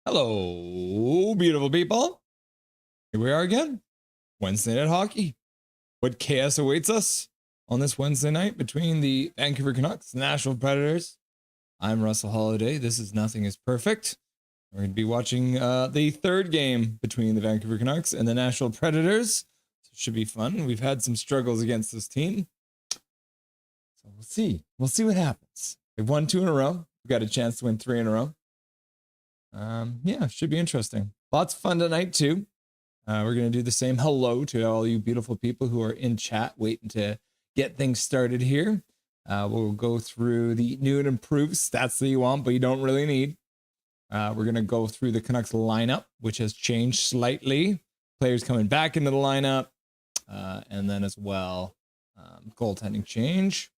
Hello, beautiful people. Here we are again. Wednesday Night Hockey. What chaos awaits us on this Wednesday night between the Vancouver Canucks and the Nashville Predators? I'm Russell Holiday. This is Nothing is Perfect. We're going to be watching the third game between the Vancouver Canucks and the Nashville Predators. So it should be fun. We've had some struggles against this team. So we'll see. We'll see what happens. They've won 2 in a row. We've got a chance to win 3 in a row. Yeah, should be interesting. Lots of fun tonight too. We're going to do the same hello to all you beautiful people who are in chat waiting to get things started here. We'll go through the new and improved stats that you want, but you don't really need. We're going to go through the Canucks lineup, which has changed slightly. Players coming back into the lineup. And then as well, goaltending change.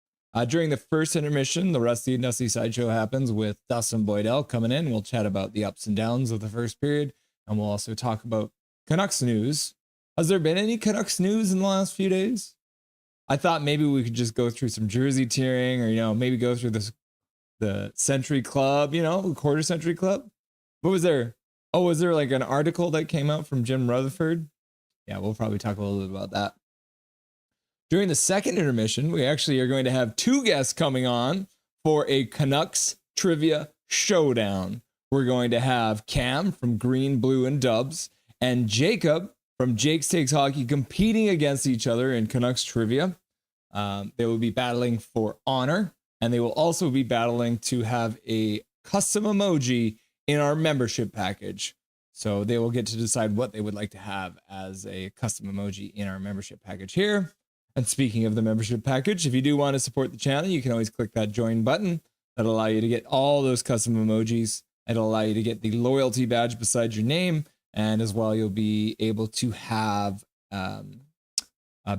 During the first intermission, the Dusty Sideshow happens with Dustin Boydell coming in. We'll chat about the ups and downs of the first period, and we'll also talk about Canucks news. Has there been any Canucks news in the last few days? I thought maybe we could just go through some jersey tiering, or maybe go through the Century Club, the Quarter Century Club. What was there? Oh, was there like an article that came out from Jim Rutherford? Yeah, we'll probably talk a little bit about that. During the second intermission, we actually are going to have 2 guests coming on for a Canucks trivia showdown. We're going to have Cam from Green, Blue, and Dubs and Jacob from Jake's Takes Hockey competing against each other in Canucks trivia. They will be battling for honor, and they will also be battling to have a custom emoji in our membership package. So they will get to decide what they would like to have as a custom emoji in our membership package here. And speaking of the membership package, if you do want to support the channel, you can always click that join button. That'll allow you to get all those custom emojis. It'll allow you to get the loyalty badge beside your name. And as well, you'll be able to have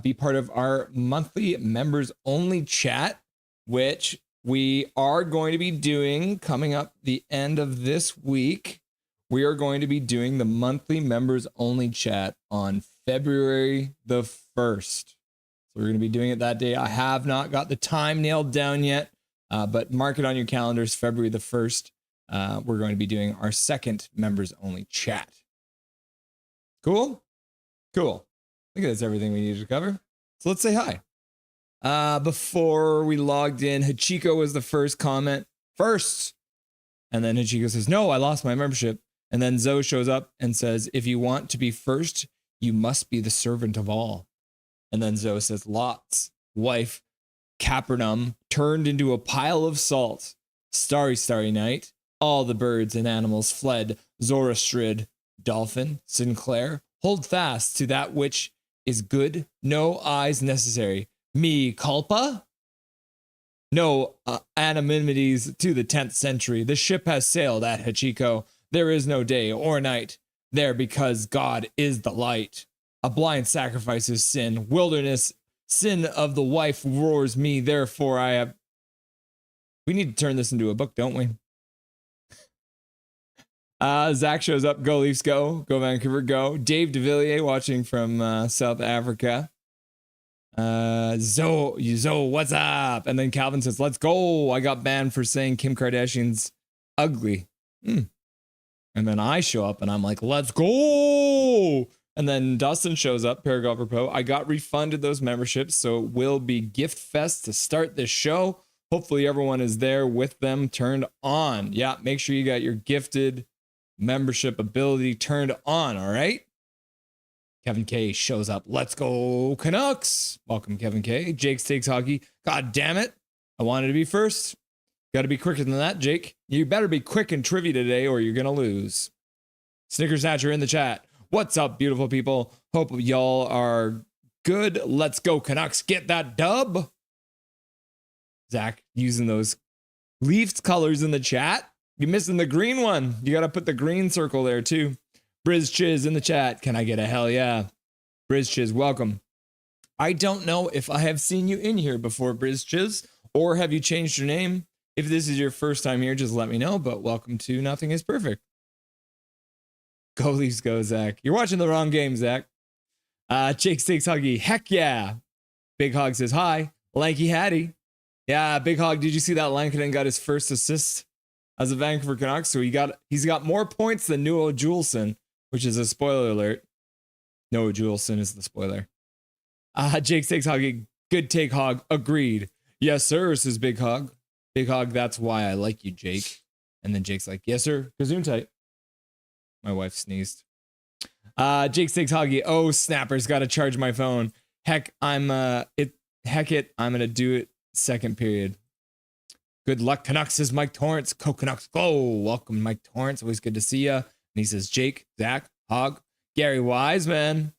be part of our monthly members only chat, which we are going to be doing coming up the end of this week. We are going to be doing the monthly members only chat on February the 1st. So we're going to be doing it that day. I have not got the time nailed down yet, but mark it on your calendars, February the 1st. We're going to be doing our second members only chat. Cool? Cool. I think that's everything we needed to cover. So let's say hi. Before we logged in, Hachiko was the first comment. First! And then Hachiko says, no, I lost my membership. And then Zoe shows up and says, if you want to be first, you must be the servant of all. And then Zoe says, Lot's wife, Capernaum, turned into a pile of salt. Starry, starry night. All the birds and animals fled. Zoroastrid, Dolphin, Sinclair, hold fast to that which is good. No eyes necessary. Me culpa? No anonymities to the 10th century. The ship has sailed at Hachiko. There is no day or night there because God is the light. A blind sacrifice is sin. Wilderness, sin of the wife roars me. Therefore I have... We need to turn this into a book, don't we? Zach shows up. Go Leafs, go. Go Vancouver, go. Dave DeVilliers watching from South Africa. Zoe, what's up? And then Calvin says, let's go. I got banned for saying Kim Kardashian's ugly. And then I show up and I'm like, let's go. And then Dustin shows up, Paragraph Pro. I got refunded those memberships, so it will be Gift Fest to start this show. Hopefully everyone is there with them turned on. Yeah, make sure you got your gifted membership ability turned on, all right? Kevin K shows up. Let's go Canucks. Welcome, Kevin K. Jake's Takes Hockey. God damn it. I wanted to be first. Got to be quicker than that, Jake. You better be quick in trivia today or you're going to lose. Snicker Snatcher in the chat. What's up, beautiful people? Hope y'all are good. Let's go, Canucks. Get that dub. Zach using those Leafs colors in the chat. You're missing the green one. You got to put the green circle there, too. Briz Chiz in the chat. Can I get a hell yeah? Briz Chiz, welcome. I don't know if I have seen you in here before, Briz Chiz, or have you changed your name? If this is your first time here, just let me know. But welcome to Nothing is Perfect. Go Leafs, go, Zach. You're watching the wrong game, Zach. Jake Steaks Huggy. Heck yeah. Big Hog says hi. Lanky Hattie. Yeah, Big Hog, did you see that Lankinen got his first assist as a Vancouver Canucks. So he's got more points than Noah Juleson, which is a spoiler alert. Noah Juleson is the spoiler. Jake Takes Hoggy, good take, Hog. Agreed. Yes, sir, says Big Hog. Big Hog, that's why I like you, Jake. And then Jake's like, yes, sir. Gazoon tight. My wife sneezed. Jake Takes Hoggy. Oh, snappers, gotta charge my phone. Heck, I'm gonna do it second period. Good luck, Canucks, says Mike Torrance. Go Canucks, go. Welcome, Mike Torrance. Always good to see you. And he says, Jake, Zach, Hog, Gary Wiseman,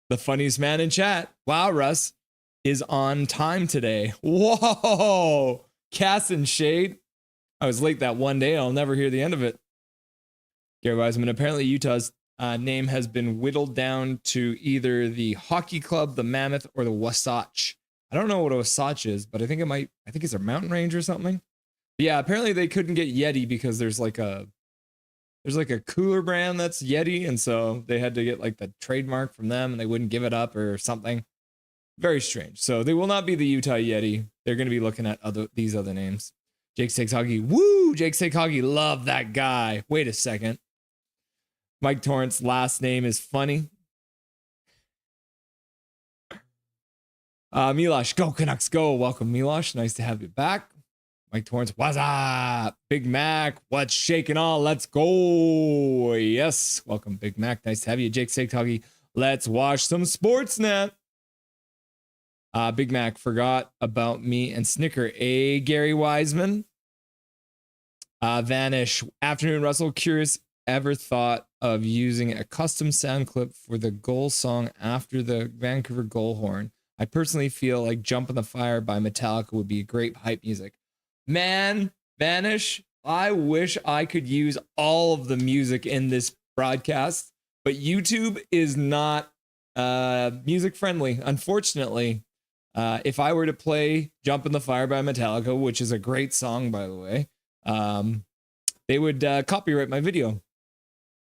the funniest man in chat. Wow, Russ is on time today. Whoa, Cass and Shade. I was late that one day. I'll never hear the end of it. Gary Wiseman. Apparently, Utah's name has been whittled down to either the hockey club, the Mammoth, or the Wasatch. I don't know what a Wasatch is, but I think it's a mountain range or something. But yeah, apparently they couldn't get Yeti because there's like a cooler brand that's Yeti, and so they had to get like the trademark from them, and they wouldn't give it up or something. Very strange. So they will not be the Utah Yeti. They're going to be looking at these other names. Jake Takes Hoggy. Woo! Jake Takes Hoggy. Love that guy. Wait a second. Mike Torrance's last name is funny. Milosh, go Canucks, go. Welcome, Milosh. Nice to have you back. Mike Torrance, what's up? Big Mac, what's shaking on? Let's go. Yes, welcome, Big Mac. Nice to have you. Jake Hoggy. Let's watch some Sportsnet. Big Mac forgot about me and Snicker. Gary Wiseman. Vanish. Afternoon, Russell. Curious, ever thought of using a custom sound clip for the goal song after the Vancouver goal horn? I personally feel like Jump in the Fire by Metallica would be great hype music. Man, Vanish, I wish I could use all of the music in this broadcast, but YouTube is not music friendly, unfortunately. If I were to play Jump in the Fire by Metallica, which is a great song, by the way, they would copyright my video.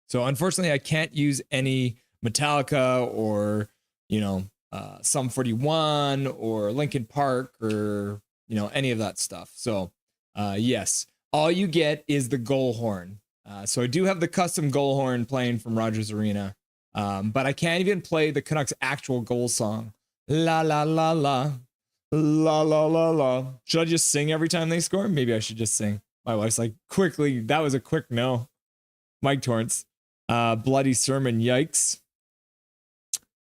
So unfortunately, I can't use any Metallica or, Sum 41 or Linkin Park or, any of that stuff. So yes, all you get is the goal horn. So I do have the custom goal horn playing from Rogers Arena, but I can't even play the Canucks actual goal song. La, la, la, la, la, la, la, la. Should I just sing every time they score? Maybe I should just sing. My wife's like, quickly, that was a quick no. Mike Torrance. Bloody sermon, yikes.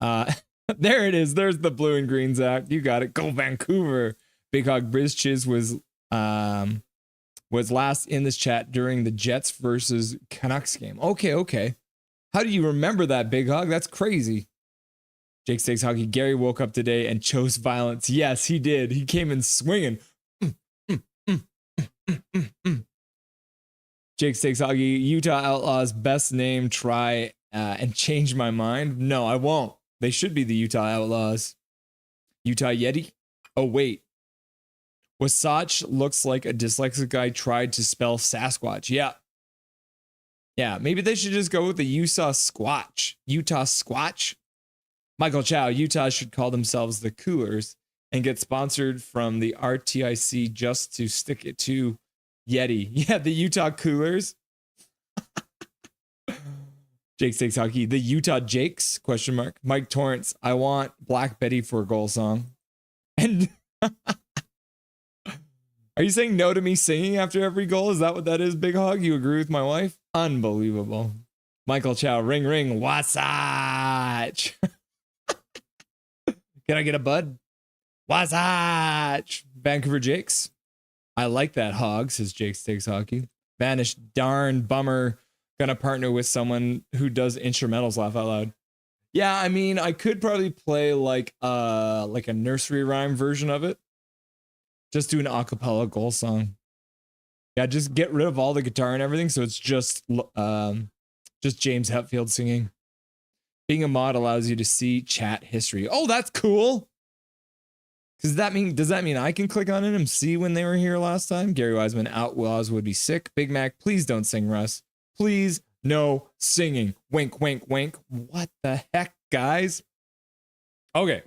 There it is. There's the blue and green, Zach. You got it. Go Vancouver. Big Hog Brizchiz was last in this chat during the Jets versus Canucks game. Okay. How do you remember that, Big Hog? That's crazy. Jake Stakes Hockey. Gary woke up today and chose violence. Yes, he did. He came in swinging. Jake Stakes Hockey. Utah Outlaws best name. Try and change my mind. No, I won't. They should be the Utah Outlaws. Utah Yeti. Oh, wait. Wasatch looks like a dyslexic guy tried to spell Sasquatch. Yeah, maybe they should just go with the Utah Squatch. Utah Squatch. Michael Chow, Utah should call themselves the Coolers and get sponsored from the RTIC just to stick it to Yeti. Yeah, the Utah Coolers. Jake Stakes Hockey. The Utah Jakes? Question mark. Mike Torrance. I want Black Betty for a goal song. And are you saying no to me singing after every goal? Is that what that is, Big Hog? You agree with my wife? Unbelievable. Michael Chow. Ring, ring. Wasatch. Can I get a bud? Wasatch. Vancouver Jakes. I like that, Hog, says Jake Stakes Hockey. Vanish. Darn bummer. Gonna partner with someone who does instrumentals. Laugh out loud. Yeah, I mean, I could probably play like a nursery rhyme version of it. Just do an a cappella goal song. Yeah, just get rid of all the guitar and everything, so it's just James Hetfield singing. Being a mod allows you to see chat history. Oh, that's cool. Does that mean I can click on it and see when they were here last time? Gary Wiseman, Outlaws would be sick. Big Mac, please don't sing, Russ. Please, no singing. Wink, wink, wink. What the heck, guys? Okay.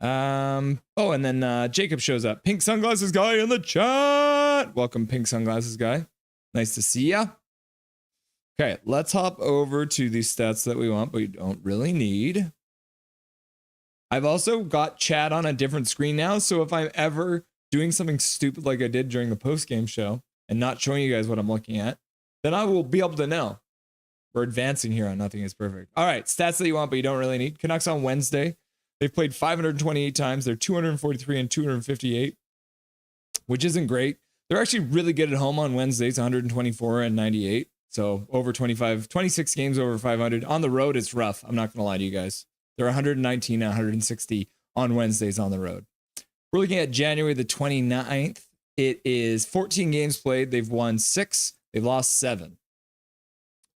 Oh, and then Jacob shows up. Pink sunglasses guy in the chat. Welcome, Pink Sunglasses Guy. Nice to see ya. Okay, let's hop over to the stats that we want, but we don't really need. I've also got chat on a different screen now, so if I'm ever doing something stupid like I did during the post-game show and not showing you guys what I'm looking at, then I will be able to know. We're advancing here on Nothing is Perfect. All right, stats that you want, but you don't really need. Canucks on Wednesday. They've played 528 times. They're 243 and 258, which isn't great. They're actually really good at home on Wednesdays, 124 and 98. So over 26 games over 500. On the road, it's rough. I'm not going to lie to you guys. They're 119 and 160 on Wednesdays on the road. We're looking at January the 29th. It is 14 games played. They've won 6. They've lost 7.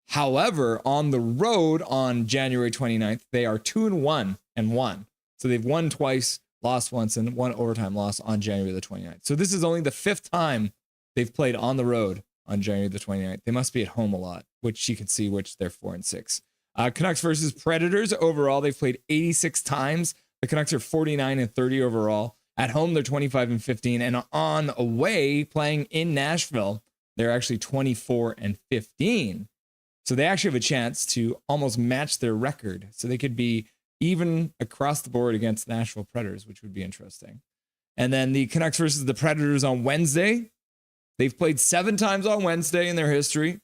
However, on the road on January 29th, they are 2-1 and 1. So they've won twice, lost once, and 1 overtime loss on January the 29th. So this is only the 5th time they've played on the road on January the 29th. They must be at home a lot, which you can see, which they're 4-6. Canucks versus Predators. Overall, they've played 86 times. The Canucks are 49 and 30 overall. At home, they're 25 and 15. And on away, playing in Nashville, they're actually 24 and 15. So they actually have a chance to almost match their record. So they could be even across the board against Nashville Predators, which would be interesting. And then the Canucks versus the Predators on Wednesday. They've played 7 times on Wednesday in their history.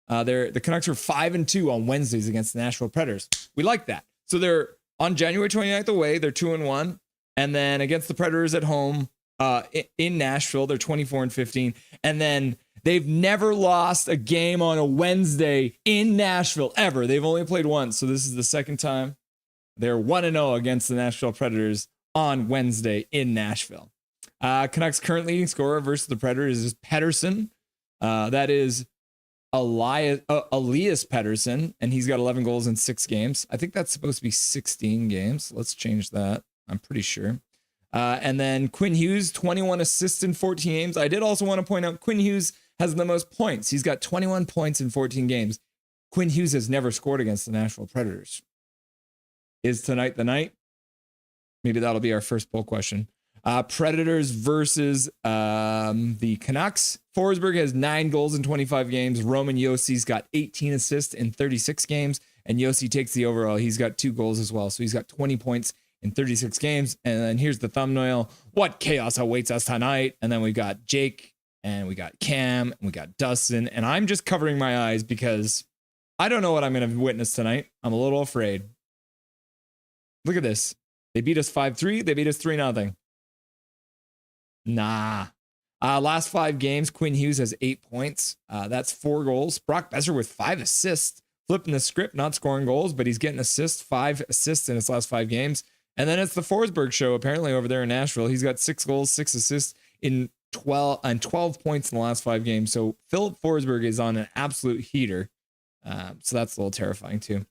The Canucks are 5-2 on Wednesdays against the Nashville Predators. We like that. So they're on January 29th away. They're 2-1. And then against the Predators at home in Nashville, they're 24 and 15. And then they've never lost a game on a Wednesday in Nashville ever. They've only played once. So this is the second time. They're 1-0 against the Nashville Predators on Wednesday in Nashville. Canucks current leading scorer versus the Predators is Pettersson. That is Elias Pettersson, and he's got 11 goals in 6 games. I think that's supposed to be 16 games. Let's change that. I'm pretty sure. And then Quinn Hughes, 21 assists in 14 games. I did also want to point out Quinn Hughes has the most points. He's got 21 points in 14 games. Quinn Hughes has never scored against the Nashville Predators. Is tonight the night? Maybe that'll be our first poll question. Predators versus the Canucks. Forsberg has 9 goals in 25 games. Roman Jossi's got 18 assists in 36 games. And Josi takes the overall. He's got 2 goals as well. So he's got 20 points in 36 games. And then here's the thumbnail. What chaos awaits us tonight? And then we got Jake and we got Cam and we got Dustin. And I'm just covering my eyes because I don't know what I'm going to witness tonight. I'm a little afraid. Look at this. They beat us 5-3. They beat us 3-0. Nah. Last 5 games, Quinn Hughes has 8 points. That's 4 goals. Brock Besser with 5 assists. Flipping the script, not scoring goals, but he's getting assists. 5 assists in his last 5 games. And then it's the Forsberg show, apparently, over there in Nashville. He's got 6 goals, 6 assists in 12 points in the last 5 games. So Philip Forsberg is on an absolute heater. So that's a little terrifying, too.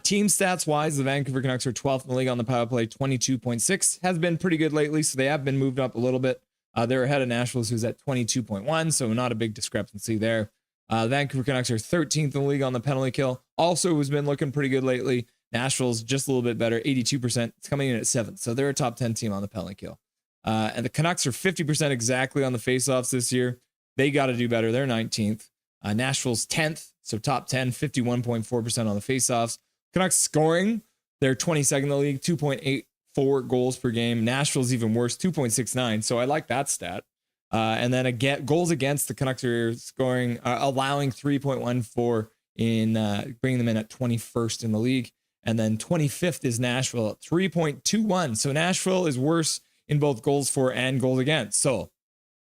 Team stats wise, the Vancouver Canucks are 12th in the league on the power play, 22.6. Has been pretty good lately, so they have been moved up a little bit. They're ahead of Nashville's, who's at 22.1, so not a big discrepancy there. Vancouver Canucks are 13th in the league on the penalty kill. Also has been looking pretty good lately. Nashville's just a little bit better, 82%. It's coming in at 7th, so they're a top 10 team on the penalty kill. And the Canucks are 50% exactly on the faceoffs this year. They got to do better. They're 19th. Nashville's 10th, so top 10, 51.4% on the faceoffs. Canucks scoring, they're 22nd in the league, 2.84 goals per game. Nashville's even worse, 2.69. So I like that stat. And then again, goals against, the Canucks are scoring, allowing 3.14 in bringing them in at 21st in the league. And then 25th is Nashville at 3.21. So Nashville is worse in both goals for and goals against. So,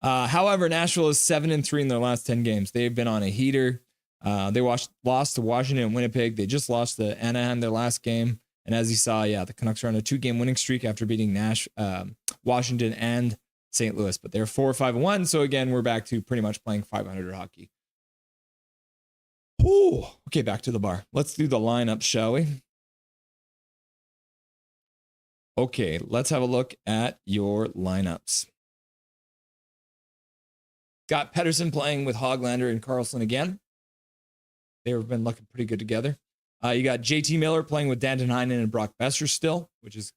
however, Nashville is 7-3 in their last 10 games. They've been on a heater. They lost to Washington and Winnipeg. They just lost to Anaheim their last game. And as you saw, the Canucks are on a 2-game winning streak after beating Washington and St. Louis. But they're 4-5-1. So again, we're back to pretty much playing 500 hockey. Ooh. Okay, back to the bar. Let's do the lineup, shall we? Okay, let's have a look at your lineups. Got Pettersson playing with Höglander and Karlsson again. They've been looking pretty good together. You got JT Miller playing with Danton Heinen and Brock Besser still, which has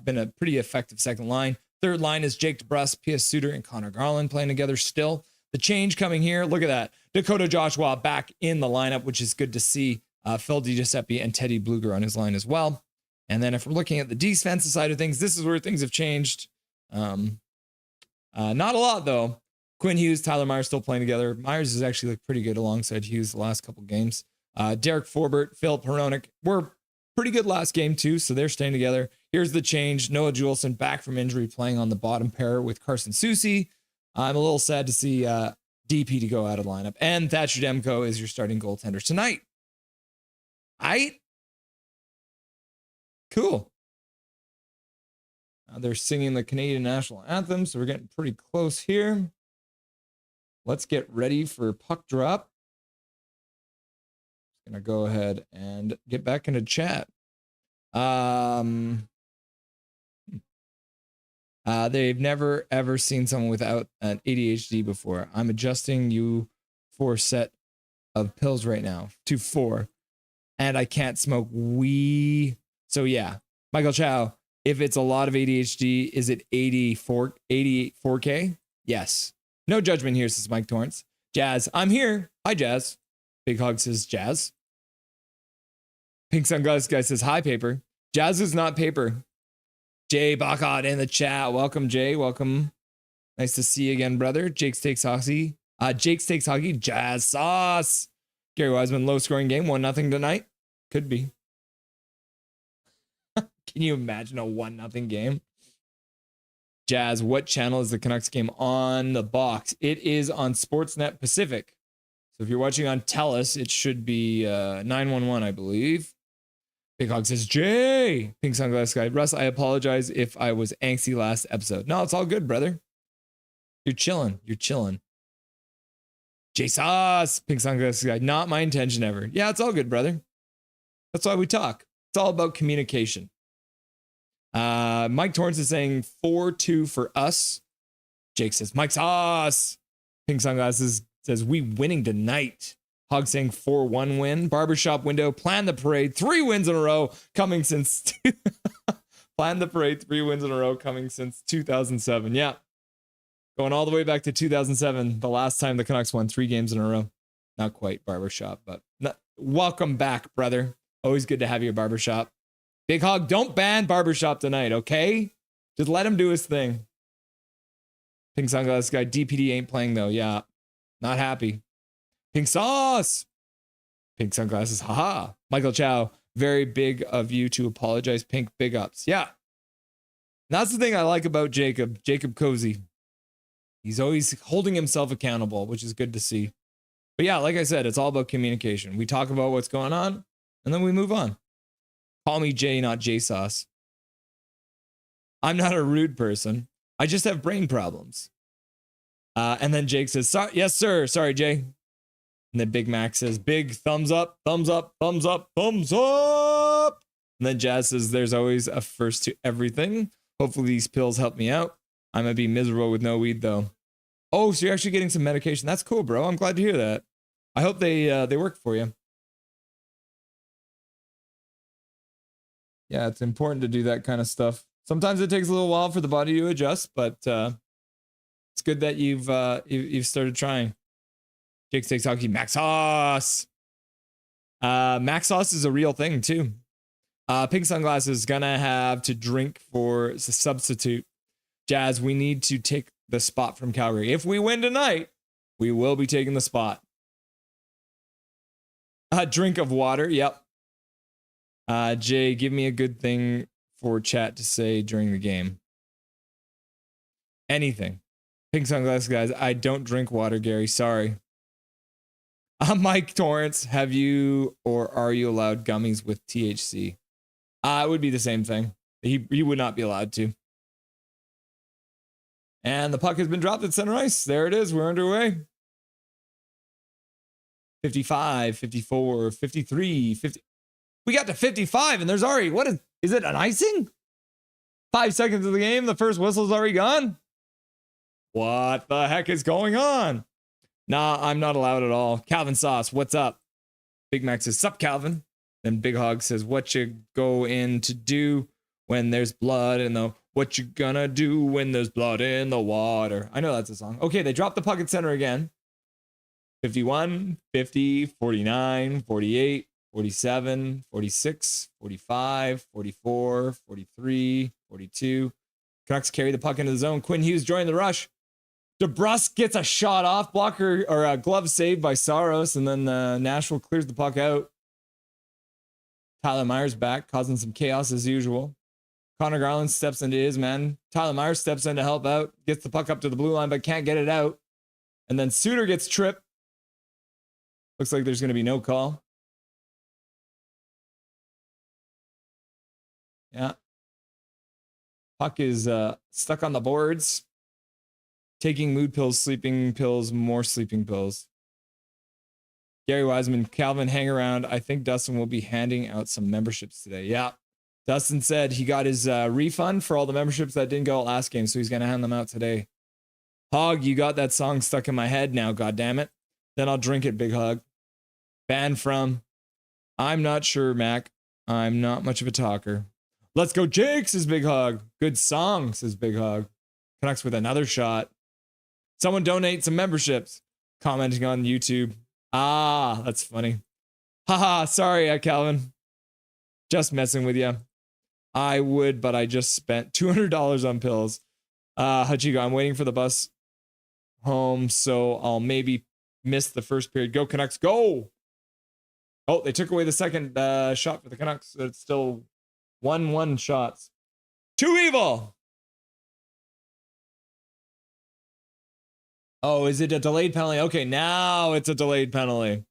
been a pretty effective second line. Third line is Jake DeBrusk, P.S. Suter, and Connor Garland playing together still. The change coming here, look at that. Dakota Joshua back in the lineup, which is good to see. Phil DiGiuseppe and Teddy Bluger on his line as well. And then if we're looking at the defensive side of things, this is where things have changed. Not a lot, though. Quinn Hughes, Tyler Myers still playing together. Myers has actually looked pretty good alongside Hughes the last couple games. Derek Forbert, Philip Hronek were pretty good last game, too, so they're staying together. Here's the change. Noah Juleson back from injury playing on the bottom pair with Carson Soucy. I'm a little sad to see DP to go out of lineup. And Thatcher Demko is your starting goaltender tonight. Cool. They're singing the Canadian national anthem, so we're getting pretty close here. Let's get ready for puck drop. Just gonna go ahead and get back into chat. They've never ever seen someone without an ADHD before. I'm adjusting you for a set of pills right now to 4, and I can't smoke weed. So yeah, Michael Chow, if it's a lot of ADHD, is it 4K? Yes. No judgment here, says Mike Torrance. Jazz, I'm here. Hi, Jazz. Big Hog says Jazz. Pink Sunglasses guy says hi, Paper. Jazz is not paper. Jay Bacot in the chat. Welcome, Jay. Welcome. Nice to see you again, brother. Jake Steaks Hockey. Jake Steaks Hockey. Jazz sauce. Gary Wiseman, low scoring game. 1-0 tonight. Could be. Can you imagine a 1-0 game? Jazz, what channel is the Canucks game on the box? It is on Sportsnet Pacific. So if you're watching on TELUS, it should be 911, I believe. Big Hog says, Jay! Pink Sunglass Guy. Russ, I apologize if I was angsty last episode. No, it's all good, brother. You're chilling. You're chilling. Jay Sauce! Pink Sunglass Guy. Not my intention ever. Yeah, it's all good, brother. That's why we talk. It's all about communication. Mike Torrance is saying 4-2 for us. Jake says, Mike Sauce! Pink Sunglasses says, we winning tonight. Hog saying 4-1 win. Barbershop window. Plan the parade. 3 wins in a row coming since... Plan the parade. 3 wins in a row coming since 2007. Yeah. Going all the way back to 2007. The last time the Canucks won 3 games in a row. Not quite Barbershop, but welcome back, brother. Always good to have you at Barbershop. Big Hog, don't ban Barbershop tonight, okay? Just let him do his thing. Pink Sunglasses Guy. DPD ain't playing, though. Yeah. Not happy. Pink Sauce. Pink Sunglasses. Haha. Michael Chow. Very big of you to apologize. Pink, big ups. Yeah. That's the thing I like about Jacob. Jacob Cozy. He's always holding himself accountable, which is good to see. But yeah, like I said, it's all about communication. We talk about what's going on, and then we move on. Call me Jay, not J Sauce. I'm not a rude person. I just have brain problems. And then Jake says, yes, sir. Sorry, Jay. And then Big Mac says, big thumbs up, thumbs up, thumbs up, thumbs up. And then Jazz says, there's always a first to everything. Hopefully these pills help me out. I'm going to be miserable with no weed, though. Oh, so you're actually getting some medication. That's cool, bro. I'm glad to hear that. I hope they work for you. Yeah, it's important to do that kind of stuff. Sometimes it takes a little while for the body to adjust, but it's good that you've started trying. Jake Steaks Hockey, Max Sauce. Max Sauce is a real thing too. Pink Sunglasses is gonna have to drink for a substitute. Jazz, we need to take the spot from Calgary. If we win tonight, we will be taking the spot. A drink of water. Yep. Jay, give me a good thing for chat to say during the game. Anything. Pink Sunglasses guys, I don't drink water, Gary. Sorry. Mike Torrance, have you or are you allowed gummies with THC? It would be the same thing. He would not be allowed to. And the puck has been dropped at center ice. There it is. We're underway. 55, 54, 53, 50. We got to 55 and there's already, what is it an icing? 5 seconds of the game. The first whistle's already gone. What the heck is going on? Nah, I'm not allowed at all. Calvin Sauce, what's up? Big Mac says, sup, Calvin? Then Big Hog says, what you go in to do when there's blood in the What you gonna do when there's blood in the water? I know that's a song. Okay, they dropped the puck at center again. 51, 50, 49, 48, 47, 46, 45, 44, 43, 42. Canucks carry the puck into the zone. Quinn Hughes joined the rush. DeBrusque gets a shot off, blocker or a glove saved by Saros, and then Nashville clears the puck out. Tyler Myers back, causing some chaos as usual. Connor Garland steps into his man. Tyler Myers steps in to help out, gets the puck up to the blue line, but can't get it out. And then Suter gets tripped. Looks like there's going to be no call. Yeah. Puck is stuck on the boards. Taking mood pills, sleeping pills, more sleeping pills. Gary Wiseman, Calvin, hang around. I think Dustin will be handing out some memberships today. Yeah. Dustin said he got his refund for all the memberships that didn't go last game, so he's going to hand them out today. Hog, you got that song stuck in my head now, goddammit. Then I'll drink it, Big Hog. Banned from. I'm not sure, Mac. I'm not much of a talker. Let's go, Jake, says Big Hog. Good song, says Big Hog. Canucks with another shot. Someone donate some memberships. Commenting on YouTube. Ah, that's funny. Haha, sorry, Calvin. Just messing with you. I would, but I just spent $200 on pills. Hachiko, I'm waiting for the bus home, so I'll maybe miss the first period. Go Canucks, go! Oh, they took away the second shot for the Canucks. So it's still 1-1 shots. Too evil! Oh, is it a delayed penalty? Okay, now it's a delayed penalty.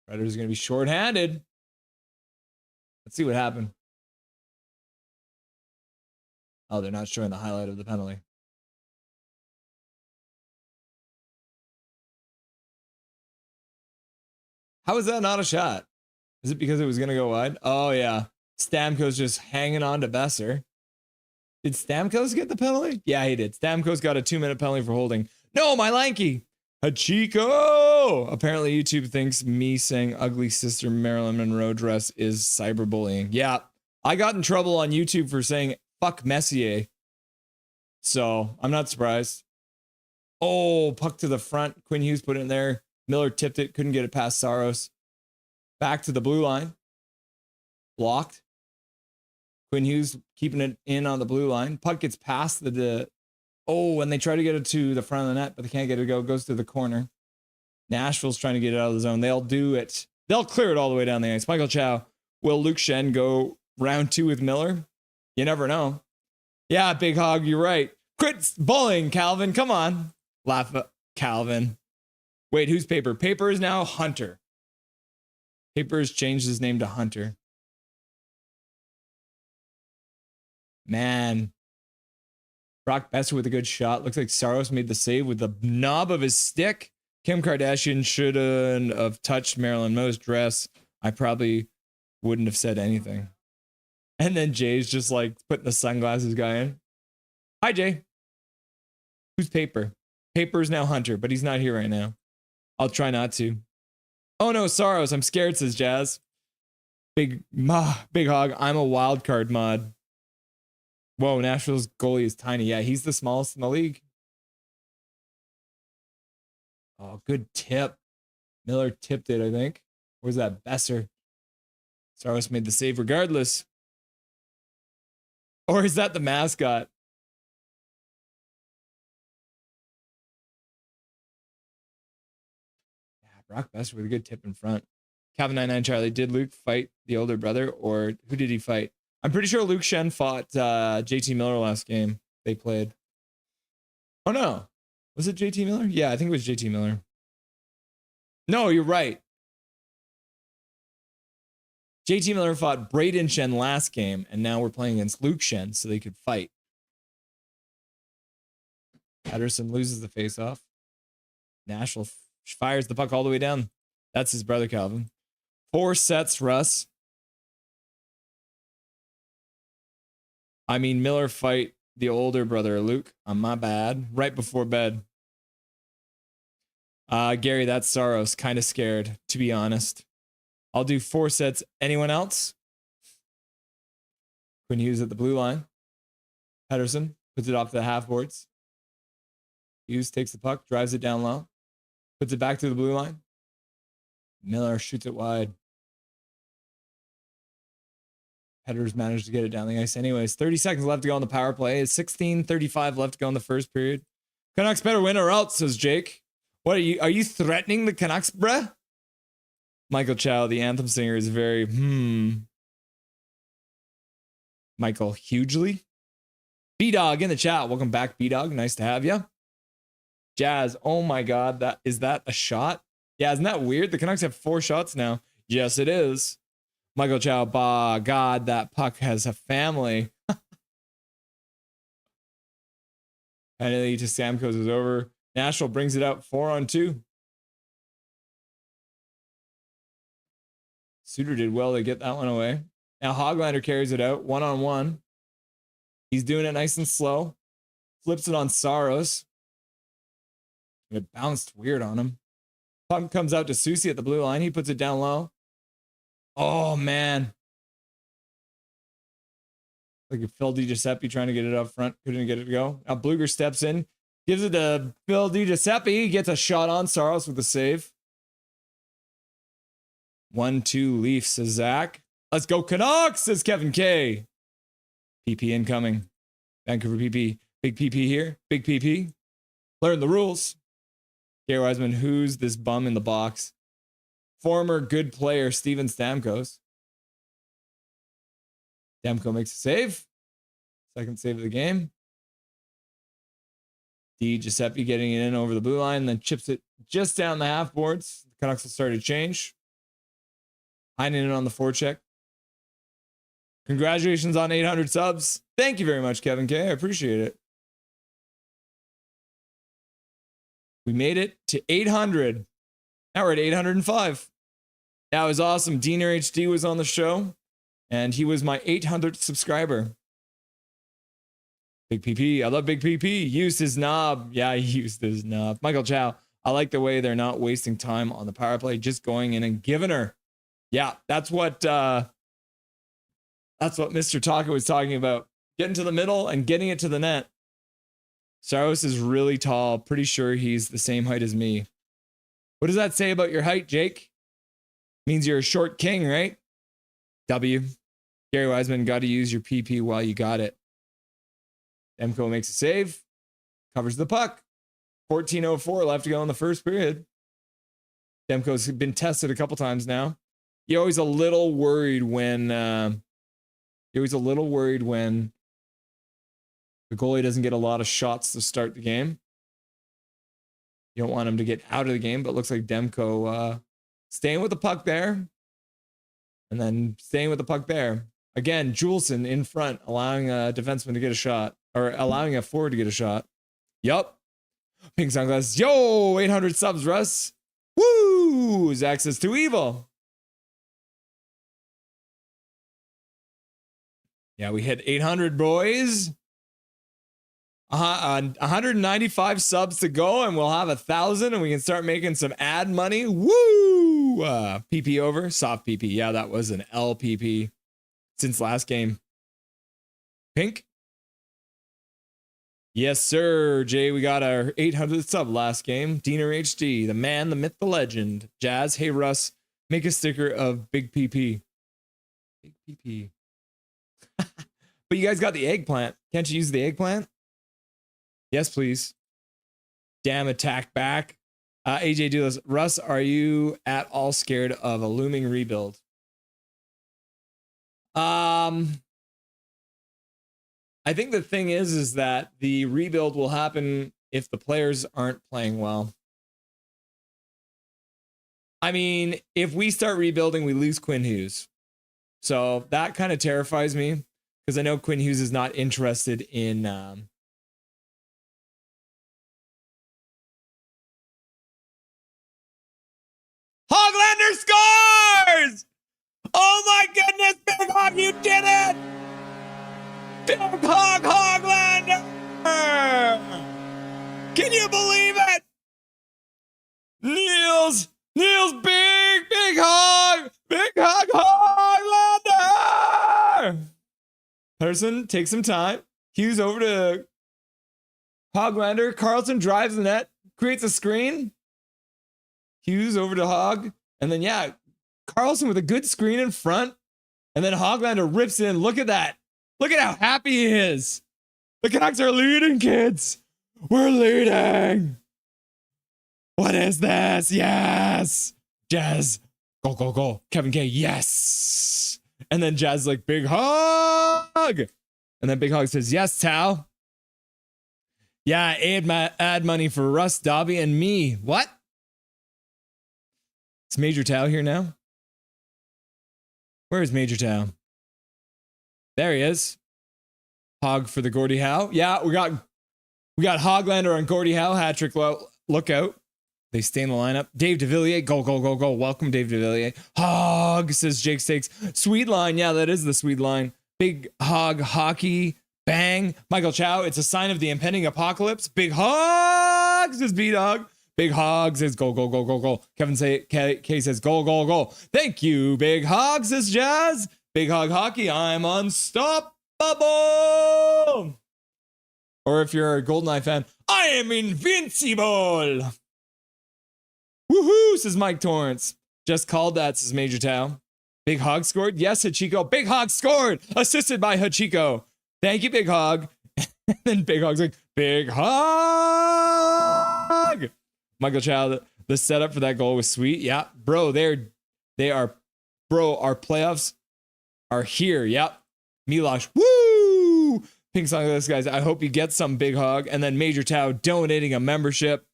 Predators are going to be shorthanded. Let's see what happened. Oh, they're not showing the highlight of the penalty. How is that not a shot? Is it because it was going to go wide? Oh, yeah. Stamkos just hanging on to Besser. Did Stamkos get the penalty? Yeah, he did. Stamkos got a 2-minute penalty for holding. No, my lanky. Hachiko! Apparently, YouTube thinks me saying ugly sister Marilyn Monroe dress is cyberbullying. Yeah, I got in trouble on YouTube for saying fuck Messier. So, I'm not surprised. Oh, puck to the front. Quinn Hughes put it in there. Miller tipped it. Couldn't get it past Saros. Back to the blue line. Blocked. Quinn Hughes keeping it in on the blue line. Puck gets past the oh, and they try to get it to the front of the net, but they can't get it to go. It goes to the corner. Nashville's trying to get it out of the zone. They'll do it. They'll clear it all the way down the ice. Michael Chow. Will Luke Shen go round 2 with Miller? You never know. Yeah, Big Hog, you're right. Quit bullying, Calvin. Come on. Laugh at Calvin. Wait, who's Paper? Paper is now Hunter. Paper has changed his name to Hunter. Man. Brock Besser with a good shot. Looks like Saros made the save with the knob of his stick. Kim Kardashian shouldn't have touched Marilyn Monroe's dress. I probably wouldn't have said anything. And then Jay's just like putting the sunglasses guy in. Hi, Jay. Who's Paper? Paper is now Hunter, but he's not here right now. I'll try not to. Oh no, Saros. I'm scared, says Jazz. Big Hog. I'm a wild card mod. Whoa, Nashville's goalie is tiny. Yeah, he's the smallest in the league. Oh, good tip. Miller tipped it, I think. Where's that Besser? Saros made the save regardless. Or is that the mascot? Yeah, Brock Besser with a good tip in front. Calvin 99 Charlie, did Luke fight the older brother, or who did he fight? I'm pretty sure Luke Shen fought JT Miller last game they played. Oh, no. Was it JT Miller? Yeah, I think it was JT Miller. No, you're right. JT Miller fought Braden Shen last game, and now we're playing against Luke Shen so they could fight. Patterson loses the faceoff. Nashville fires the puck all the way down. That's his brother, Calvin. 4 sets, Russ. I mean, Miller fight the older brother, Luke. My bad. Right before bed. Gary, that's Saros. Kind of scared, to be honest. I'll do 4 sets. Anyone else? Quinn Hughes at the blue line. Pedersen puts it off the half boards. Hughes takes the puck, drives it down low, puts it back to the blue line. Miller shoots it wide. Predators managed to get it down the ice anyways. 30 seconds left to go on the power play. It's 16:35 left to go in the first period. Canucks better win or else, says Jake. What are you threatening the Canucks, bruh? Michael Chow, the anthem singer, is very Michael Hugely. B-Dog in the chat. Welcome back, B-Dog. Nice to have you. Jazz, oh my God, is that a shot? Yeah, isn't that weird? The Canucks have 4 shots now. Yes, it is. Michael Chow, bah, God, that puck has a family. Penalty to Stamkos is over. Nashville brings it out 4-on-2. Suter did well to get that one away. Now Hoglander carries it out 1-on-1. He's doing it nice and slow. Flips it on Saros. It bounced weird on him. Puck comes out to Susie at the blue line. He puts it down low. Oh, man. Like Phil DiGiuseppe trying to get it up front. Couldn't get it to go. Now Bluger steps in. Gives it to Phil DiGiuseppe. He gets a shot on Saros with a save. 1-2 Leafs, says Zach. Let's go Canucks, says Kevin K. PP incoming. Vancouver PP. Big PP here. Big PP. Learn the rules. Gary Wiseman, who's this bum in the box? Former good player Steven Stamkos. Stamkos makes a save. Second save of the game. Giuseppe getting it in over the blue line, then chips it just down the half boards. The Canucks will start to change. Heinen on the forecheck. Congratulations on 800 subs. Thank you very much, Kevin K. I appreciate it. We made it to 800. Now we're at 805. That was awesome. Diener HD was on the show, and he was my 800th subscriber. Big PP. I love Big PP. Used his knob. Yeah, he used his knob. Michael Chow. I like the way they're not wasting time on the power play, just going in and giving her. Yeah, that's what Mr. Taka was talking about. Getting to the middle and getting it to the net. Saros is really tall. Pretty sure he's the same height as me. What does that say about your height, Jake? Means you're a short king, right? W. Gary Wiseman, got to use your PP while you got it. Demko makes a save. Covers the puck. 14:04 left to go in the first period. Demko's been tested a couple times now. You're always a little worried when the goalie doesn't get a lot of shots to start the game. You don't want him to get out of the game, but it looks like Demko staying with the puck there. And then staying with the puck there. Again, Juleson in front, allowing a defenseman to get a shot. Or allowing a forward to get a shot. Yup. Pink sunglasses. Yo, 800 subs, Russ. Woo! Zach says too evil. Yeah, we hit 800, boys. 195 subs to go, and we'll have 1,000, and we can start making some ad money. Woo! PP over. Soft PP. Yeah, that was an LPP since last game. Pink. Yes, sir, Jay. We got our 800th sub last game. Diener HD, the man, the myth, the legend. Jazz, hey, Russ, make a sticker of Big PP. Big PP. But you guys got the eggplant. Can't you use the eggplant? Yes, please. Damn, attack back. AJ Doulas, Russ, are you at all scared of a looming rebuild? I think the thing is that the rebuild will happen if the players aren't playing well. I mean, if we start rebuilding, we lose Quinn Hughes. So that kind of terrifies me because I know Quinn Hughes is not interested in Hoglander scores! Oh my goodness, Big Hog, you did it! Big Hog Hoglander! Can you believe it? Niels, big Hog Hoglander! Pedersen takes some time. Hughes over to Hoglander. Carlson drives the net, creates a screen. Hughes over to Hog. And then, yeah, Carlson with a good screen in front. And then Hoglander rips in. Look at that. Look at how happy he is. The Canucks are leading, kids. We're leading. What is this? Yes. Jazz. Go, go, go. Kevin K. Yes. And then Jazz like, big hug. And then Big Hog says, yes, Tal. Yeah, add money for Russ, Dobby, and me. What? Is Major Tal here now? Where is Major Tal? There he is. Hog for the Gordie Howe. Yeah, we got Hoglander on Gordie Howe. Hat trick. Look out. They stay in the lineup. Dave DeVilliers. Go, go, go, go. Welcome, Dave DeVilliers. Hog, says Jake Stakes. Sweet line. Yeah, that is the sweet line. Big Hog hockey. Bang. Michael Chow. It's a sign of the impending apocalypse. Big Hog, says B-Dog. Big Hog says go, go, go, go, go. Kevin K says go, go, go. Thank you, Big Hog, says Jazz. Big Hog hockey. I'm unstoppable. Or if you're a GoldenEye fan, I am invincible. Woohoo, says Mike Torrance. Just called that, says Major Tao. Big Hog scored. Yes, Hachiko. Big Hog scored. Assisted by Hachiko. Thank you, Big Hog. And then Big Hog's like, Big Hog. Michael Chow, the setup for that goal was sweet. Yeah, bro, our playoffs are here. Yep. Milosh, woo! Pink song of this, guys. I hope you get some, Big Hog. And then Major Tao donating a membership.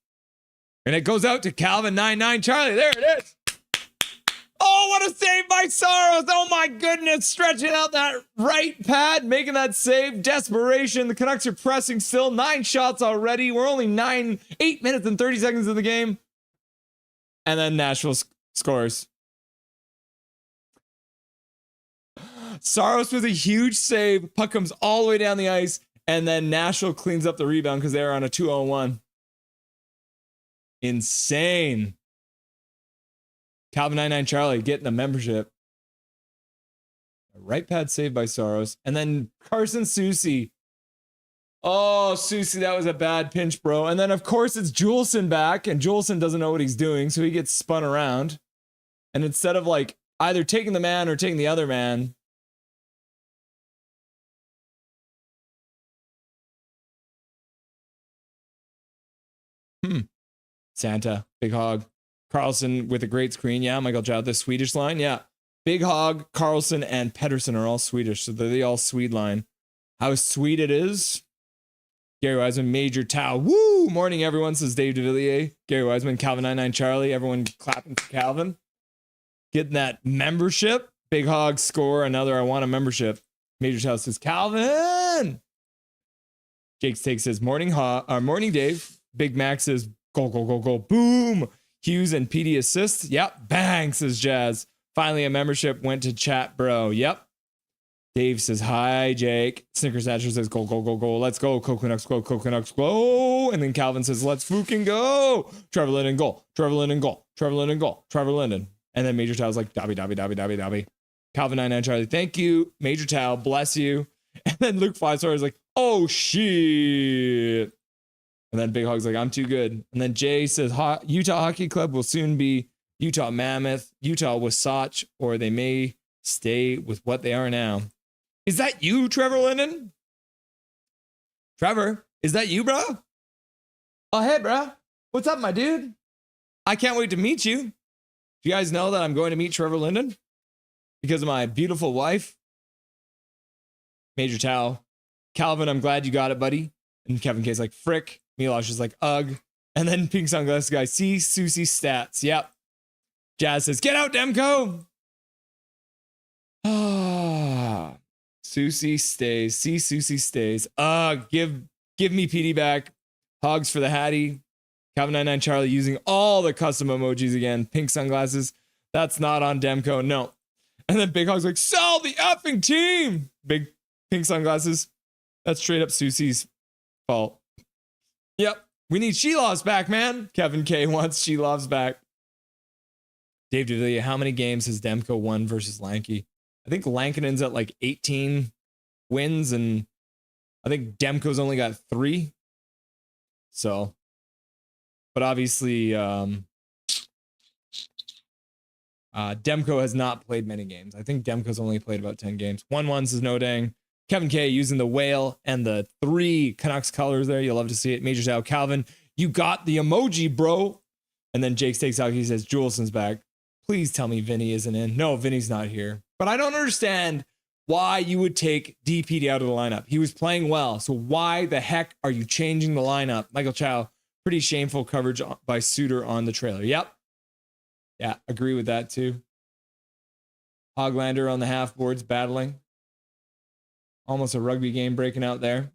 And it goes out to Calvin99 Charlie. There it is. Oh, what a save by Saros. Oh my goodness. Stretching out that right pad, making that save. Desperation. The Canucks are pressing still. 9 shots already. We're only 8 minutes and 30 seconds of the game. And then Nashville scores. Saros with a huge save. Puck comes all the way down the ice. And then Nashville cleans up the rebound because they're on a 2-on-1. Insane. Calvin99 Charlie getting a membership. A right pad saved by Saros. And then Carson Soucy. Oh, Soucy, that was a bad pinch, bro. And then, of course, it's Juleson back. And Juleson doesn't know what he's doing. So he gets spun around. And instead of like either taking the man or taking the other man, Santa, Big Hog, Carlson with a great screen. Yeah, Michael Chow, the Swedish line. Yeah, Big Hog, Carlson, and Pedersen are all Swedish, so they're the all Swede line. How sweet it is. Gary Wiseman, Major Tao. Woo! Morning, everyone, says Dave DeVilliers. Gary Wiseman, Calvin99 Charlie. Everyone clapping for Calvin. Getting that membership. Big Hog score another I want a membership. Major Tao says Calvin. Jake takes his morning Dave. Big Mac says go, go, go, go. Boom. Hughes and PD assists. Yep. Bang, says Jazz. Finally, a membership went to chat, bro. Yep. Dave says, hi, Jake. Snickers Thatcher says, go, go, go, go. Let's go. Canucks go, Canucks go. And then Calvin says, let's fucking go. Trevor Linden goal. Trevor Linden goal. Trevor Linden goal. Trevor Linden. And then Major Tao's like, Dobby, Dobby, Dobby, Dobby, Dobby. Calvin99 Charlie, thank you. Major Tao, bless you. And then Luke Flystar is like, oh, shit. And then Big Hog's like, I'm too good. And then Jay says, Utah Hockey Club will soon be Utah Mammoth, Utah Wasatch, or they may stay with what they are now. Is that you, Trevor Linden? Trevor, is that you, bro? Oh, hey, bro. What's up, my dude? I can't wait to meet you. Do you guys know that I'm going to meet Trevor Linden? Because of my beautiful wife? Major Tao. Calvin, I'm glad you got it, buddy. And Kevin K's like, frick. Milosh is like, ugh. And then Pink Sunglasses guy, see Soucy stats. Yep. Jazz says, get out, Demko. Ah. Soucy stays. See Soucy stays. Give me PD back. Hogs for the Hattie. Calvin99 Charlie using all the custom emojis again. Pink sunglasses. That's not on Demko. No. And then Big Hog's like, sell the effing team. Big pink sunglasses. That's straight up Soucy's fault. Yep. We need Shelov's back, man. Kevin K wants Shelov's back. Dave DeVilliers, how many games has Demko won versus Lanky? I think Lankinen's at like 18. wins, and I think Demko's only got 3. So, but obviously, Demko has not played many games. I think Demko's only played about 10 games. 1-1 says no dang. Kevin K using the whale and the 3 Canucks colors there. You'll love to see it. Major Tao Calvin, you got the emoji, bro. And then Jake Stakes out. He says Juleson's back. Please tell me Vinny isn't in. No, Vinny's not here. But I don't understand why you would take DPD out of the lineup. He was playing well. So why the heck are you changing the lineup? Michael Chow, pretty shameful coverage by Suter on the trailer. Yep. Yeah, agree with that too. Hoglander on the half boards battling. Almost a rugby game breaking out there.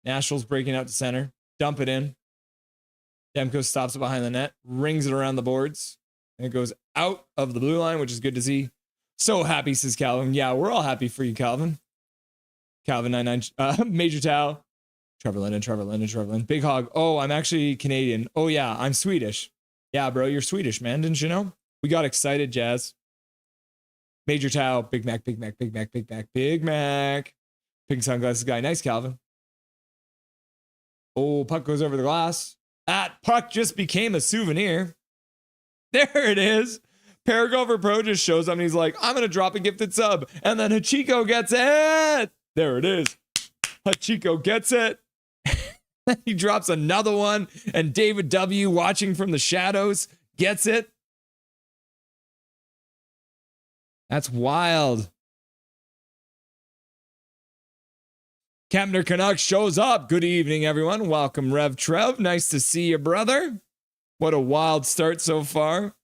Nashville's breaking out to center. Dump it in. Demko stops it behind the net. Rings it around the boards. And it goes out of the blue line, which is good to see. So happy, says Calvin. Yeah, we're all happy for you, Calvin. Calvin 99. Major Tao. Trevor Linden. Big Hog. Oh, I'm actually Canadian. Oh, yeah, I'm Swedish. Yeah, bro, you're Swedish, man. Didn't you know? We got excited, Jazz. Major Tao. Big Mac. Pink sunglasses guy. Nice, Calvin. Oh, puck goes over the glass. That puck just became a souvenir. There it is. Paragolfer Pro just shows up and he's like, I'm going to drop a gifted sub. And then Hachiko gets it. There it is. Hachiko gets it. He drops another one. And David W. watching from the shadows gets it. That's wild. Kempner Canucks shows up. Good evening, everyone. Welcome, Rev Trev. Nice to see you, brother. What a wild start so far.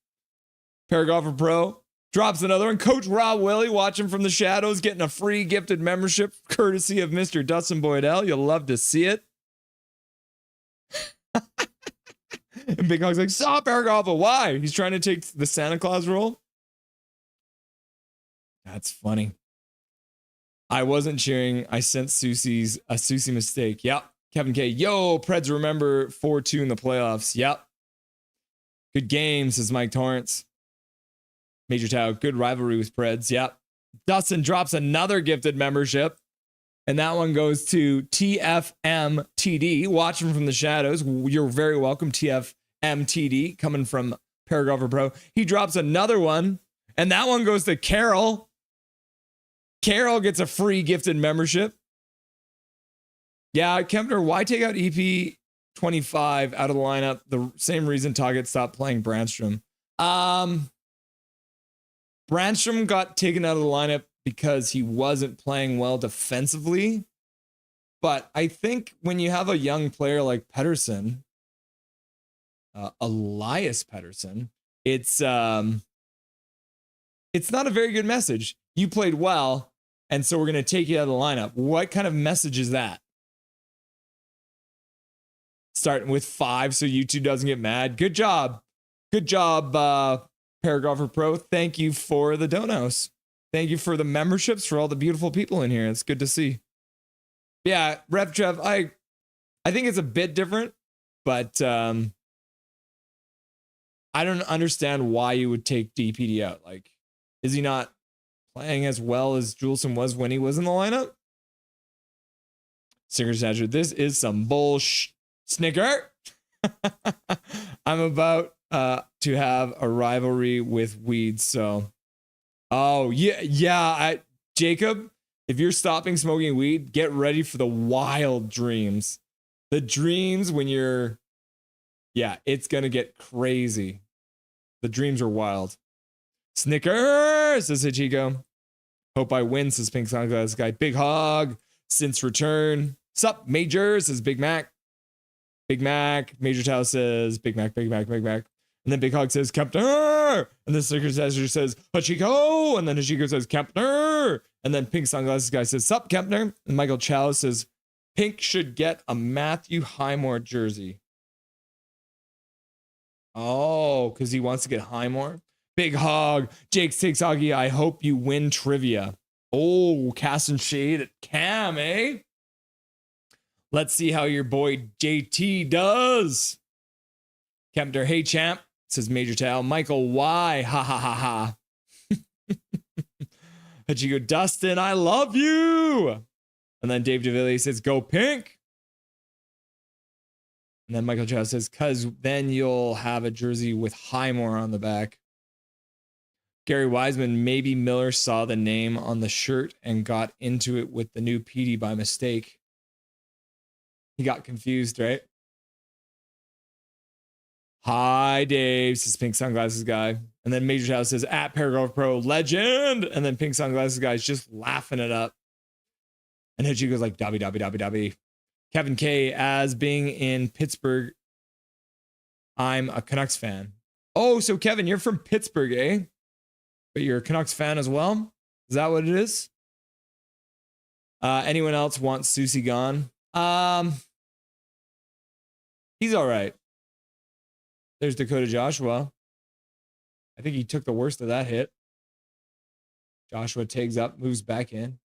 Paragolfer Pro drops another one. Coach Rob Willie watching from the shadows, getting a free gifted membership courtesy of Mr. Dustin Boydell. You'll love to see it. And Big Hog's like, saw Paragolfer. Why? He's trying to take the Santa Claus role. That's funny. I wasn't cheering. I sent Susie's a Susie mistake. Yep. Kevin K. Yo, Preds remember 4-2 in the playoffs. Yep. Good game, says Mike Torrance. Major Tao, good rivalry with Preds. Yep. Dustin drops another gifted membership. And that one goes to TFMTD, watching from the shadows. You're very welcome, TFMTD, coming from Paragolfer Pro. He drops another one. And that one goes to Carol. Carol gets a free gifted membership. Yeah, Kempner, why take out EP25 out of the lineup? The same reason Toggett stopped playing Brandstrom. Brandstrom got taken out of the lineup because he wasn't playing well defensively. But I think when you have a young player like Pettersson, Elias Pettersson, it's not a very good message. You played well, and so we're going to take you out of the lineup. What kind of message is that? Starting with 5 so YouTube doesn't get mad. Good job. Good job, Paragolfer Pro. Thank you for the donos. Thank you for the memberships, for all the beautiful people in here. It's good to see. Yeah, Rev Trev, I think it's a bit different, but I don't understand why you would take DPD out. Like, is he not playing as well as Juleson was when he was in the lineup? Singer Satcher, this is some bullsh. Snicker. I'm about to have a rivalry with weeds, so. Oh, yeah. Jacob, if you're stopping smoking weed, get ready for the wild dreams. The dreams when you're, yeah, it's going to get crazy. The dreams are wild. Snickers, says Hachiko. Hope I win, says Pink Sunglasses Guy. Big Hog, since return. Sup, Major, says Big Mac. Big Mac. Major Tao says Big Mac. And then Big Hog says Kempner. And then Snickers says Hachiko. And then Hachiko says Kempner. And then Pink Sunglasses Guy says Sup, Kempner. And Michael Chow says Pink should get a Matthew Highmore jersey. Oh, because he wants to get Highmore. Big Hog. Jake Takes Augie. I hope you win trivia. Oh, casting shade at Cam, eh? Let's see how your boy JT does. Kempner, hey champ, says Major Tao. Michael, why? Ha ha ha ha. Hachiko, Dustin, I love you. And then Dave DeVilliers says, go pink. And then Michael Chow says, because then you'll have a jersey with Highmore on the back. Gary Wiseman, maybe Miller saw the name on the shirt and got into it with the new PD by mistake. He got confused, right? Hi, Dave, says Pink Sunglasses Guy. And then Major Chow says, at Paragraph Pro, legend. And then Pink Sunglasses Guy is just laughing it up. And Hitchy goes like, W. Kevin K, as being in Pittsburgh, I'm a Canucks fan. Oh, so Kevin, you're from Pittsburgh, eh? But you're a Canucks fan as well? Is that what it is? Anyone else want Susie gone? He's all right. There's Dakota Joshua. I think he took the worst of that hit. Joshua tags up, moves back in.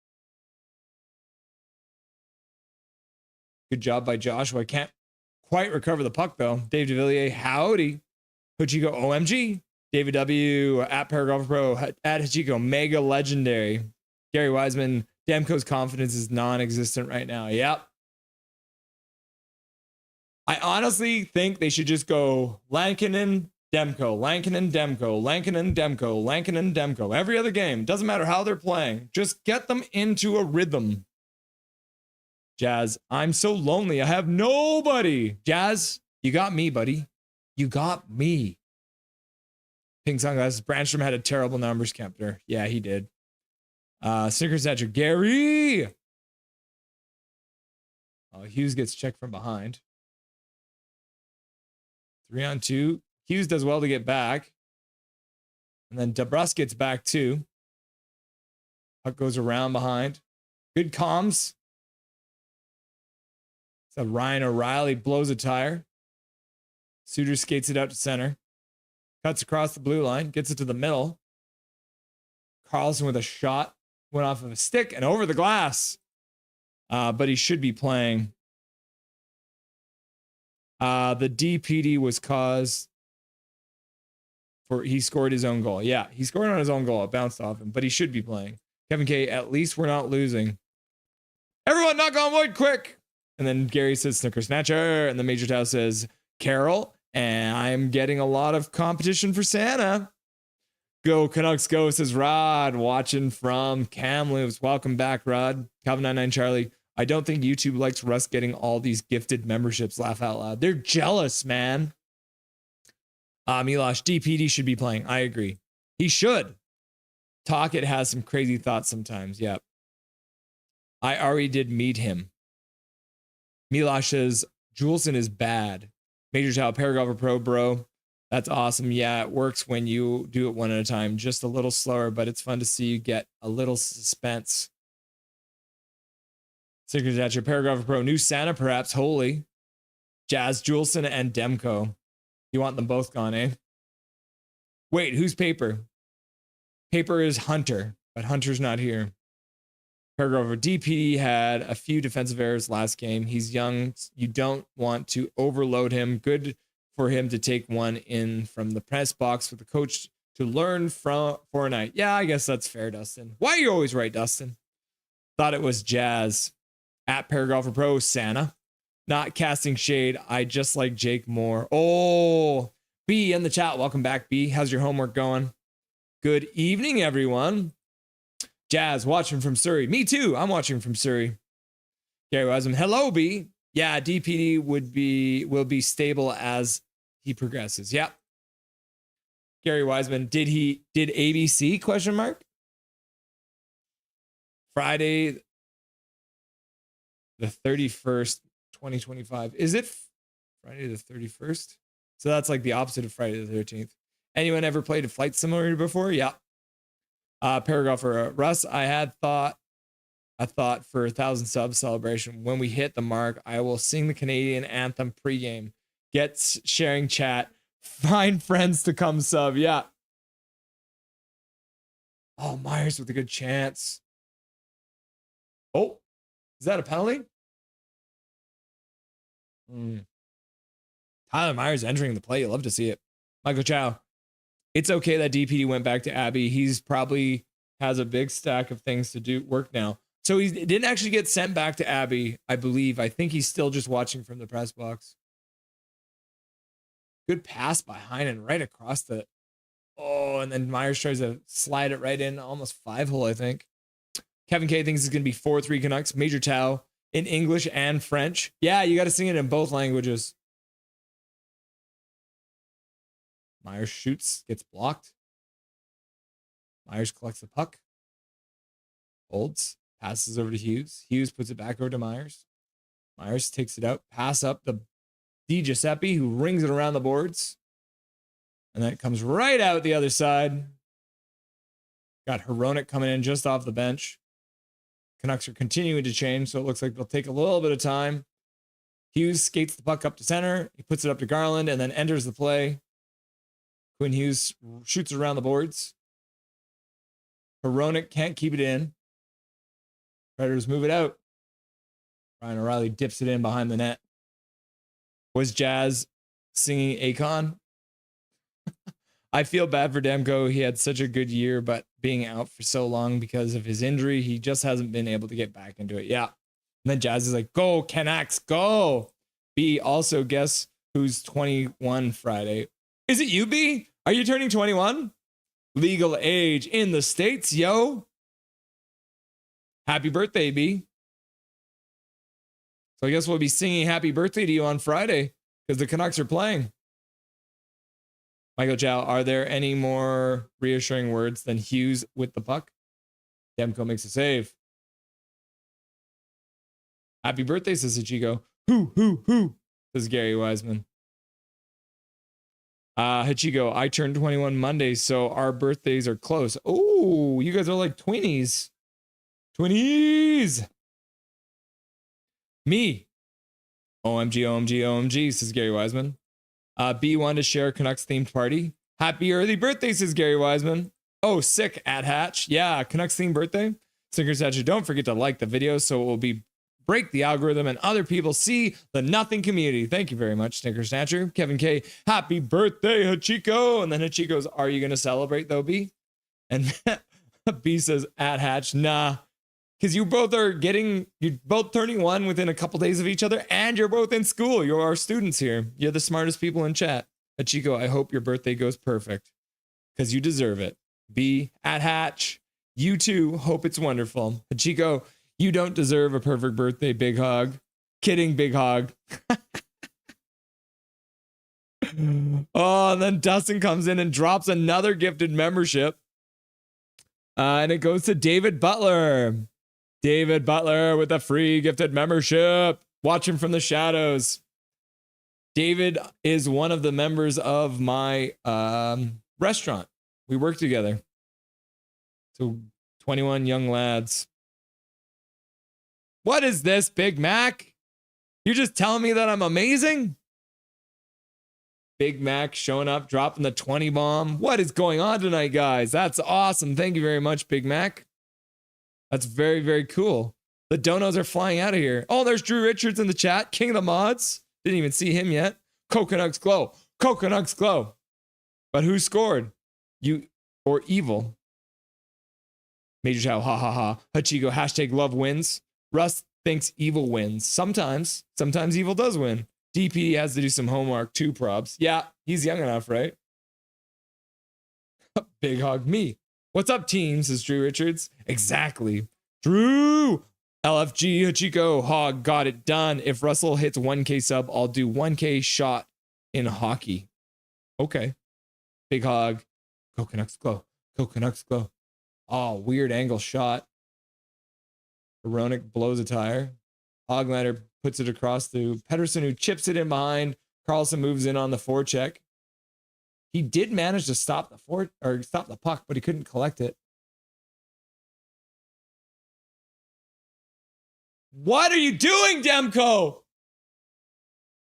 Good job by Joshua. Can't quite recover the puck, though. Dave DeVilliers, howdy. Hachiko, OMG. David W. at Paragraph Pro. At Hachiko, mega legendary. Gary Wiseman, Demko's confidence is non-existent right now. Yep. I honestly think they should just go Lankinen, Demko, Lankinen, Demko, Lankinen, Demko, Lankinen, Demko. Every other game. Doesn't matter how they're playing. Just get them into a rhythm. Jazz, I'm so lonely. I have nobody. Jazz, you got me, buddy. You got me. Pink Sunglasses. Branstrom had a terrible numbers counter. Yeah, he did. Snickers Thatcher. Gary. Hughes gets checked from behind. 3-on-2. Hughes does well to get back. And then DeBrus gets back too. Puck goes around behind. Good comms. So Ryan O'Reilly blows a tire. Suter skates it out to center. Cuts across the blue line. Gets it to the middle. Carlson with a shot. Went off of a stick and over the glass. But he should be playing. The DPD was caused for he scored his own goal. Yeah, he scored on his own goal. It bounced off him, but he should be playing. Kevin K, at least we're not losing. Everyone knock on wood quick. And then Gary says Snicker Snatcher. And the Major Tau says Carol. And I'm getting a lot of competition for Santa. Go Canucks go, says Rod. Watching from Kamloops. Welcome back, Rod. Calvin 99 Charlie. I don't think YouTube likes Russ getting all these gifted memberships. Laugh out loud. They're jealous, man. Milosh, DPD should be playing. I agree. He should. Talkett has some crazy thoughts sometimes. Yep. I already did meet him. Milosh says, Juleson is bad. Major Chow, Paragrapher Pro, bro. That's awesome. Yeah, it works when you do it one at a time. Just a little slower, but it's fun to see you get a little suspense. Secret at your Paragrapher Pro. New Santa, perhaps. Holy. Jazz, Juleson, and Demko. You want them both gone, eh? Wait, who's Paper? Paper is Hunter, but Hunter's not here. Paragrapher DPD had a few defensive errors last game. He's young. You don't want to overload him. Good for him to take one in from the press box with the coach to learn from for a night. Yeah, I guess that's fair, Dustin. Why are you always right, Dustin? Thought it was Jazz. At Paragrapher Pro, Santa. Not casting shade. I just like Jake more. Oh, B in the chat. Welcome back, B. How's your homework going? Good evening, everyone. Jazz, watching from Surrey. Me too. I'm watching from Surrey. Gary Wiseman. Hello, B. Yeah, DPD will be stable as he progresses. Yep. Gary Wiseman. Did ABC question mark? Friday the 31st, 2025. Is it Friday the 31st? So that's like the opposite of Friday the 13th. Anyone ever played a flight simulator before? Yeah. Paragrapher Russ, I thought for 1,000 subs celebration. When we hit the mark, I will sing the Canadian anthem pregame. Get sharing chat. Find friends to come sub. Yeah. Oh, Myers with a good chance. Oh, is that a penalty? Tyler Myers entering the play. You love to see it. Michael Chow. It's okay that DPD went back to Abby. He's probably has a big stack of things to do work now. So he didn't actually get sent back to Abbey, I believe. I think he's still just watching from the press box. Good pass by Heinen right across the... Oh, and then Myers tries to slide it right in. Almost 5-hole, I think. Kevin K thinks it's going to be 4-3 Canucks. Major Tao in English and French. Yeah, you got to sing it in both languages. Myers shoots, gets blocked. Myers collects the puck. Holds. Passes over to Hughes. Hughes puts it back over to Myers. Myers takes it out. Pass up the Di Giuseppe, who rings it around the boards. And then it comes right out the other side. Got Hronek coming in just off the bench. Canucks are continuing to change, so it looks like they'll take a little bit of time. Hughes skates the puck up to center. He puts it up to Garland and then enters the play. Quinn Hughes shoots it around the boards. Hronek can't keep it in. Predators move it out. Ryan O'Reilly dips it in behind the net. Was Jazz singing Akon? I feel bad for Demko. He had such a good year, but being out for so long because of his injury, he just hasn't been able to get back into it. Yeah. And then Jazz is like, go, Canucks, go. B, also guess who's 21 Friday. Is it you, B? Are you turning 21? Legal age in the States, yo. Happy birthday, B. So I guess we'll be singing happy birthday to you on Friday because the Canucks are playing. Michael Chow, are there any more reassuring words than Hughes with the puck? Demko makes a save. Happy birthday, says Hachiko. Who, says Gary Wiseman. Hachiko, I turned 21 Monday, so our birthdays are close. Oh, you guys are like twinnies. Twinnies. Me. OMG, says Gary Wiseman. B wanted to share a Canucks themed party. Happy early birthday, says Gary Wiseman. Oh, sick, at Hatch. Yeah, Canucks themed birthday. Snicker Snatcher, don't forget to like the video so it will break the algorithm and other people see the nothing community. Thank you very much, Snicker Snatcher. Kevin K, happy birthday, Hachiko. And then Hachiko's, are you going to celebrate though, B? And B says, at Hatch, nah. Because you're both turning one within a couple days of each other, and you're both in school. You're our students here. You're the smartest people in chat. Hachiko, I hope your birthday goes perfect. Because you deserve it. B, at Hatch, you too, hope it's wonderful. Hachiko, you don't deserve a perfect birthday, big hog. Kidding, big hog. Oh, and then Dustin comes in and drops another gifted membership. And it goes to David Butler. David Butler with a free gifted membership. Watching from the shadows. David is one of the members of my restaurant. We work together. So 21 young lads. What is this, Big Mac? You're just telling me that I'm amazing? Big Mac showing up, dropping the 20 bomb. What is going on tonight, guys? That's awesome. Thank you very much, Big Mac. That's very, very cool. The donos are flying out of here. Oh, there's Drew Richards in the chat. King of the mods. Didn't even see him yet. Coconuts glow. Coconuts glow. But who scored? You or Evil? Major Chow, ha ha ha. Hachiko, hashtag love wins. Russ thinks Evil wins. Sometimes Evil does win. DP has to do some homework too, probs. Yeah, he's young enough, right? Big hog me. What's up, team? Says Drew Richards. Exactly. Drew! LFG Hachiko, hog, got it done. If Russell hits 1K sub, I'll do 1K shot in hockey. Okay. Big hog. Coconuts glow. Coconuts glow. Oh, weird angle shot. Hronek blows a tire. Hoglander puts it across to Pettersson, who chips it in behind. Carlson moves in on the forecheck. He did manage to stop the puck, but he couldn't collect it. What are you doing, Demko?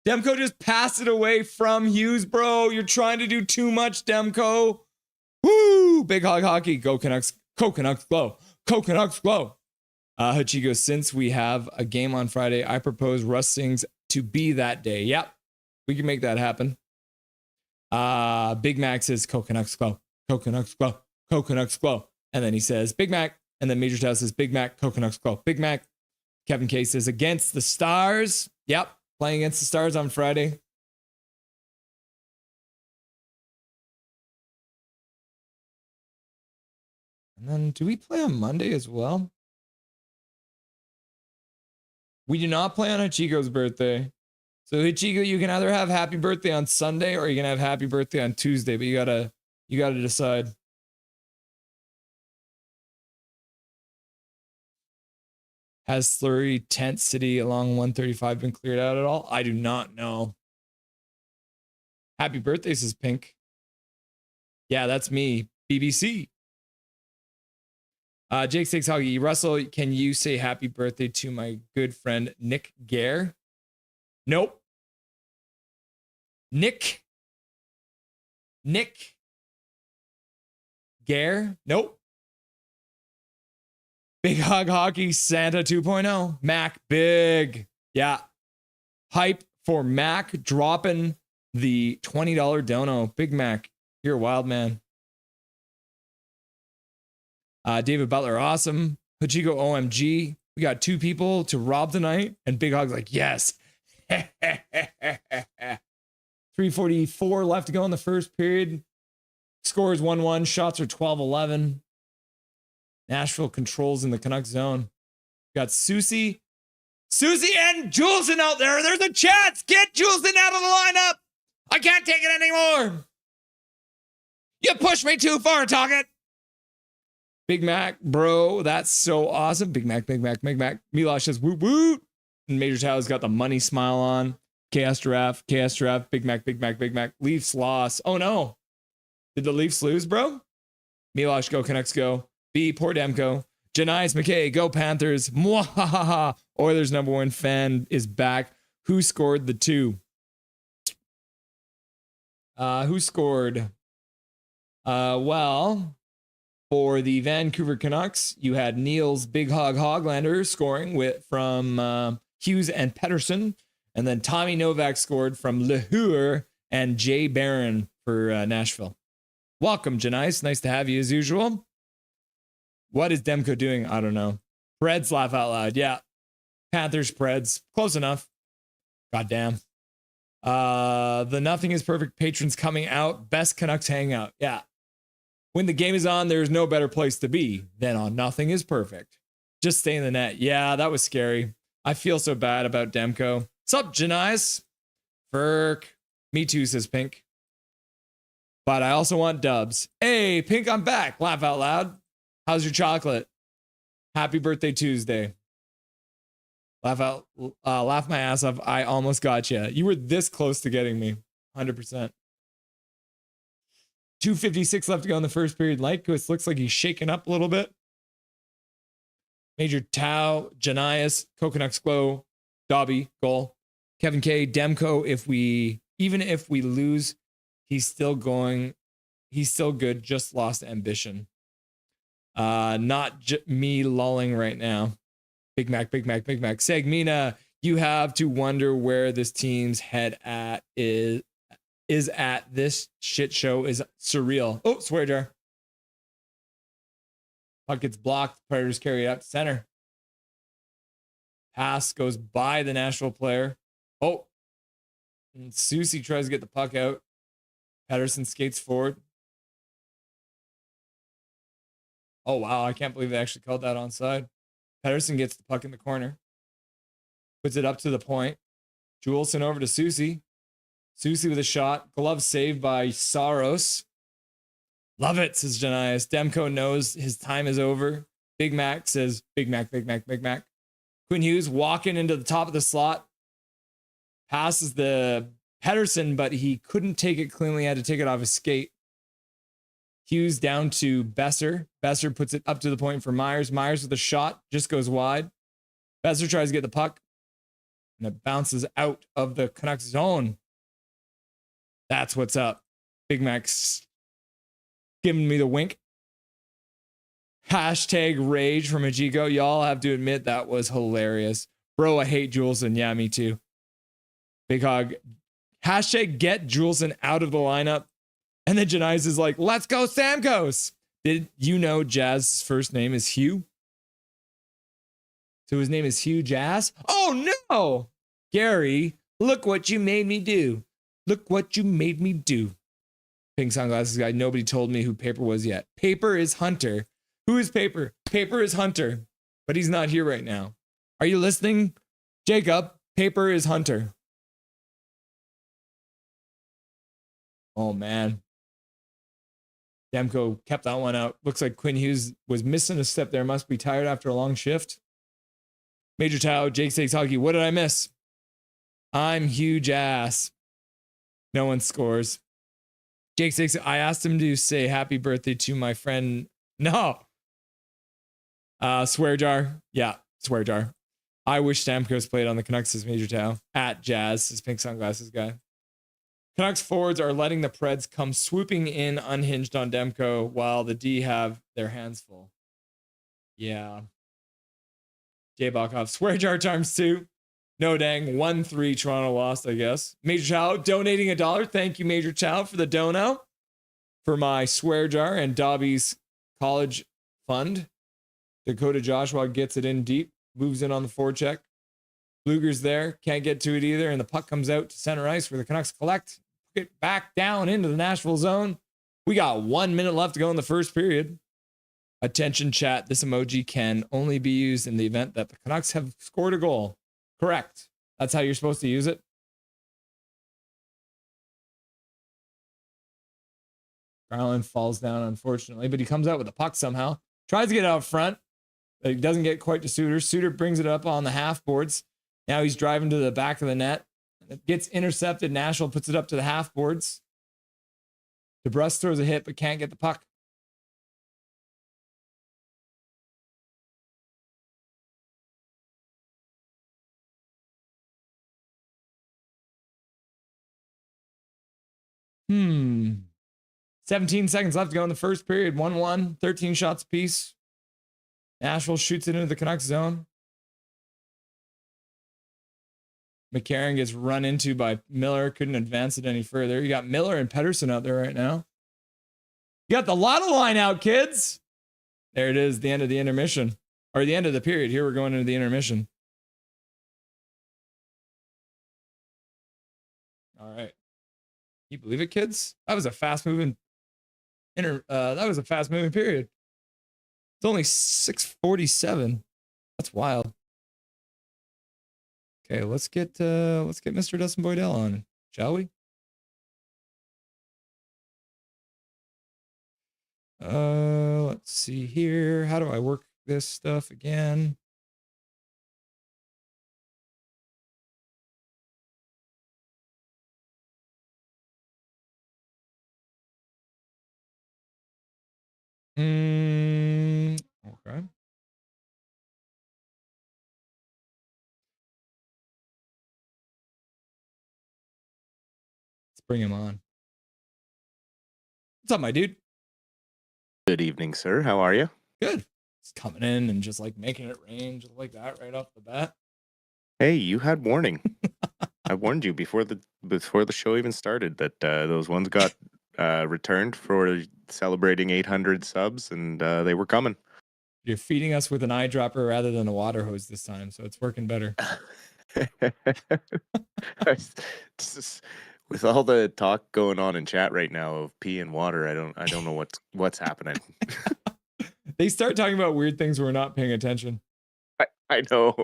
Demko just passed it away from Hughes, bro. You're trying to do too much, Demko. Woo! Big hog hockey. Go Canucks. Coconuts glow. Coconuts glow. Hachiko, since we have a game on Friday, I propose Russ sings to be that day. Yep. We can make that happen. Big Mac says coconuts glow. Coconuts glow. Coconuts glow. And then he says, Big Mac, And then Major Tao says, Big Mac, Canucks Club. Big Mac, Kevin K says, against the Stars. Yep, playing against the Stars on Friday. And then do we play on Monday as well? We do not play on Hachiko's birthday. So Hachiko, you can either have happy birthday on Sunday or you can have happy birthday on Tuesday, but you gotta decide. Has Slurry Tent City along 135 been cleared out at all? I do not know. Happy birthday, says Pink. Yeah, that's me. BBC. Jake Six Hoggy. Russell, can you say happy birthday to my good friend Nick Gare? Nope. Nick Gare? Nope. Big Hog Hockey Santa 2.0. Mac big. Yeah. Hype for Mac dropping the $20 dono. Big Mac, you're a wild man. David Butler, awesome. Hachiko OMG. We got 2 people to rob tonight. And Big Hog's like, yes. 3:44 left to go in the first period. Score is 1-1. Shots are 12-11. Nashville controls in the Canucks zone. Got Susie and Juleson out there. There's a chance. Get Juleson out of the lineup. I can't take it anymore. You pushed me too far, Toggett. Big Mac, bro. That's so awesome. Big Mac. Milosh says, woot woot. And Major Tao's got the money smile on. Chaos Giraffe. Big Mac. Leafs loss. Oh no. Did the Leafs lose, bro? Milosh, go Canucks, go. B, poor Demko. Janice McKay, go Panthers. Mwahaha. Oilers #1 fan is back. Who scored the 2? Who scored? Well, for the Vancouver Canucks, you had Niels Big Hog Hoglander scoring from Hughes and Pettersson. And then Tommy Novak scored from Lehur and Jay Barron for Nashville. Welcome, Janice. Nice to have you as usual. What is Demko doing? I don't know. Preds laugh out loud. Yeah. Panthers, Preds. Close enough. Goddamn. The Nothing is Perfect patrons coming out. Best Canucks hangout. Yeah. When the game is on, there's no better place to be than on Nothing is Perfect. Just stay in the net. Yeah, that was scary. I feel so bad about Demko. What's up, Janice? Ferk. Me too, says Pink. But I also want dubs. Hey, Pink, I'm back. Laugh out loud. How's your chocolate? Happy birthday Tuesday. Laugh my ass off. I almost got you. You were this close to getting me. 100%. 2:56 left to go in the first period. Lycos looks like he's shaking up a little bit. Major Tao, Janias, Coconuts Glow, Dobby, goal. Kevin K, Demko, even if we lose, he's still good, just lost ambition. Not me lulling right now. Big Mac. Segmina, you have to wonder where this team's head at is at. This shit show is surreal. Oh, swear jar. Puck gets blocked. Predators carry it out to center. Pass goes by the Nashville player. Oh, and Susie tries to get the puck out. Pettersson skates forward. Oh, wow. I can't believe they actually called that onside. Pettersson gets the puck in the corner. Puts it up to the point. Juleson over to Susie. Susie with a shot. Glove saved by Saros. Love it, says Janias. Demko knows his time is over. Big Mac says, Big Mac. Quinn Hughes walking into the top of the slot. Passes the Pettersson, but he couldn't take it cleanly. Had to take it off his skate. Hughes down to Besser. Besser puts it up to the point for Myers. Myers with a shot. Just goes wide. Besser tries to get the puck. And it bounces out of the Canucks zone. That's what's up. Big Mac's giving me the wink. Hashtag rage from Hachiko. Y'all have to admit that was hilarious. Bro, I hate Juleson. Yeah, me too. Big Hog. Hashtag get Juleson out of the lineup. And then Janice is like, let's go Stamkos. Did you know Jazz's first name is Hugh? So his name is Huge Ass. Oh no, Gary! Look what you made me do. Look what you made me do. Pink sunglasses guy. Nobody told me who Paper was yet. Paper is Hunter. Who is Paper? Paper is Hunter, but he's not here right now. Are you listening, Jacob? Paper is Hunter. Oh man. Demko kept that one out. Looks like Quinn Hughes was missing a step there. Must be tired after a long shift. Major Tao, Jake Stakes Hockey. What did I miss? I'm Huge Ass. No one scores. Jake Stakes, I asked him to say happy birthday to my friend. No. Swear jar. Yeah, swear jar. I wish Stamkos played on the Canucks as Major Tao. At Jazz, his pink sunglasses guy. Canucks forwards are letting the Preds come swooping in unhinged on Demko while the D have their hands full. Yeah. Jay Bokhoff, swear jar times 2. No dang, 1-3 Toronto lost, I guess. Major Chow donating $1. Thank you, Major Chow, for the dono for my swear jar and Dobby's college fund. Dakota Joshua gets it in deep, moves in on the forecheck. Bluger's there, can't get to it either, and the puck comes out to center ice where the Canucks collect. Get back down into the Nashville zone. We got 1 minute left to go in the first period. Attention chat, this emoji can only be used in the event that the Canucks have scored a goal. Correct. That's how you're supposed to use it. Garland falls down, unfortunately, but he comes out with the puck somehow. Tries to get out front, but he doesn't get quite to Suter. Suter brings it up on the half boards. Now he's driving to the back of the net. It gets intercepted. Nashville puts it up to the half boards. DeBrus throws a hit, but can't get the puck. Hmm. 17 seconds left to go in the first period. 1-1, 13 shots apiece. Nashville shoots it into the Canucks zone. McCarron gets run into by Miller. Couldn't advance it any further. You got Miller and Pettersson out there right now. You got the Lotto line out, kids. There it is, the end of the intermission. Or the end of the period. Here we're going into the intermission. All right. Can you believe it, kids? That was a fast-moving period. It's only 6:47. That's wild. Okay, let's get Mr. Dustin Boydell on, shall we? Let's see here. How do I work this stuff again? Okay. Let's bring him on. What's up, my dude? Good evening, sir. How are you? Good. It's coming in and just like making it rain, just like that, right off the bat. Hey, you had warning. I warned you before the show even started that those ones got returned for celebrating 800 subs, and they were coming. You're feeding us with an eyedropper rather than a water hose this time, so it's working better. With all the talk going on in chat right now of pee and water, I don't know what's happening. They start talking about weird things we're not paying attention. I know.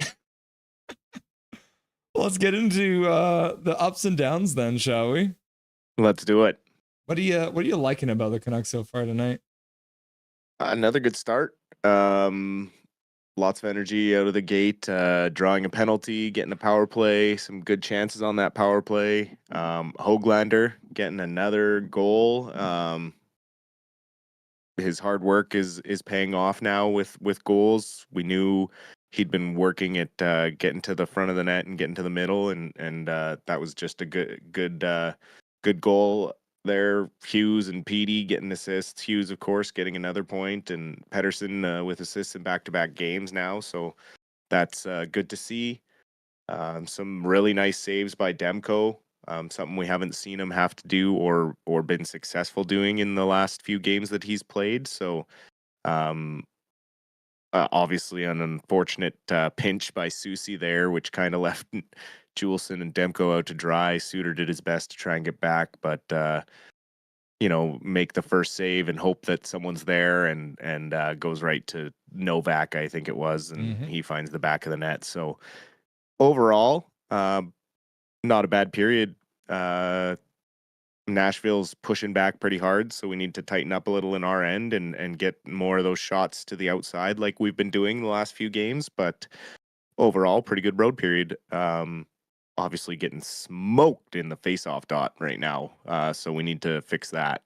Let's get into the ups and downs then, shall we? Let's do it. What are you liking about the Canucks so far tonight? Another good start. Lots of energy out of the gate, drawing a penalty, getting a power play, some good chances on that power play. Höglander getting another goal. His hard work is paying off now with goals. We knew he'd been working at getting to the front of the net and getting to the middle, and that was just a good goal there. Hughes and Petey getting assists. Hughes, of course, getting another point, and Pettersson with assists in back-to-back games now. So that's good to see. Some really nice saves by Demko. Something we haven't seen him have to do or been successful doing in the last few games that he's played. So obviously an unfortunate pinch by Susie there, which kind of left Juleson and Demko out to dry. Suter did his best to try and get back, but make the first save and hope that someone's there, and goes right to Novak, I think it was, and he finds the back of the net. So overall, not a bad period. Nashville's pushing back pretty hard, so we need to tighten up a little in our end and get more of those shots to the outside like we've been doing the last few games. But overall, pretty good road period. Obviously getting smoked in the face-off dot right now, so we need to fix that.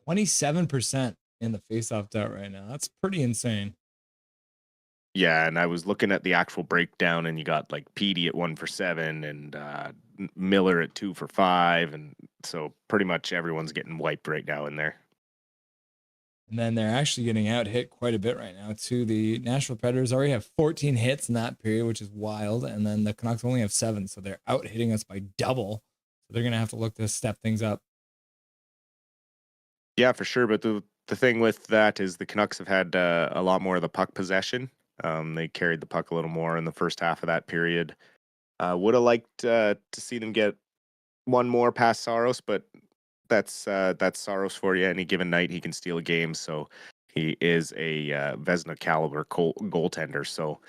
27% in the face-off dot right now. That's pretty insane. Yeah, and I was looking at the actual breakdown, and you got like Petey at 1 for 7, and Miller at 2 for 5, and so pretty much everyone's getting wiped right now in there. And then they're actually getting out hit quite a bit right now too. The Nashville Predators already have 14 hits in that period, which is wild. And then the Canucks only have 7, so they're out hitting us by double. So they're gonna have to look to step things up. Yeah, for sure. But the thing with that is the Canucks have had a lot more of the puck possession. They carried the puck a little more in the first half of that period. Would have liked to see them get one more past Saros, but that's Saros for you. Any given night, he can steal a game. So he is a Vezina caliber goaltender. So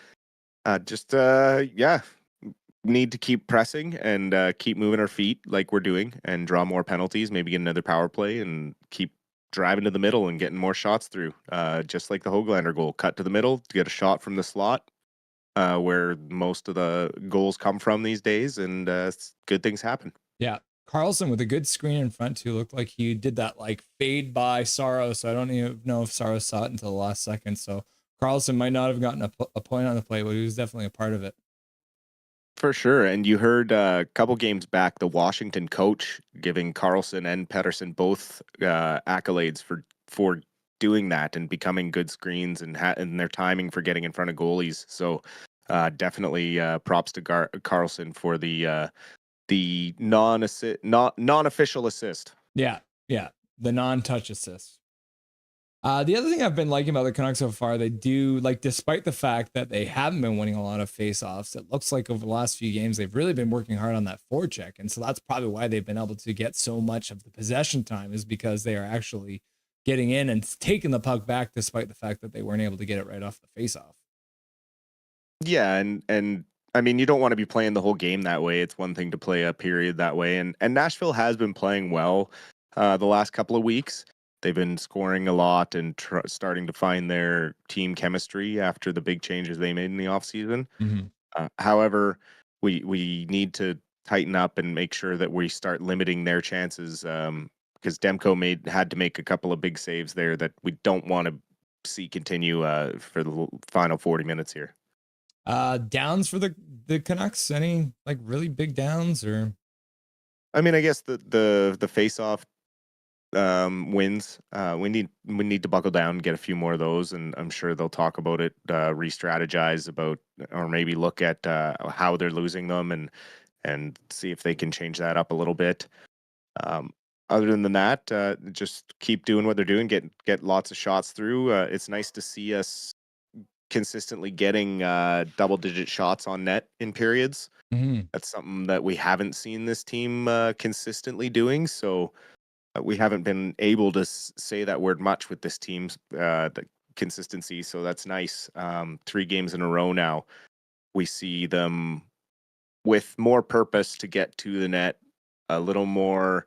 need to keep pressing and keep moving our feet like we're doing, and draw more penalties. Maybe get another power play and keep driving to the middle and getting more shots through. Just like the Höglander goal, cut to the middle to get a shot from the slot, where most of the goals come from these days, and good things happen. Yeah. Carlson with a good screen in front too. Looked like he did that like fade by Saros. So I don't even know if Saros saw it until the last second. So Carlson might not have gotten a point on the play, but he was definitely a part of it. For sure. And you heard a couple games back, the Washington coach giving Carlson and Pettersson both accolades for doing that and becoming good screens and their timing for getting in front of goalies. So definitely props to Carlson for the non-official assist. Yeah, the non-touch assist. The other thing I've been liking about the Canucks so far, they do, like, despite the fact that they haven't been winning a lot of face-offs, it looks like over the last few games they've really been working hard on that forecheck, and so that's probably why they've been able to get so much of the possession time, is because they are actually getting in and taking the puck back, despite the fact that they weren't able to get it right off the face-off. Yeah, and I mean, you don't want to be playing the whole game that way. It's one thing to play a period that way, and Nashville has been playing well the last couple of weeks. They've been scoring a lot and starting to find their team chemistry after the big changes they made in the offseason. However, we need to tighten up and make sure that we start limiting their chances, because Demko had to make a couple of big saves there that we don't want to see continue for the final 40 minutes here. Downs for the Canucks? Any like really big downs? Or I mean, I guess the face-off wins. We need to buckle down and get a few more of those, and I'm sure they'll talk about it, re-strategize about, or maybe look at how they're losing them and see if they can change that up a little bit. Other than that, just keep doing what they're doing, get lots of shots through. It's nice to see us consistently getting double-digit shots on net in periods. That's something that we haven't seen this team consistently doing, so we haven't been able to say that word much with this team's the consistency, so that's nice. 3 games in a row now, we see them with more purpose to get to the net, a little more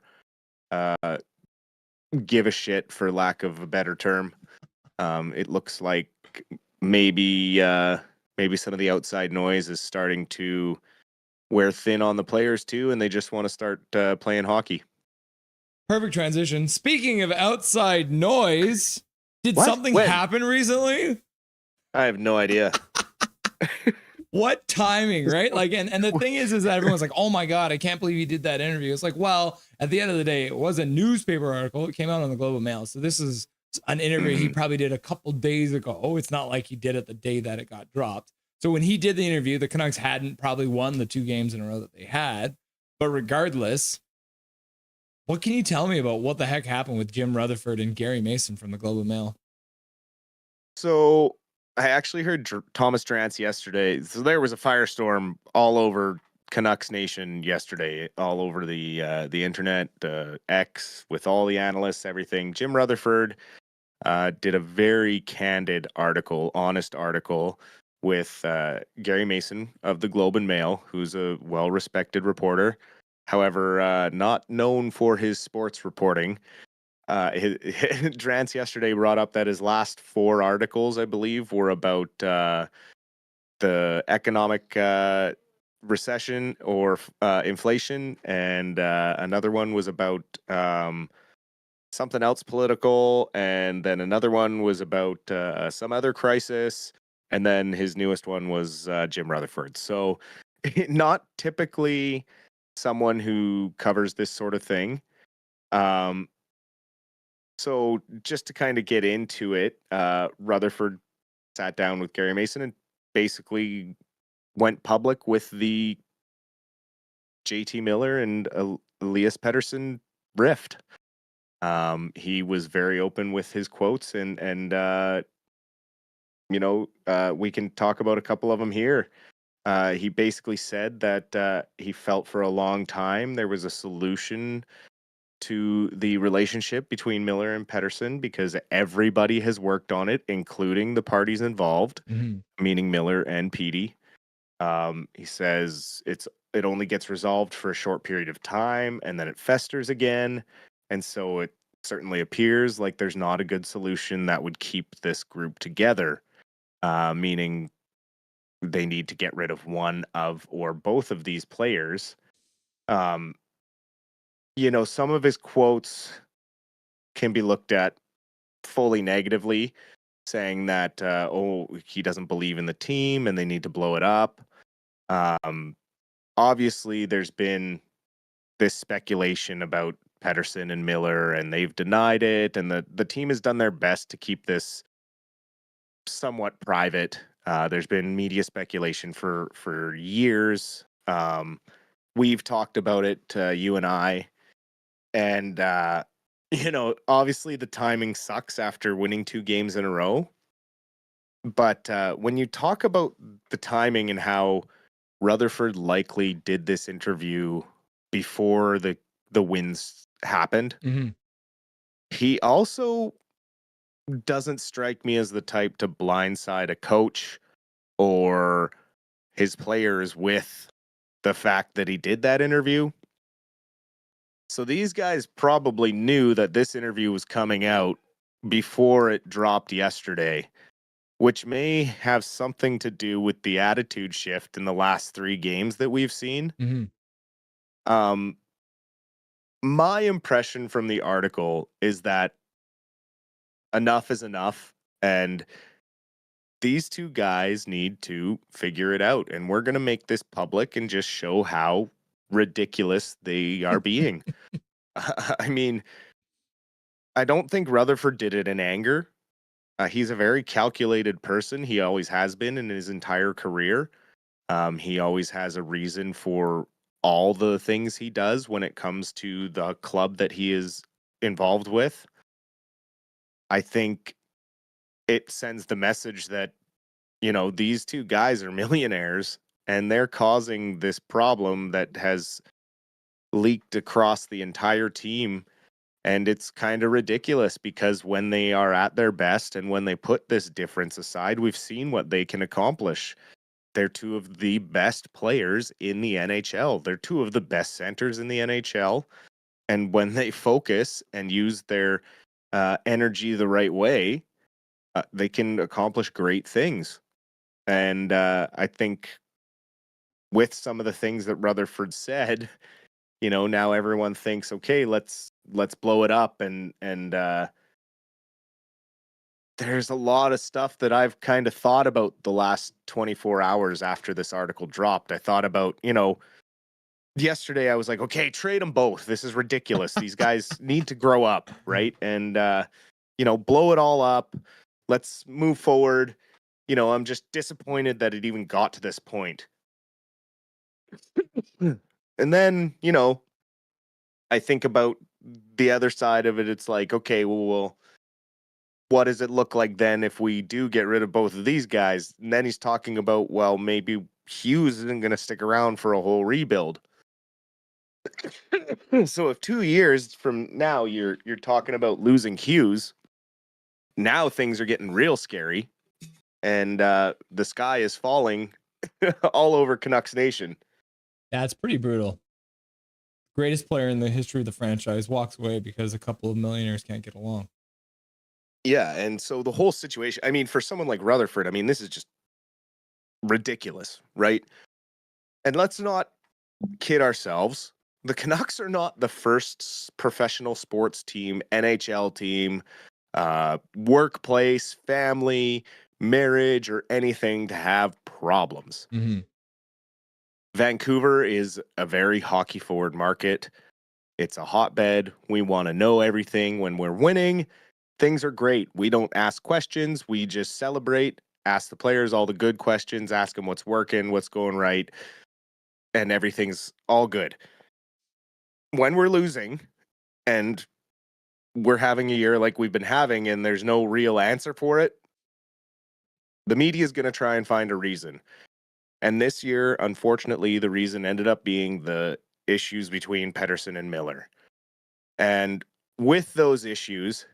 give a shit, for lack of a better term. It looks like maybe some of the outside noise is starting to wear thin on the players too, and they just want to start playing hockey. Perfect transition. Speaking of outside noise, did something happen recently? I have no idea. What timing, right? Like, and the thing is that everyone's like, oh my God, I can't believe he did that interview. It's like, well, at the end of the day, it was a newspaper article. It came out on the Globe and Mail. So this is an interview he probably did a couple days ago. Oh, it's not like he did it the day that it got dropped. So when he did the interview, the Canucks hadn't probably won the 2 games in a row that they had. But regardless, what can you tell me about what the heck happened with Jim Rutherford and Gary Mason from the Globe and Mail? So I actually heard Thomas Drance yesterday. So there was a firestorm all over Canucks Nation yesterday, all over the internet, X, with all the analysts, everything. Jim Rutherford did a very candid article, honest article, with Gary Mason of the Globe and Mail, who's a well-respected reporter, however, not known for his sports reporting. Drance yesterday brought up that his last 4 articles, I believe, were about the economic recession or inflation, and another one was about something else political, and then another one was about some other crisis, and then his newest one was Jim Rutherford. So, not typically someone who covers this sort of thing. Um, so just to kind of get into it, Rutherford sat down with Gary Mason and basically went public with the JT Miller and Elias Pettersson rift. He was very open with his quotes, and we can talk about a couple of them here. He basically said that he felt for a long time there was a solution to the relationship between Miller and Pettersson because everybody has worked on it, including the parties involved, meaning Miller and Petey. He says it only gets resolved for a short period of time and then it festers again. And so it certainly appears like there's not a good solution that would keep this group together, meaning they need to get rid of one of or both of these players. Um, some of his quotes can be looked at fully negatively, saying that, he doesn't believe in the team and they need to blow it up. Obviously, there's been this speculation about Pettersson and Miller, and they've denied it, and the team has done their best to keep this somewhat private. There's been media speculation for years. We've talked about it, you and I, and obviously the timing sucks after winning 2 games in a row. But when you talk about the timing and how Rutherford likely did this interview before the wins happened, he also doesn't strike me as the type to blindside a coach or his players with the fact that he did that interview. So these guys probably knew that this interview was coming out before it dropped yesterday, which may have something to do with the attitude shift in the last 3 games that we've seen. Um, my impression from the article is that enough is enough, and these 2 guys need to figure it out, and we're going to make this public and just show how ridiculous they are being. I mean, I don't think Rutherford did it in anger. He's a very calculated person. He always has been in his entire career. He always has a reason for all the things he does when it comes to the club that he is involved with. I think it sends the message that, these 2 guys are millionaires and they're causing this problem that has leaked across the entire team. And it's kind of ridiculous because when they are at their best and when they put this difference aside, we've seen what they can accomplish. They're 2 of the best players in the NHL. They're 2 of the best centers in the NHL. And when they focus and use their energy the right way, they can accomplish great things. And I think with some of the things that Rutherford said, now everyone thinks, okay, let's blow it up. And there's a lot of stuff that I've kind of thought about the last 24 hours after this article dropped. I thought about, yesterday I was like, okay, trade them both. This is ridiculous. These guys need to grow up, right? And, blow it all up. Let's move forward. I'm just disappointed that it even got to this point. And then, I think about the other side of it. It's like, okay, well, what does it look like then if we do get rid of both of these guys? And then he's talking about, well, maybe Hughes isn't going to stick around for a whole rebuild. So if 2 years from now you're talking about losing Hughes, now things are getting real scary, and the sky is falling all over Canucks Nation. That's pretty brutal. Greatest player in the history of the franchise walks away because a couple of millionaires can't get along. Yeah, and so the whole situation, I mean, for someone like Rutherford, I mean, this is just ridiculous, right? And let's not kid ourselves. The Canucks are not the first professional sports team, NHL team, workplace, family, marriage, or anything to have problems. Mm-hmm. Vancouver is a very hockey forward market. It's a hotbed. We want to know everything. When we're winning, things are great. We don't ask questions. We just celebrate, ask the players all the good questions, ask them what's working, what's going right, and everything's all good. When we're losing and we're having a year like we've been having and there's no real answer for it, the media is going to try and find a reason. And this year, unfortunately, the reason ended up being the issues between Pettersson and Miller. And with those issues,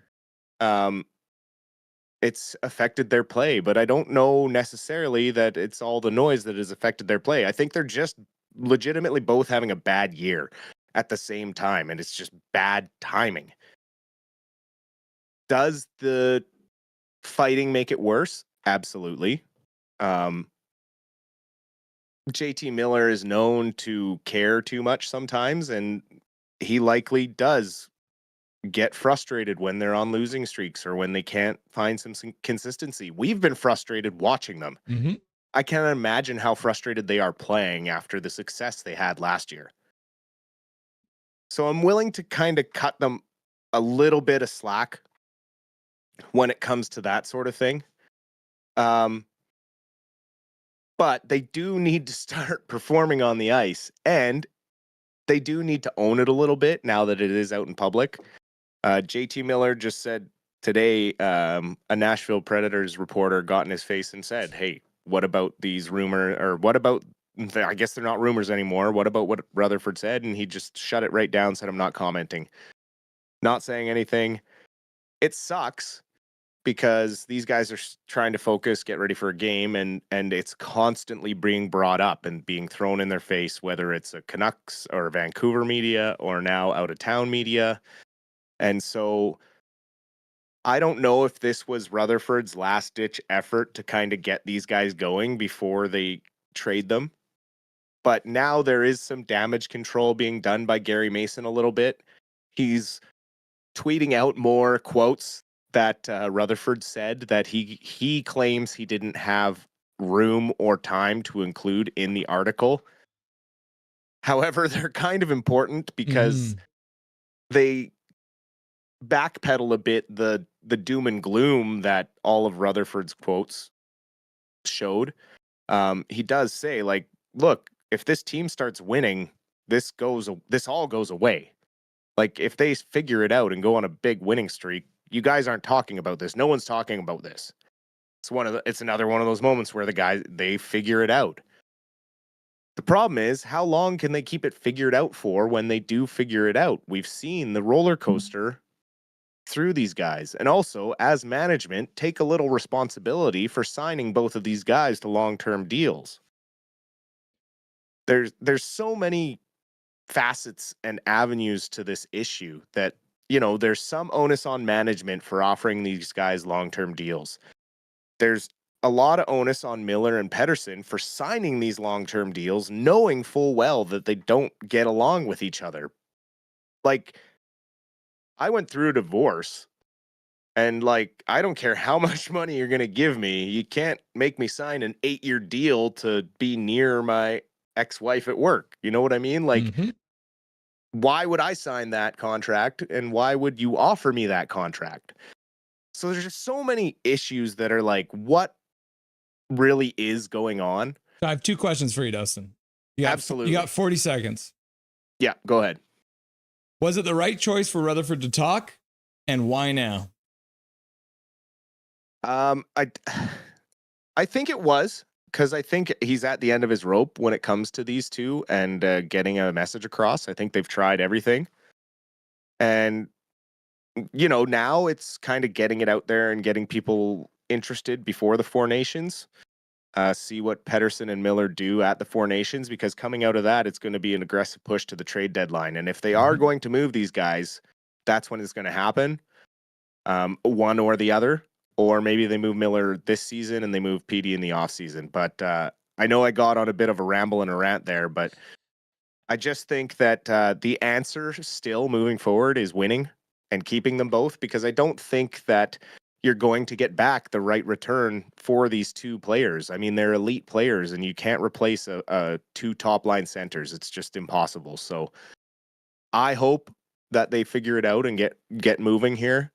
it's affected their play, but I don't know necessarily that it's all the noise that has affected their play. I think they're just legitimately both having a bad year at the same time, and it's just bad timing. Does the fighting make it worse? Absolutely. JT Miller is known to care too much sometimes, and he likely does get frustrated when they're on losing streaks or when they can't find some consistency. We've been frustrated watching them. Mm-hmm. I can't imagine how frustrated they are playing after the success they had last year. So I'm willing to kind of cut them a little bit of slack when it comes to that sort of thing. But they do need to start performing on the ice, and they do need to own it a little bit now that it is out in public. JT Miller just said today, a Nashville Predators reporter got in his face and said, hey, what about these rumors, or what about, I guess they're not rumors anymore. What about what Rutherford said? And he just shut it right down, said, I'm not commenting, not saying anything. It sucks because these guys are trying to focus, get ready for a game, and it's constantly being brought up and being thrown in their face, whether it's a Canucks or Vancouver media or now out of town media. And so I don't know if this was Rutherford's last ditch effort to kind of get these guys going before they trade them. But now there is some damage control being done by Gary Mason a little bit. He's tweeting out more quotes that Rutherford said that he claims he didn't have room or time to include in the article. However, they're kind of important because they backpedal a bit the doom and gloom that all of Rutherford's quotes showed. He does say, like, look, if this team starts winning, this all goes away. Like, if they figure it out and go on a big winning streak, you guys aren't talking about this. No one's talking about this. It's another one of those moments where the guys, they figure it out. The problem is, how long can they keep it figured out for when they do figure it out? We've seen the roller coaster through these guys. And also, as management, take a little responsibility for signing both of these guys to long-term deals. There's so many facets and avenues to this issue that, you know, there's some onus on management for offering these guys long-term deals. There's a lot of onus on Miller and Pettersson for signing these long-term deals, knowing full well that they don't get along with each other. Like, I went through a divorce, and, like, I don't care how much money you're going to give me. You can't make me sign an 8-year deal to be near my ex-wife at work. You know what I mean? Like, why would I sign that contract, and why would you offer me that contract? So there's just so many issues that are like, what really is going on? So I have two questions for you, Dustin. Absolutely. You got 40 seconds. Yeah, go ahead. Was it the right choice for Rutherford to talk? And why now? I I think it was because I think he's at the end of his rope when it comes to these two and getting a message across. I think they've tried everything, and now it's kind of getting it out there and getting people interested before the Four Nations. See what Pedersen and Miller do at the Four Nations, because coming out of that, it's going to be an aggressive push to the trade deadline. And if they are going to move these guys, that's when it's going to happen. One or the other, or maybe they move Miller this season and they move PD in the offseason. But I know I got on a bit of a ramble and a rant there, but I just think that the answer still moving forward is winning and keeping them both, because I don't think that you're going to get back the right return for these two players. I mean, they're elite players, and you can't replace a two top line centers. It's just impossible. So I hope that they figure it out and get moving here.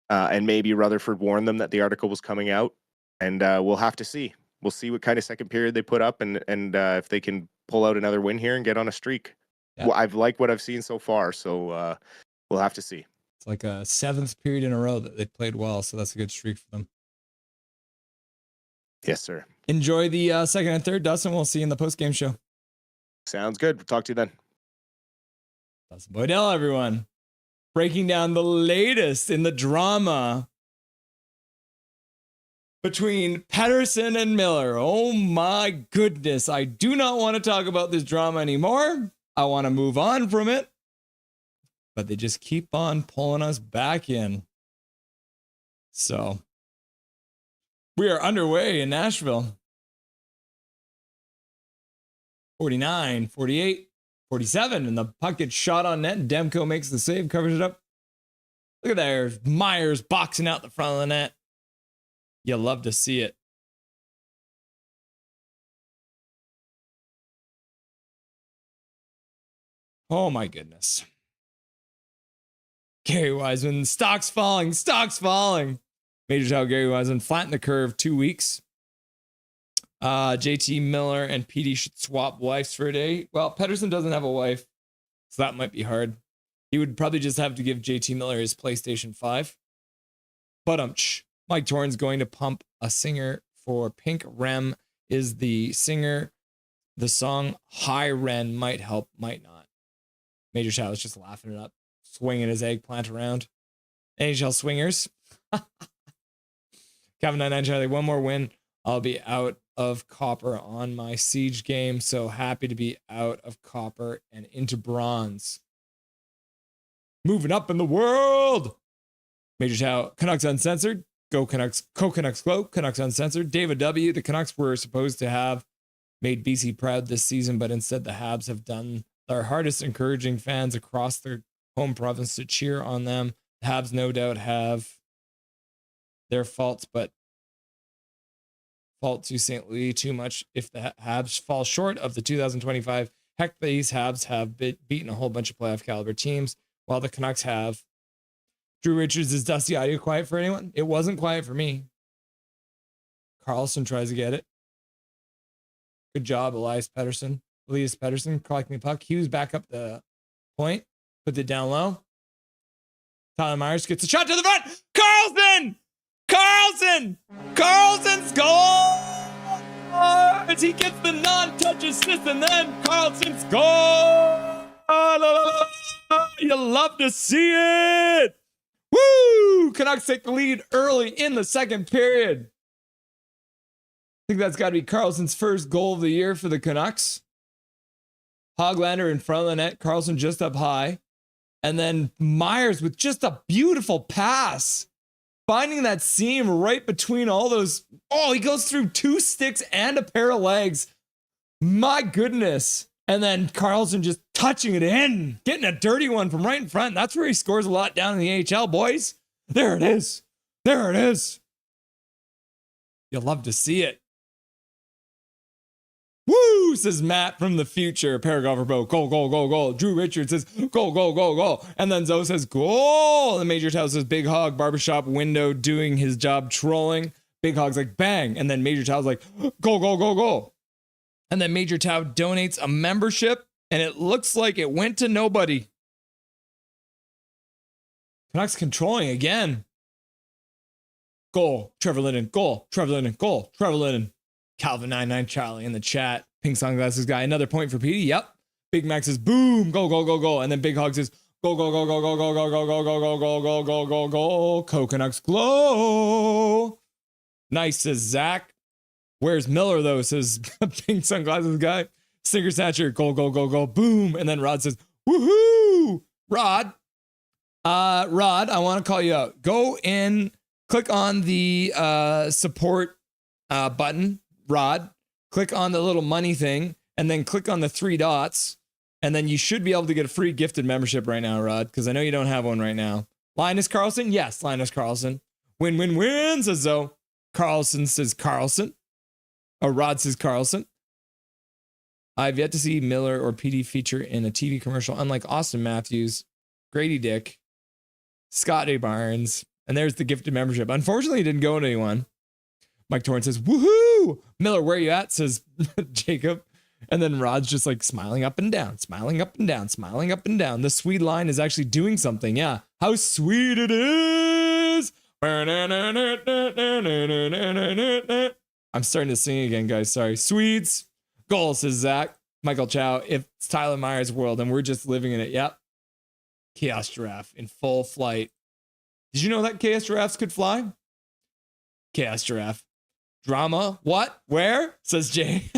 And maybe Rutherford warned them that the article was coming out, and we'll have to see. We'll see what kind of second period they put up, and if they can pull out another win here and get on a streak. Yeah. Well, I've liked what I've seen so far, so we'll have to see. It's like a 7th period in a row that they played well, so that's a good streak for them. Yes, sir. Enjoy the second and third, Dustin. We'll see you in the post-game show. Sounds good. We'll talk to you then. Dustin Boydell, everyone. Breaking down the latest in the drama between Pedersen and Miller. Oh my goodness. I do not want to talk about this drama anymore. I want to move on from it. But they just keep on pulling us back in. So we are underway in Nashville. 49, 48, 47, and the puck gets shot on net, and Demko makes the save, covers it up. Look at there, Myers boxing out the front of the net. You love to see it. Oh my goodness. Gary Wiseman, stocks falling. Major tell Gary Wiseman, flatten the curve 2 weeks. JT Miller and PD should swap wives for a day. Well, Pedersen doesn't have a wife, so that might be hard. He would probably just have to give JT Miller his PlayStation 5. But Mike Torn's going to pump a singer for Pink. Rem is the singer. The song High Ren might help, might not. Major Chow is just laughing it up, swinging his eggplant around. NHL swingers. Kevin 99 Charlie, one more win. I'll be out of copper on my siege game. So happy to be out of copper and into bronze. Moving up in the world. Major Chow, Canucks Uncensored. Go Canucks, Canucks Go, Canucks Uncensored. David W. The Canucks were supposed to have made BC proud this season, but instead the Habs have done their hardest, encouraging fans across their home province to cheer on them. The Habs no doubt have their faults, but fault to St. Louis too much if the Habs fall short of the 2025. Heck, these Habs have beaten a whole bunch of playoff caliber teams, while the Canucks have. Drew Richards, is Dusty audio quiet for anyone? It wasn't quiet for me. Carlson tries to get it. Good job, Elias Pettersson collecting the puck. Hughes back up the point, put it down low. Tyler Myers gets a shot to the front. Carlson's goal! He gets the non-touch assist, and then Carlson's goal! You love to see it! Woo! Canucks take the lead early in the second period. I think that's got to be Carlson's first goal of the year for the Canucks. Hoglander in front of the net, Carlson just up high. And then Myers with just a beautiful pass. Finding that seam right between all those. Oh, he goes through 2 sticks and a pair of legs. My goodness. And then Carlson just touching it in. Getting a dirty one from right in front. That's where he scores a lot down in the AHL, boys. There it is. You'll love to see it. Woo, says Matt from the future. Paragraph Bro, goal. Drew Richards says, goal. And then Zoe says, goal. And Major Tao says, Big Hog, barbershop window doing his job trolling. Big Hog's like, bang. And then Major Tao's like, goal. And then Major Tao donates a membership, and it looks like it went to nobody. Canucks controlling again. Goal. Trevor Linden. Goal. Trevor Linden. Goal. Trevor Linden. Calvin 99 Charlie in the chat. Pink sunglasses guy. Another point for Petey. Yep. Big Mac says boom. Go, go, go, go. And then Big Hog says go, go, go, go, go, go, go, go, go, go, go, go, go, go, go. Coconuts glow. Nice, says Zach. Where's Miller though? Says Pink sunglasses guy. Snicker Satcher. Go, go, go, go. Boom. And then Rod says woohoo. Rod. Rod, I want to call you out. Go in, click on the support button, Rod. Click on the little money thing, and then click on the 3 dots, and then you should be able to get a free gifted membership right now, Rod, because I know you don't have one right now. Linus Carlson? Yes, Linus Carlson. Win, win, win, says Zoe. Carlson says Carlson. Or Rod says Carlson. I've yet to see Miller or PD feature in a TV commercial, unlike Austin Matthews, Grady Dick, Scotty Barnes, and there's the gifted membership. Unfortunately, it didn't go to anyone. Mike Torrance says, woohoo! Miller, where you at? Says Jacob. And then Rod's just like smiling up and down, smiling up and down, smiling up and down. The sweet line is actually doing something. Yeah. How sweet it is. I'm starting to sing again, guys. Sorry. Swedes. Goal, says Zach. Michael Chow. If it's Tyler Myers' world and we're just living in it. Yep. Chaos Giraffe in full flight. Did you know that Chaos Giraffes could fly? Chaos Giraffe. Drama? What? Where? Says Jay.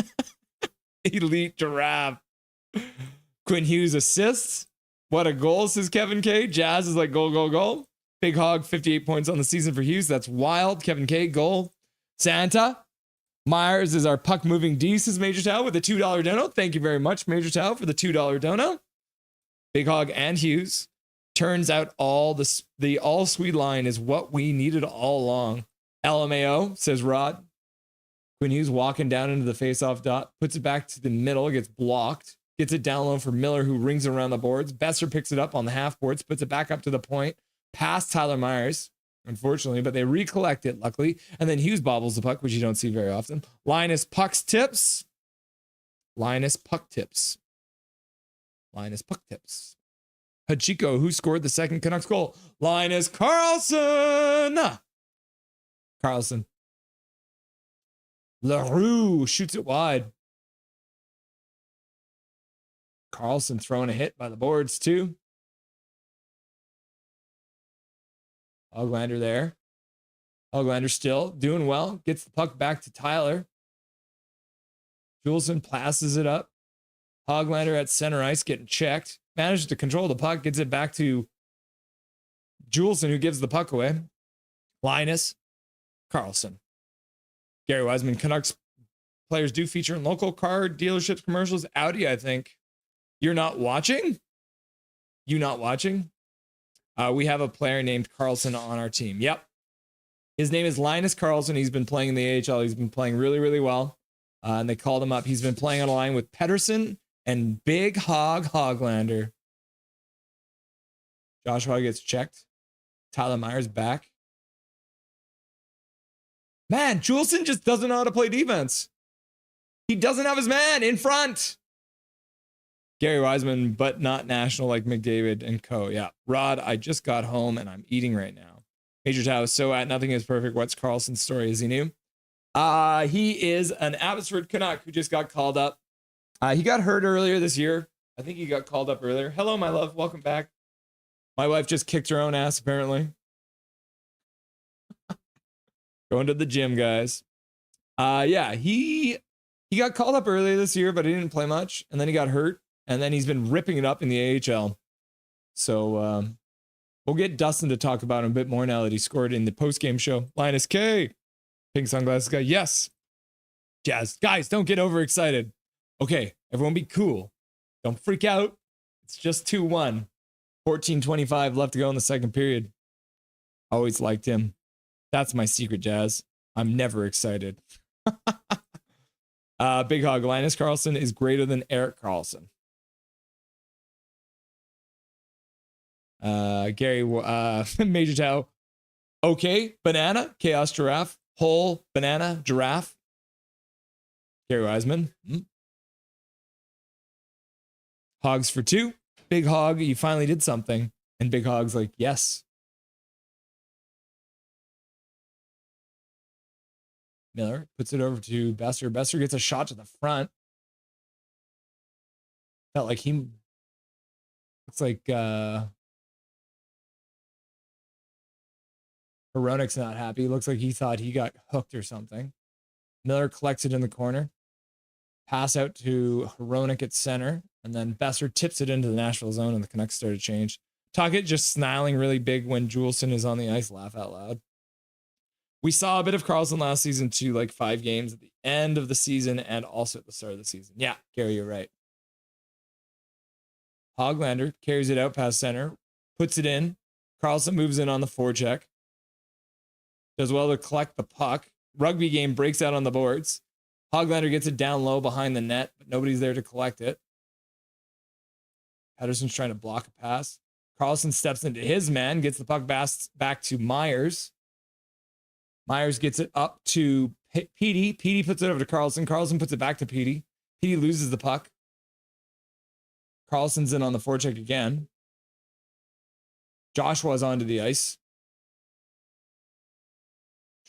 Elite Giraffe. Quinn Hughes assists. What a goal, says Kevin K. Jazz is like goal, goal, goal. Big Hog, 58 points on the season for Hughes. That's wild. Kevin K, goal. Santa. Myers is our puck moving D, says Major Tao with a $2 dono. Thank you very much, Major Tao, for the $2 dono. Big Hog and Hughes. Turns out the all sweet line is what we needed all along. LMAO, says Rod. Quinn Hughes walking down into the faceoff dot, puts it back to the middle, gets blocked, gets it down low for Miller, who rings around the boards. Besser picks it up on the half boards, puts it back up to the point, past Tyler Myers, unfortunately, but they recollect it, luckily. And then Hughes bobbles the puck, which you don't see very often. Linus pucks tips. Linus puck tips. Linus puck tips. Hachiko, who scored the second Canucks goal? Linus Carlson. Carlson. LaRue shoots it wide. Carlson throwing a hit by the boards too. Hoglander there. Hoglander still doing well. Gets the puck back to Tyler. Juleson passes it up. Hoglander at center ice getting checked. Manages to control the puck. Gets it back to Juleson, who gives the puck away. Linus Carlson. Gary Wiseman. Canucks players do feature in local car dealerships commercials. Audi, I think. You're not watching? You not watching? We have a player named Carlson on our team. Yep. His name is Linus Carlson. He's been playing in the AHL. He's been playing really, really well. And they called him up. He's been playing on a line with Pettersson and Big Hog Hoglander. Joshua gets checked. Tyler Myers back. Man, Juleson just doesn't know how to play defense. He doesn't have his man in front. Gary Wiseman, but not national like McDavid and co. Yeah. Rod, I just got home and I'm eating right now. Major Tao, so at Nothing is Perfect. What's Carlson's story? Is he new? He is an Abbotsford Canuck who just got called up. He got hurt earlier this year. I think he got called up earlier. Hello, my love. Welcome back. My wife just kicked her own ass, apparently. Going to the gym, guys. Yeah, he got called up earlier this year, but he didn't play much. And then he got hurt. And then he's been ripping it up in the AHL. So we'll get Dustin to talk about him a bit more now that he scored in the post-game show. Linus K. Pink sunglasses guy. Yes. Jazz. Guys, don't get overexcited. Okay, everyone be cool. Don't freak out. It's just 2-1. 14:25 left to go in the second period. Always liked him. That's my secret, Jazz. I'm never excited. Big Hog. Linus Carlson is greater than Eric Carlson. Gary, Major Tao. Okay, banana, Chaos Giraffe, whole banana, giraffe. Gary Wiseman. Hogs for 2. Big Hog, you finally did something. And Big Hog's like, yes. Miller puts it over to Besser. Besser gets a shot to the front. Felt like he looks like Hronik's not happy. Looks like he thought he got hooked or something. Miller collects it in the corner. Pass out to Hronik at center. And then Besser tips it into the Nashville zone and the Canucks start to change. Tuckett just smiling really big when Juleson is on the ice. Laugh out loud. We saw a bit of Karlsson last season too, like 5 games at the end of the season and also at the start of the season. Yeah, Gary, you're right. Hoglander carries it out past center, puts it in. Karlsson moves in on the forecheck. Does well to collect the puck. Rugby game breaks out on the boards. Hoglander gets it down low behind the net, but nobody's there to collect it. Pedersen's trying to block a pass. Karlsson steps into his man, gets the puck back to Myers. Myers gets it up to Petey. Petey puts it over to Karlsson. Karlsson puts it back to Petey. Petey loses the puck. Karlsson's in on the forecheck again. Joshua's onto the ice.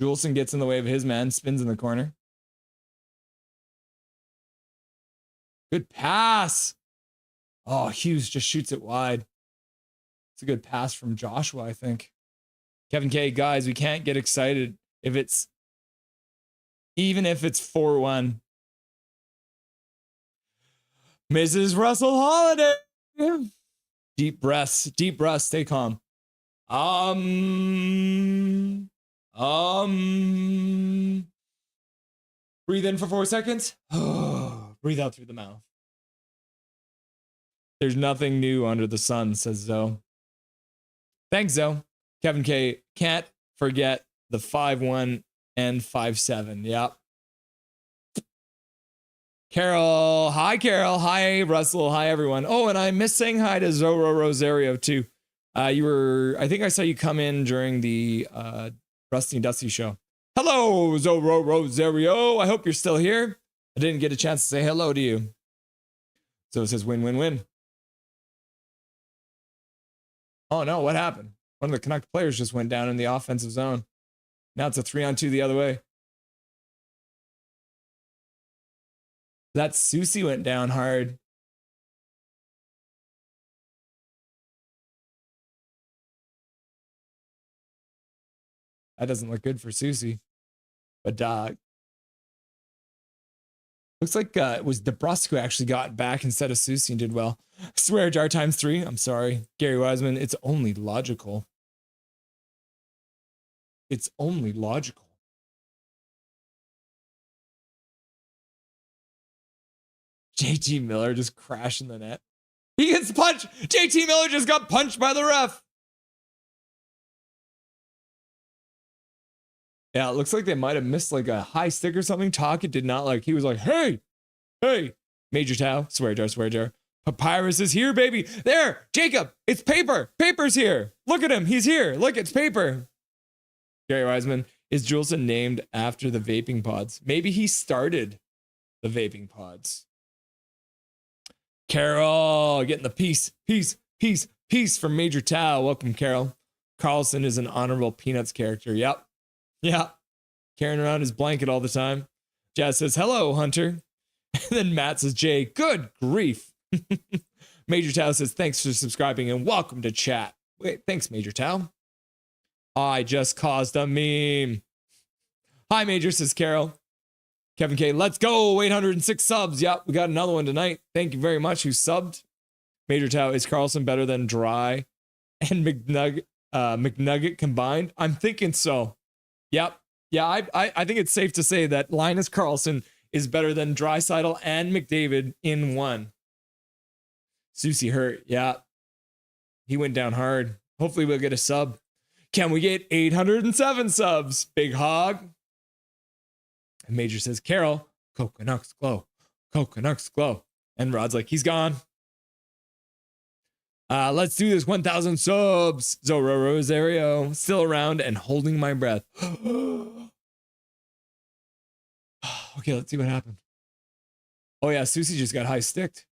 Juleson gets in the way of his man, spins in the corner. Good pass. Oh, Hughes just shoots it wide. It's a good pass from Joshua, I think. Kevin K, guys, we can't get excited even if it's 4-1. Mrs. Russell Holiday. Deep breaths, stay calm. Breathe in for 4 seconds. Breathe out through the mouth. There's nothing new under the sun, says Zoe. Thanks, Zoe. Kevin K, can't forget the 5-1 and 5-7. Yep. Carol. Hi, Russell. Hi, everyone. Oh, and I missed saying hi to Zorro Rosario, too. I think I saw you come in during the Rusty and Dusty show. Hello, Zorro Rosario. I hope you're still here. I didn't get a chance to say hello to you. So it says win. Oh, no, what happened? One of the Canuck players just went down in the offensive zone. Now it's a 3-on-2 the other way. That Susie went down hard. That doesn't look good for Susie. But looks like it was DeBrusque who actually got back instead of Susie and did well. Swear jar ×3. I'm sorry. Gary Wiseman, it's only logical. It's only logical. JT Miller just crashing the net. He gets punched. JT Miller just got punched by the ref. Yeah, it looks like they might have missed like a high stick or something. Talkett did not like. He was like, hey. Major Tau, swear jar. Papyrus is here, baby. There, Jacob, it's paper. Paper's here. Look at him. He's here. Look, it's paper. Gary Wiseman, is Juleson named after the vaping pods? Maybe he started the vaping pods. Carol, getting the peace from Major Tau. Welcome, Carol. Karlsson is an honorable Peanuts character. Yep. Carrying around his blanket all the time. Jazz says, hello, Hunter. And then Matt says, Jay, good grief. Major Tau says, thanks for subscribing and welcome to chat. Wait, thanks, Major Tau. I just caused a meme. Hi, Major, says Carol. Kevin K, let's go. 806 subs. Yep, we got another one tonight. Thank you very much who subbed. Major Tau, is Karlsson better than Dry and McNugget combined? I'm thinking so. Yep. Yeah, I think it's safe to say that Linus Karlsson is better than Draisaitl and McDavid in one. Susie hurt. Yeah. He went down hard. Hopefully we'll get a sub. Can we get 807 subs? Big hog. And Major says, Carol, Canucks glow. Canucks glow. And Rod's like, he's gone. Let's do this 1,000 subs. Zorro Rosario still around and holding my breath. Okay, let's see what happened. Oh yeah, Susie just got high sticked.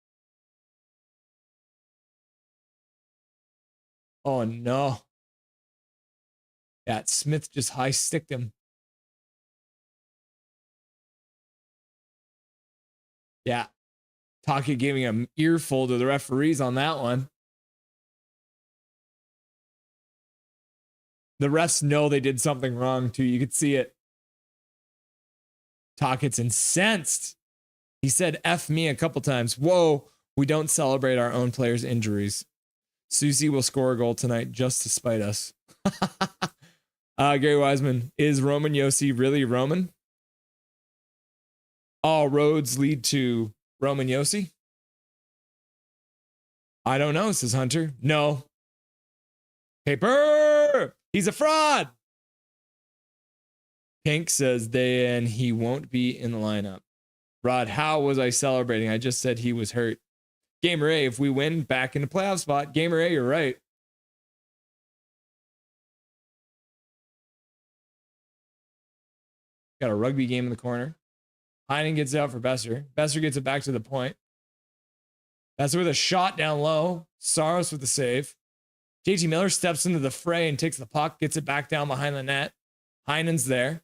Oh no. Yeah, Smith just high sticked him. Yeah. Taki giving an earful to the referees on that one. The refs know they did something wrong too. You could see it. Tockett's incensed. He said F me a couple times. Whoa, we don't celebrate our own players' injuries. Susie will score a goal tonight just to spite us. Gary Wiseman, is Roman Yossi really Roman? All roads lead to Roman Yossi? I don't know, says Hunter. No. Paper! He's a fraud! Pink says then he won't be in the lineup. Rod, how was I celebrating? I just said he was hurt. Gamer A, if we win, back in the playoff spot. Gamer A, you're right. Got a rugby game in the corner. Heinen gets it out for Besser. Besser gets it back to the point. Besser with a shot down low. Saros with the save. JT Miller steps into the fray and takes the puck, gets it back down behind the net. Heinen's there.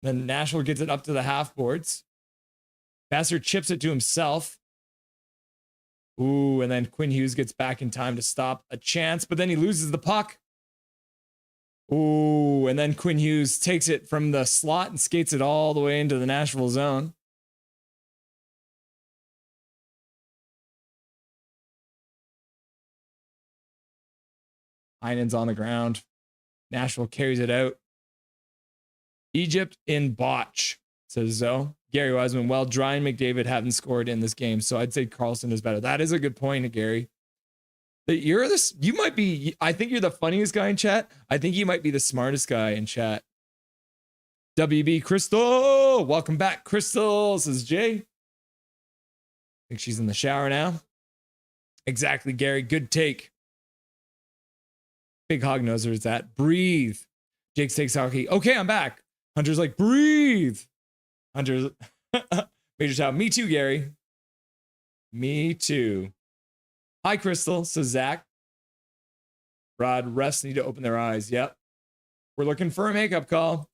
Then Nashville gets it up to the half boards. Besser chips it to himself. Ooh, and then Quinn Hughes gets back in time to stop a chance, but then he loses the puck. Ooh, and then Quinn Hughes takes it from the slot and skates it all the way into the Nashville zone. Heinen's on the ground. Nashville carries it out. Egypt in botch, says Zoe. Gary Wiseman, well, Dry and McDavid haven't scored in this game, so I'd say Carlson is better. That is a good point, Gary. You might be, I think you're the funniest guy in chat. I think you might be the smartest guy in chat. WB Crystal, welcome back, Crystal, says Jay. I think she's in the shower now. Exactly, Gary, good take. Big Hog knows where it's at. Breathe. Jake takes hockey. Okay, I'm back. Hunter's like, breathe. Hunter's Major Chow. Me too, Gary. Me too. Hi, Crystal, says Zach. Rod, refs need to open their eyes. Yep. We're looking for a makeup call.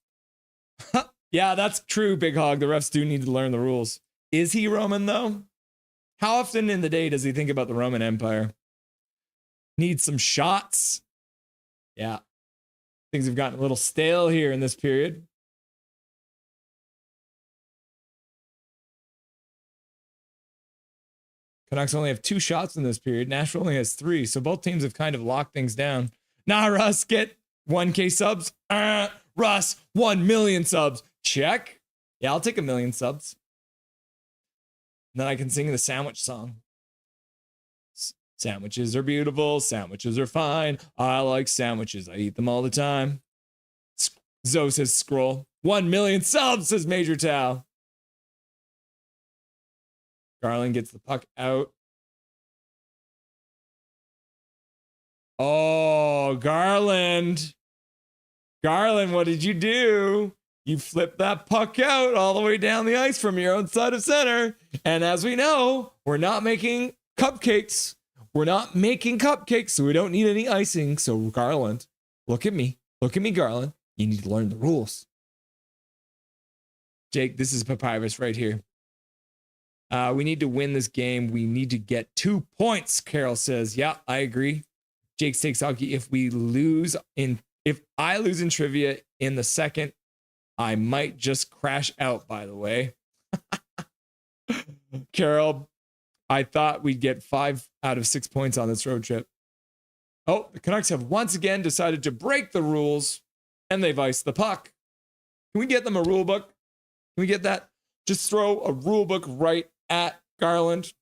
Yeah, that's true, Big Hog. The refs do need to learn the rules. Is he Roman, though? How often in the day does he think about the Roman Empire? Needs some shots. Yeah. Things have gotten a little stale here in this period. Canucks only have 2 shots in this period. Nashville only has 3. So both teams have kind of locked things down. Nah, Russ, get 1K subs. Russ, 1 million subs. Check. Yeah, I'll take 1 million subs. And then I can sing the sandwich song. Sandwiches are beautiful. Sandwiches are fine. I like sandwiches. I eat them all the time. Zoe says scroll. 1 million subs, says Major Tao. Garland gets the puck out. Oh, Garland. Garland, what did you do? You flipped that puck out all the way down the ice from your own side of center. And as we know, we're not making cupcakes. We're not making cupcakes, so we don't need any icing. So, Garland, look at me. Look at me, Garland. You need to learn the rules. Jake, this is Papyrus right here. We need to win this game. We need to get 2 points, Carol says. Yeah, I agree. Jake takes hockey. If I lose in trivia in the second, I might just crash out, by the way. Carol, I thought we'd get 5 out of 6 points on this road trip. Oh, the Canucks have once again decided to break the rules, and they've iced the puck. Can we get them a rule book? Can we get that? Just throw a rule book right at Garland.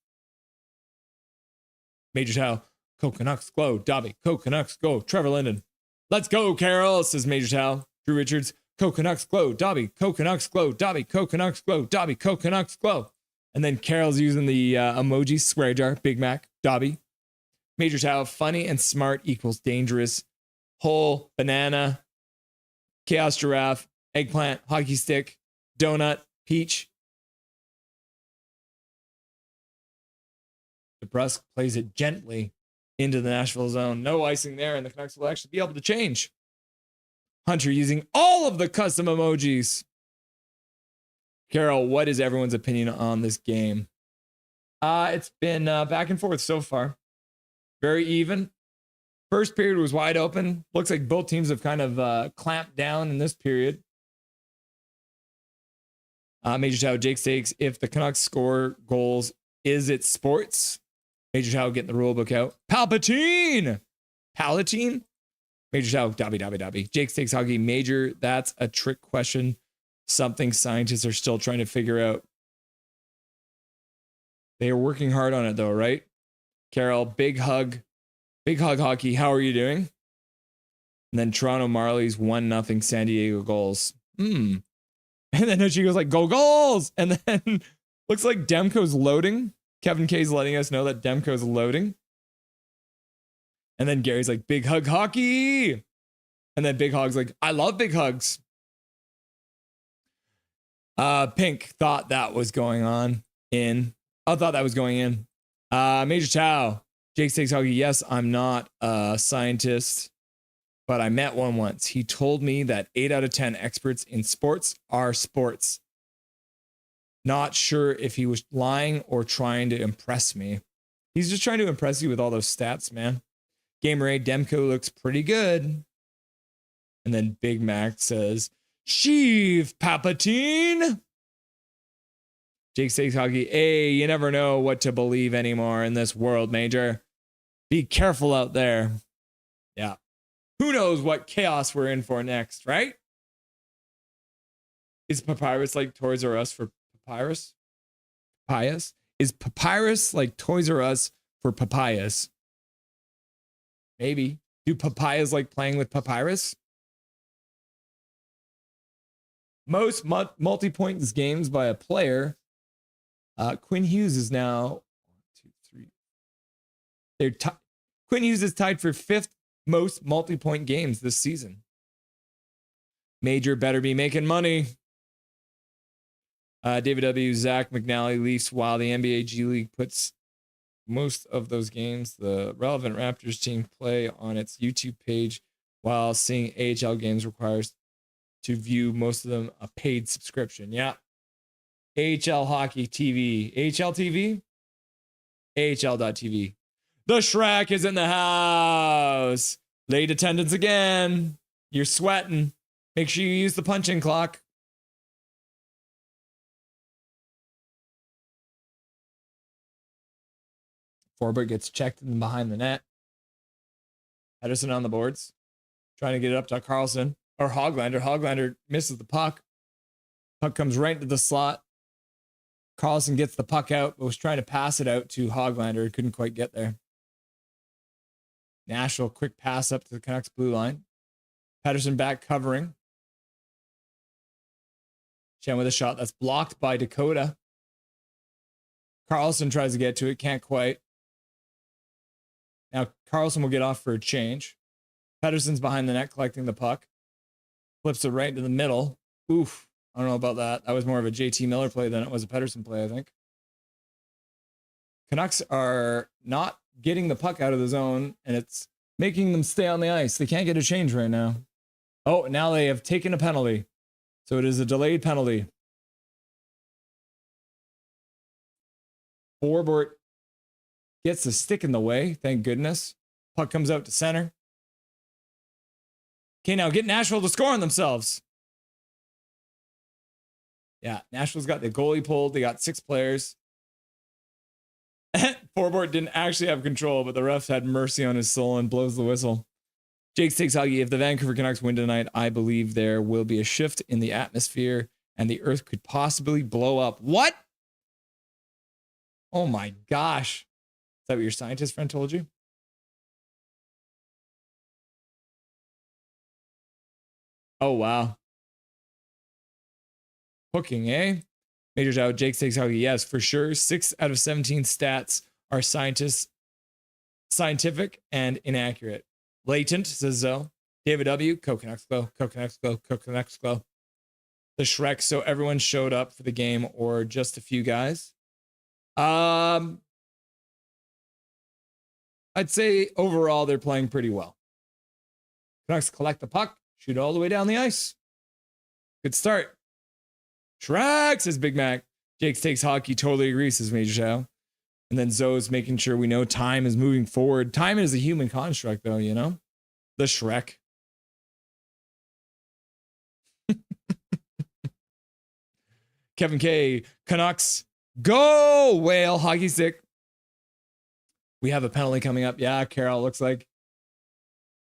Major Tao. Go Canucks, go. Dobby. Go Canucks, go. Trevor Linden. Let's go, Carol, says Major Tao. Drew Richards. Go Canucks, go. Dobby. Go Canucks, go. Dobby. Go Canucks, go. Dobby. Go Canucks, go. And then Carol's using the emoji square jar. Big Mac. Dobby. Major Tao. Funny and smart equals dangerous. Whole. Banana. Chaos giraffe. Eggplant. Hockey stick. Donut. Peach. DeBrusque plays it gently into the Nashville zone. No icing there, and the Canucks will actually be able to change. Hunter using all of the custom emojis. Carol, what is everyone's opinion on this game? It's been back and forth so far. Very even. First period was wide open. Looks like both teams have kind of clamped down in this period. Major Chow, Jake Stakes, if the Canucks score goals, is it sports? Major Chow getting the rule book out. Palatine. Major Chow, Dobby. Jake Stakes Hockey, Major, that's a trick question. Something scientists are still trying to figure out. They are working hard on it though, right? Carol, big hug hockey. How are you doing? And then Toronto Marlies 1-0 San Diego goals. And then she goes like, go goals. And then looks like Demko's loading. Kevin K's letting us know that Demko's loading. And then Gary's like, big hug hockey. And then Big Hog's like, I love big hugs. Pink thought that was going on in. I thought that was going in. Major Chow, Jake Stakes Hockey. Yes, I'm not a scientist, but I met one once. He told me that 8 out of 10 experts in sports are sports. Not sure if he was lying or trying to impress me. He's just trying to impress you with all those stats, man. Gamer A, Demko looks pretty good. And then Big Mac says, Sheev Papatine. Jake Stakes Hockey, hey, you never know what to believe anymore in this world, Major. Be careful out there. Yeah. Who knows what chaos we're in for next, right? Is Papyrus like Toys R Us for Papyrus? Papayas? Is Papyrus like Toys R Us for papayas? Maybe. Do papayas like playing with Papyrus? Most multi-points games by a player. Quinn Hughes is now 1, 2, 3. Quinn Hughes is tied for 5th most multi-point games this season. Major better be making money. David W. Zach McNally Leafs, while the NBA G League puts most of those games, the relevant Raptors team play on its YouTube page, while seeing AHL games requires to view most of them a paid subscription. Yeah. AHL Hockey TV. AHL TV? AHL.TV. The Shrek is in the house. Late attendance again. You're sweating. Make sure you use the punching clock. Forbert gets checked in behind the net. Edison on the boards. Trying to get it up to Carlson. Or Hoglander. Hoglander misses the puck. Puck comes right into the slot. Carlson gets the puck out, but was trying to pass it out to Hoglander. Couldn't quite get there. Nashville, quick pass up to the Canucks blue line. Pedersen back covering. Chen with a shot that's blocked by Dakota. Carlson tries to get to it, can't quite. Now Carlson will get off for a change. Pedersen's behind the net collecting the puck. Flips it right into the middle. Oof. I don't know about that. That was more of a JT Miller play than it was a Pedersen play, I think. Canucks are not getting the puck out of the zone, and it's making them stay on the ice. They can't get a change right now. Oh, now they have taken a penalty. So it is a delayed penalty. Forbort gets the stick in the way, thank goodness. Puck comes out to center. Okay, now get Nashville to score on themselves. Yeah, Nashville's got the goalie pulled. They got 6 players. Forbort didn't actually have control, but the refs had mercy on his soul and blows the whistle. Jake Stakes Hockey, if the Vancouver Canucks win tonight, I believe there will be a shift in the atmosphere and the earth could possibly blow up. What? Oh my gosh. Is that what your scientist friend told you? Oh, wow. Hooking, eh? Major Zhao, Jake Stakes Hockey. Yes, for sure. 6 out of 17 stats are scientific and inaccurate. Latent, says Zoe. David W. Canucks go. Canucks go. Canucks go. The Shrek. So everyone showed up for the game or just a few guys? I'd say overall they're playing pretty well. Canucks collect the puck, shoot all the way down the ice. Good start. Shrek, says Big Mac. Jake takes hockey, totally agrees, says Major Chow. And then Zoe's making sure we know time is moving forward. Time is a human construct, though, you know? The Shrek. Kevin K. Canucks. Go, Whale. Hockey stick. We have a penalty coming up. Yeah, Carroll looks like.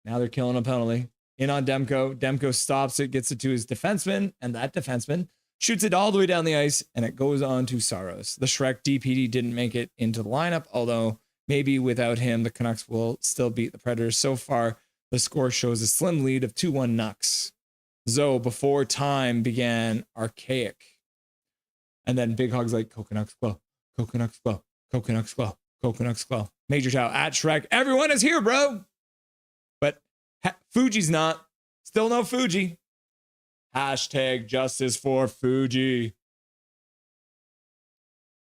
Now they're killing a penalty. In on Demko. Demko stops it, gets it to his defenseman, and that defenseman shoots it all the way down the ice, and it goes on to Saros. The Shrek DPD didn't make it into the lineup, although maybe without him, the Canucks will still beat the Predators. So far, the score shows a slim lead of 2-1 Nucks. Zoe, before time began, archaic. And then Big Hog's like, Coconuts Glow, Coconuts Glow, Coconuts Glow, Coconuts Glow. Major Chow at Shrek. Everyone is here, bro. But Fuji's not. Still no Fuji. Hashtag justice for Fuji.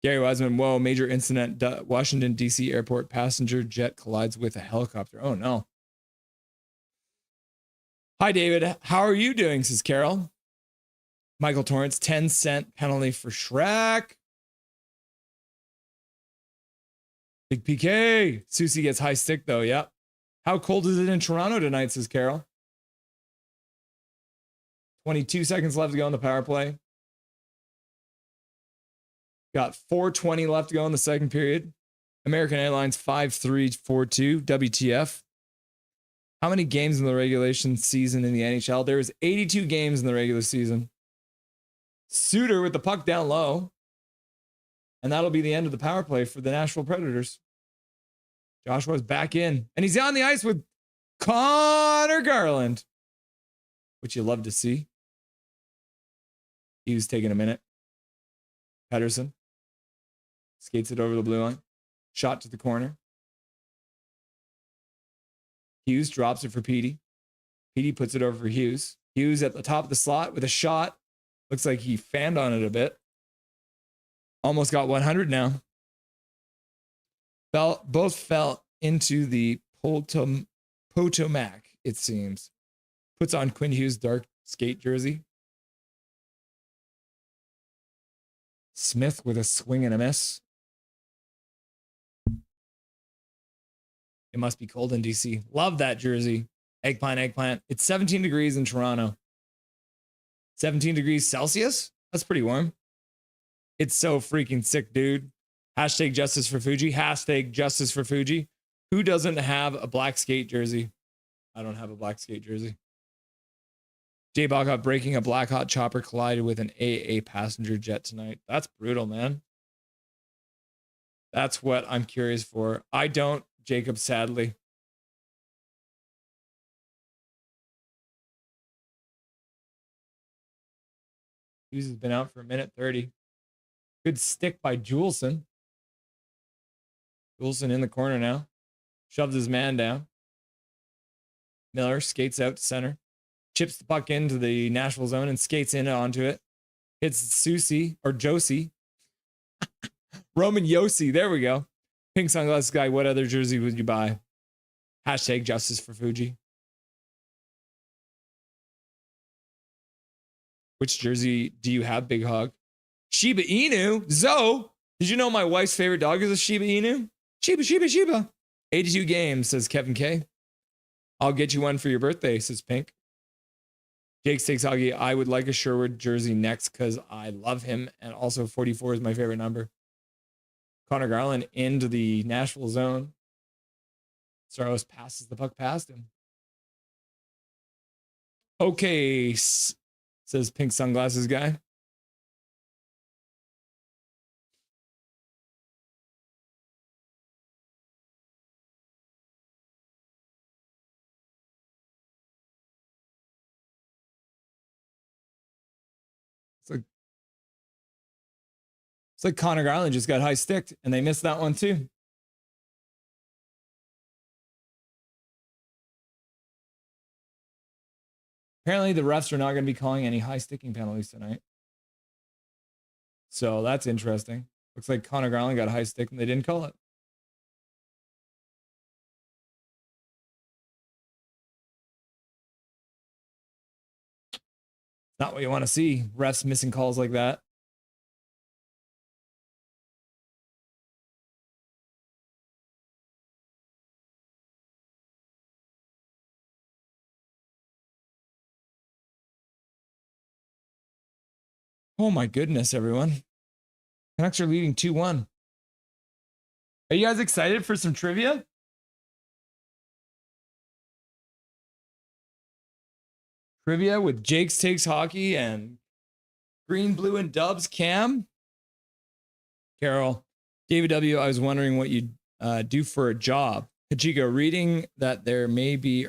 Gary Wiseman, whoa, major incident. Washington, D.C. airport passenger jet collides with a helicopter. Oh, no. Hi, David. How are you doing, says Carol. Michael Torrance, 10-cent penalty for Shrek. Big PK. Susie gets high stick, though. Yep. How cold is it in Toronto tonight, says Carol. 22 seconds left to go on the power play. Got 4:20 left to go in the second period. American Airlines 5342. WTF. How many games in the regulation season in the NHL? There was 82 games in the regular season. Suter with the puck down low. And that'll be the end of the power play for the Nashville Predators. Joshua's back in. And he's on the ice with Connor Garland, which you love to see. He was taking a minute. Pedersen skates it over the blue line. Shot to the corner. Hughes drops it for Petey. Petey puts it over for Hughes. Hughes at the top of the slot with a shot. Looks like he fanned on it a bit. Almost got 100 now. Both fell into the Potomac, it seems. Puts on Quinn Hughes' dark skate jersey. Smith with a swing and a miss. It must be cold in DC. Love that jersey. Eggplant, eggplant. It's 17 degrees in Toronto. 17 degrees Celsius? That's pretty warm. It's so freaking sick, dude. Hashtag justice for Fuji. Hashtag justice for Fuji. Who doesn't have a black skate jersey? I don't have a black skate jersey. Jay Bogart breaking a black hot chopper collided with an AA passenger jet tonight. That's brutal, man. That's what I'm curious for. I don't, Jacob, sadly. Hughes has been out for a minute 30. Good stick by Juleson. Juleson in the corner now. Shoves his man down. Miller skates out to center. Chips the puck into the Nashville zone and skates in onto it. Hits Susie or Josie. Roman Yossi. There we go. Pink sunglasses guy. What other jersey would you buy? Hashtag justice for Fuji. Which jersey do you have, Big Hog? Shiba Inu. Zoe. Did you know my wife's favorite dog is a Shiba Inu? Shiba, Shiba, Shiba. 82 games, says Kevin K. I'll get you one for your birthday, says Pink. Jake Stakes Hoggy, I would like a Sherwood jersey next because I love him. And also 44 is my favorite number. Connor Garland into the Nashville zone. Saros passes the puck past him. Okay, says Pink Sunglasses guy. It's like Connor Garland just got high sticked and they missed that one too. Apparently the refs are not going to be calling any high sticking penalties tonight. So that's interesting. Looks like Connor Garland got a high stick and they didn't call it. Not what you want to see. Refs missing calls like that. Oh my goodness, everyone. Canucks are leading 2-1. Are you guys excited for some trivia? Trivia with Jake's Takes Hockey and Green, Blue, and Dubs Cam. Carol, David W., I was wondering what you'd do for a job. Kachiko, reading that there may be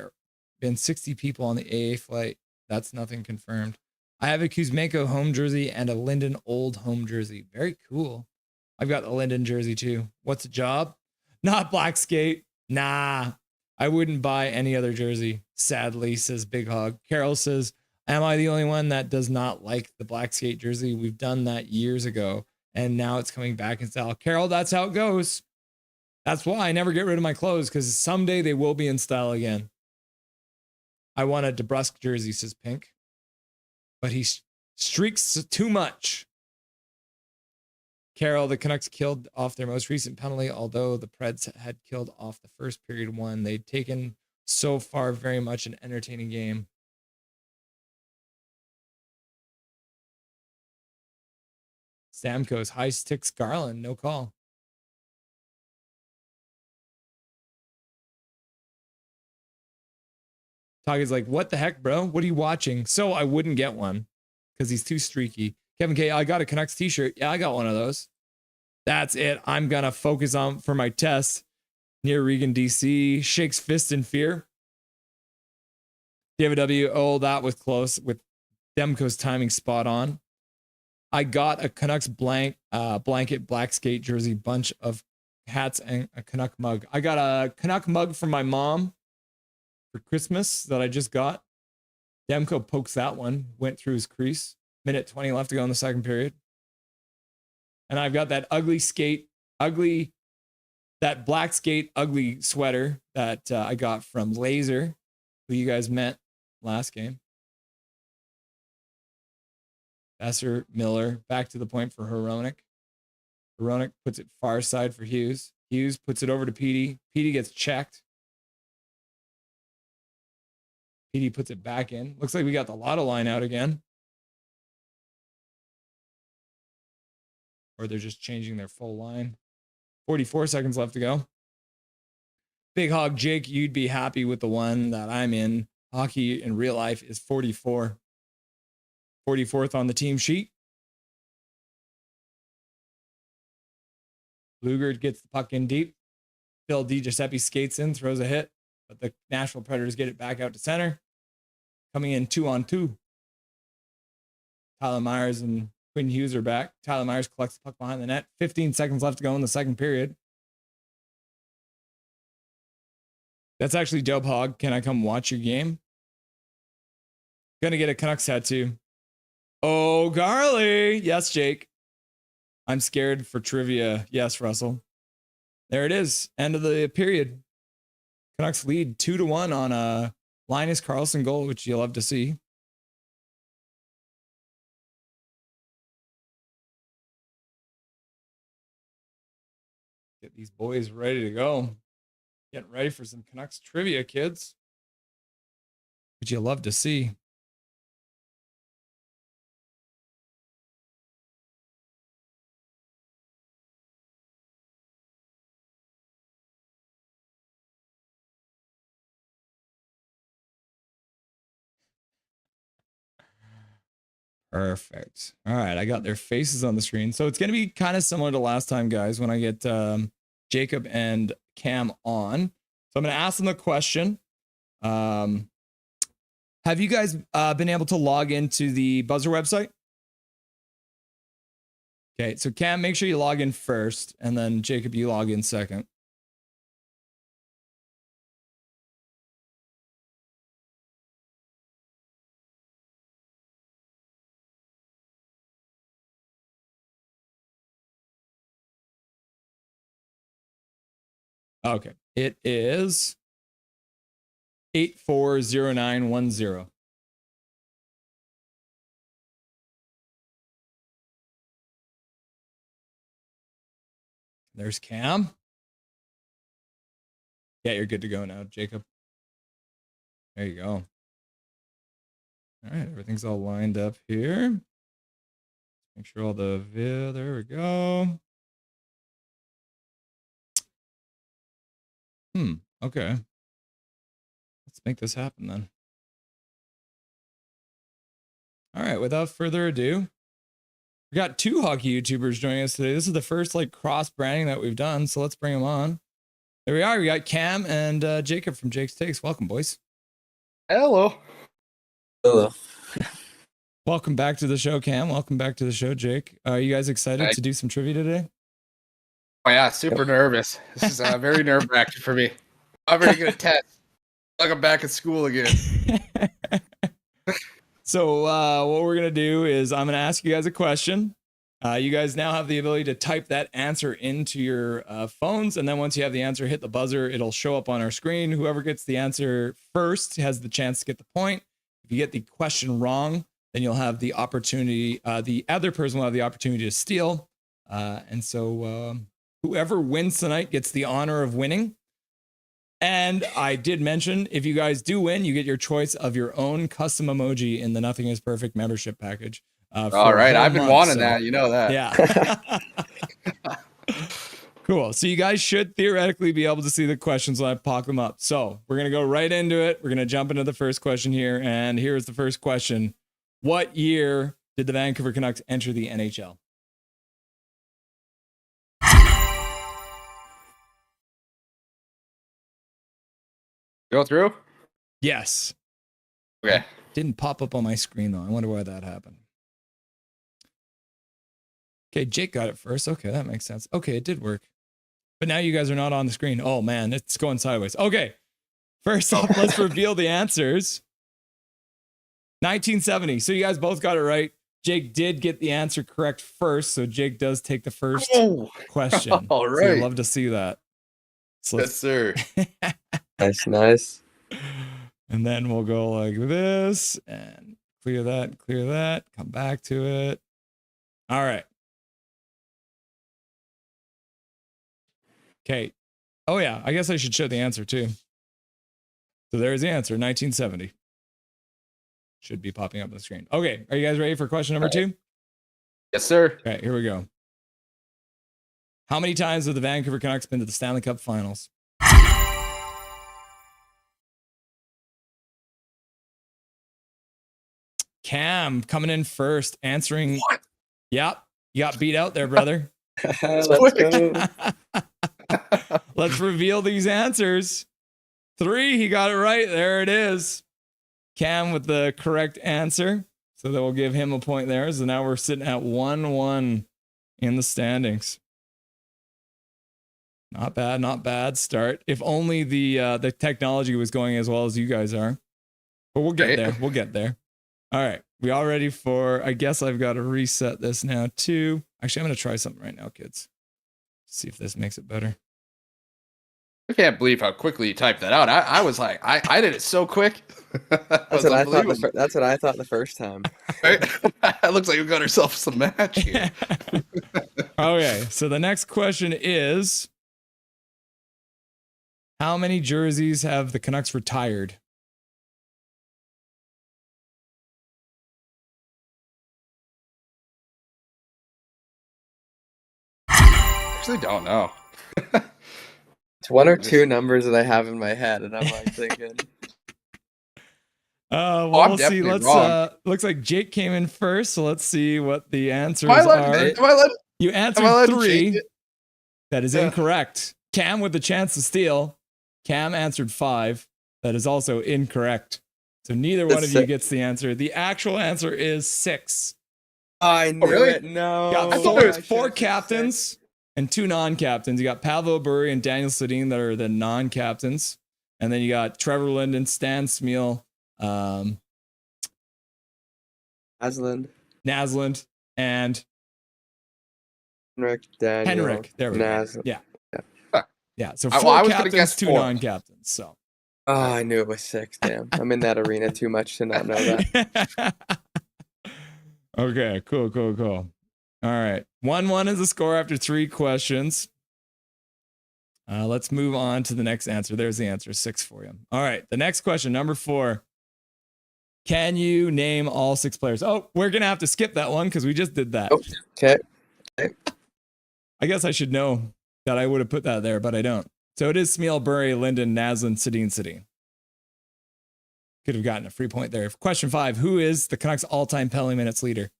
been 60 people on the AA flight. That's nothing confirmed. I have a Kuzmenko home jersey and a Linden old home jersey. Very cool. I've got the Linden jersey too. What's a job? Not black skate. Nah, I wouldn't buy any other jersey. Sadly, says Big Hog. Carol says, am I the only one that does not like the black skate jersey? We've done that years ago, and now it's coming back in style. Carol, that's how it goes. That's why I never get rid of my clothes, because someday they will be in style again. I want a DeBrusque jersey, says Pink. But he streaks too much. Carol, the Canucks killed off their most recent penalty, although the Preds had killed off the first period one. They'd taken so far very much an entertaining game. Stamkos, high sticks Garland, no call. Toggy's like, what the heck, bro? What are you watching? So I wouldn't get one because he's too streaky. Kevin K, I got a Canucks t-shirt. Yeah, I got one of those. That's it. I'm going to focus on for my test. Near Regan, DC. Shakes fist in fear. David W. Oh, that was close with Demko's timing spot on. I got a Canucks blanket black skate jersey, bunch of hats, and a Canuck mug. I got a Canuck mug from my mom for Christmas that I just got. Demko pokes that one, went through his crease. Minute 20 left to go in the second period. And I've got that that black skate ugly sweater that I got from Laser, who you guys met last game. Besser, Miller, back to the point for Hronek. Hronek puts it far side for Hughes. Hughes puts it over to Petey. Petey gets checked. Petey puts it back in. Looks like we got the Lotto line out again. Or they're just changing their full line. 44 seconds left to go. Big Hog Jake, you'd be happy with the one that I'm in. Hockey in real life is 44. 44th on the team sheet. Lugard gets the puck in deep. Phil DiGiuseppe skates in, throws a hit, but the Nashville Predators get it back out to center. Coming in 2-on-2. Tyler Myers and Quinn Hughes are back. Tyler Myers collects the puck behind the net. 15 seconds left to go in the second period. That's actually dope, Hog. Can I come watch your game? Gonna get a Canucks tattoo. Oh, Garley. Yes, Jake. I'm scared for trivia. Yes, Russell. There it is. End of the period. Canucks lead 2-1 on a Linus Karlsson goal, which you'll love to see. Get these boys ready to go. Getting ready for some Canucks trivia, kids. Which you'll love to see. Perfect. All right, I got their faces on the screen. So it's going to be kind of similar to last time, guys, when I get Jacob and Cam on. So I'm going to ask them the question. Have you guys been able to log into the Buzzer website? Okay, so Cam, make sure you log in first, and then Jacob, you log in second. Okay, it is 840910. There's Cam. Yeah, you're good to go now, Jacob. There you go. All right, everything's all lined up here. Make sure all the there we go. Okay. Let's make this happen then. All right, without further ado, we got 2 hockey YouTubers joining us today. This is the first like cross branding that we've done, so let's bring them on. There we are. We got Cam and Jacob from Jake's Takes. Welcome, boys. Hello. Hello. Welcome back to the show, Cam. Welcome back to the show, Jake. Are you guys excited to do some trivia today? Oh yeah, super nervous. This is very nerve-wracking for me. I'm very good at tests. Like I'm back at school again. So what we're gonna do is I'm gonna ask you guys a question. You guys now have the ability to type that answer into your phones, and then once you have the answer, hit the buzzer. It'll show up on our screen. Whoever gets the answer first has the chance to get the point. If you get the question wrong, then you'll have the opportunity. The other person will have the opportunity to steal. And so whoever wins tonight gets the honor of winning. And I did mention, if you guys do win, you get your choice of your own custom emoji in the Nothing is Perfect membership package. All right, I've been wanting that. You know that. Yeah. Cool. So you guys should theoretically be able to see the questions when I pop them up. So we're going to go right into it. We're going to jump into the first question here. And here's the first question. What year did the Vancouver Canucks enter the NHL? Go through? Yes. Okay. Didn't pop up on my screen, though. I wonder why that happened. Okay, Jake got it first. Okay, that makes sense. Okay, it did work. But now you guys are not on the screen. Oh, man, it's going sideways. Okay, first off, let's reveal the answers. 1970. So you guys both got it right. Jake did get the answer correct first, so Jake does take the first question. All right. So I'd love to see that. So Yes, sir. Nice. And then we'll go like this and clear that, come back to it. All right. Okay. Oh, yeah. I guess I should show the answer too. So there's the answer, 1970. Should be popping up on the screen. Okay. Are you guys ready for question number 2? Yes, sir. Okay, here we go. How many times have the Vancouver Canucks been to the Stanley Cup Finals? Cam coming in first, answering. What? Yep. You got beat out there, brother. Let's go. Let's reveal these answers. 3, he got it right. There it is. Cam with the correct answer. So that will give him a point there. So now we're sitting at 1-1 in the standings. Not bad, not bad start. If only the technology was going as well as you guys are. But we'll get there. We'll get there. All right. We all ready for, I guess I've got to reset this now too. Actually, I'm going to try something right now, kids. See if this makes it better. I can't believe how quickly you typed that out. I was like, I did it so quick. That's what I thought. That's what I thought the first time. It looks like we got ourselves some match here. Okay, so the next question is, how many jerseys have the Canucks retired? Actually, don't know. It's 1 or 2 numbers that I have in my head, and I'm like thinking. Well, I'm we'll see. definitely Let's. wrong. Looks like Jake came in first, so let's see what the answers Am I are. letting You am I answered letting 3. change it? That is incorrect. Cam with the chance to steal. Cam answered 5. That is also incorrect. So neither one of you gets the answer. The actual answer is 6. I knew really? it. No. Got 4 captains and 2 non-captains. You got Pavel Bure and Daniel Sedin that are the non-captains. And then you got Trevor Linden, Stan Smeal, Naslund, and Henrik. There we go. Yeah. Yeah. So 4 I was gonna captains, guess 2 4. non-captains. So. Oh, I knew it was 6. Damn, I'm in that arena too much to not know that. Okay. Cool. All right. 1-1 is the score after 3 questions. Let's move on to the next answer. There's the answer, 6 for you. All right, the next question, number 4. Can you name all 6 players? Oh, we're going to have to skip that one because we just did that. Oh, okay. I guess I should know that I would have put that there, but I don't. So it is Smeal, Burry, Linden, Naslund, Sedin. Could have gotten a free point there. Question 5. Who is the Canucks all-time penalty minutes leader?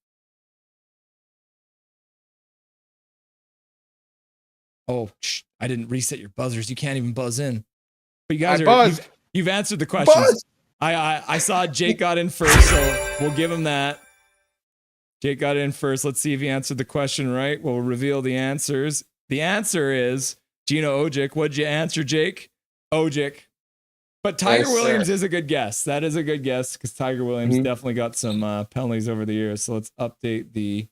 Oh, I didn't reset your buzzers. You can't even buzz in. But you guys you've answered the questions. I saw Jake got in first, so we'll give him that. Jake got in first. Let's see if he answered the question right. We'll reveal the answers. The answer is Gino Ojic. What'd you answer, Jake? Ojic. But Tiger Williams is a good guess. That is a good guess because Tiger Williams definitely got some penalties over the years. So let's update the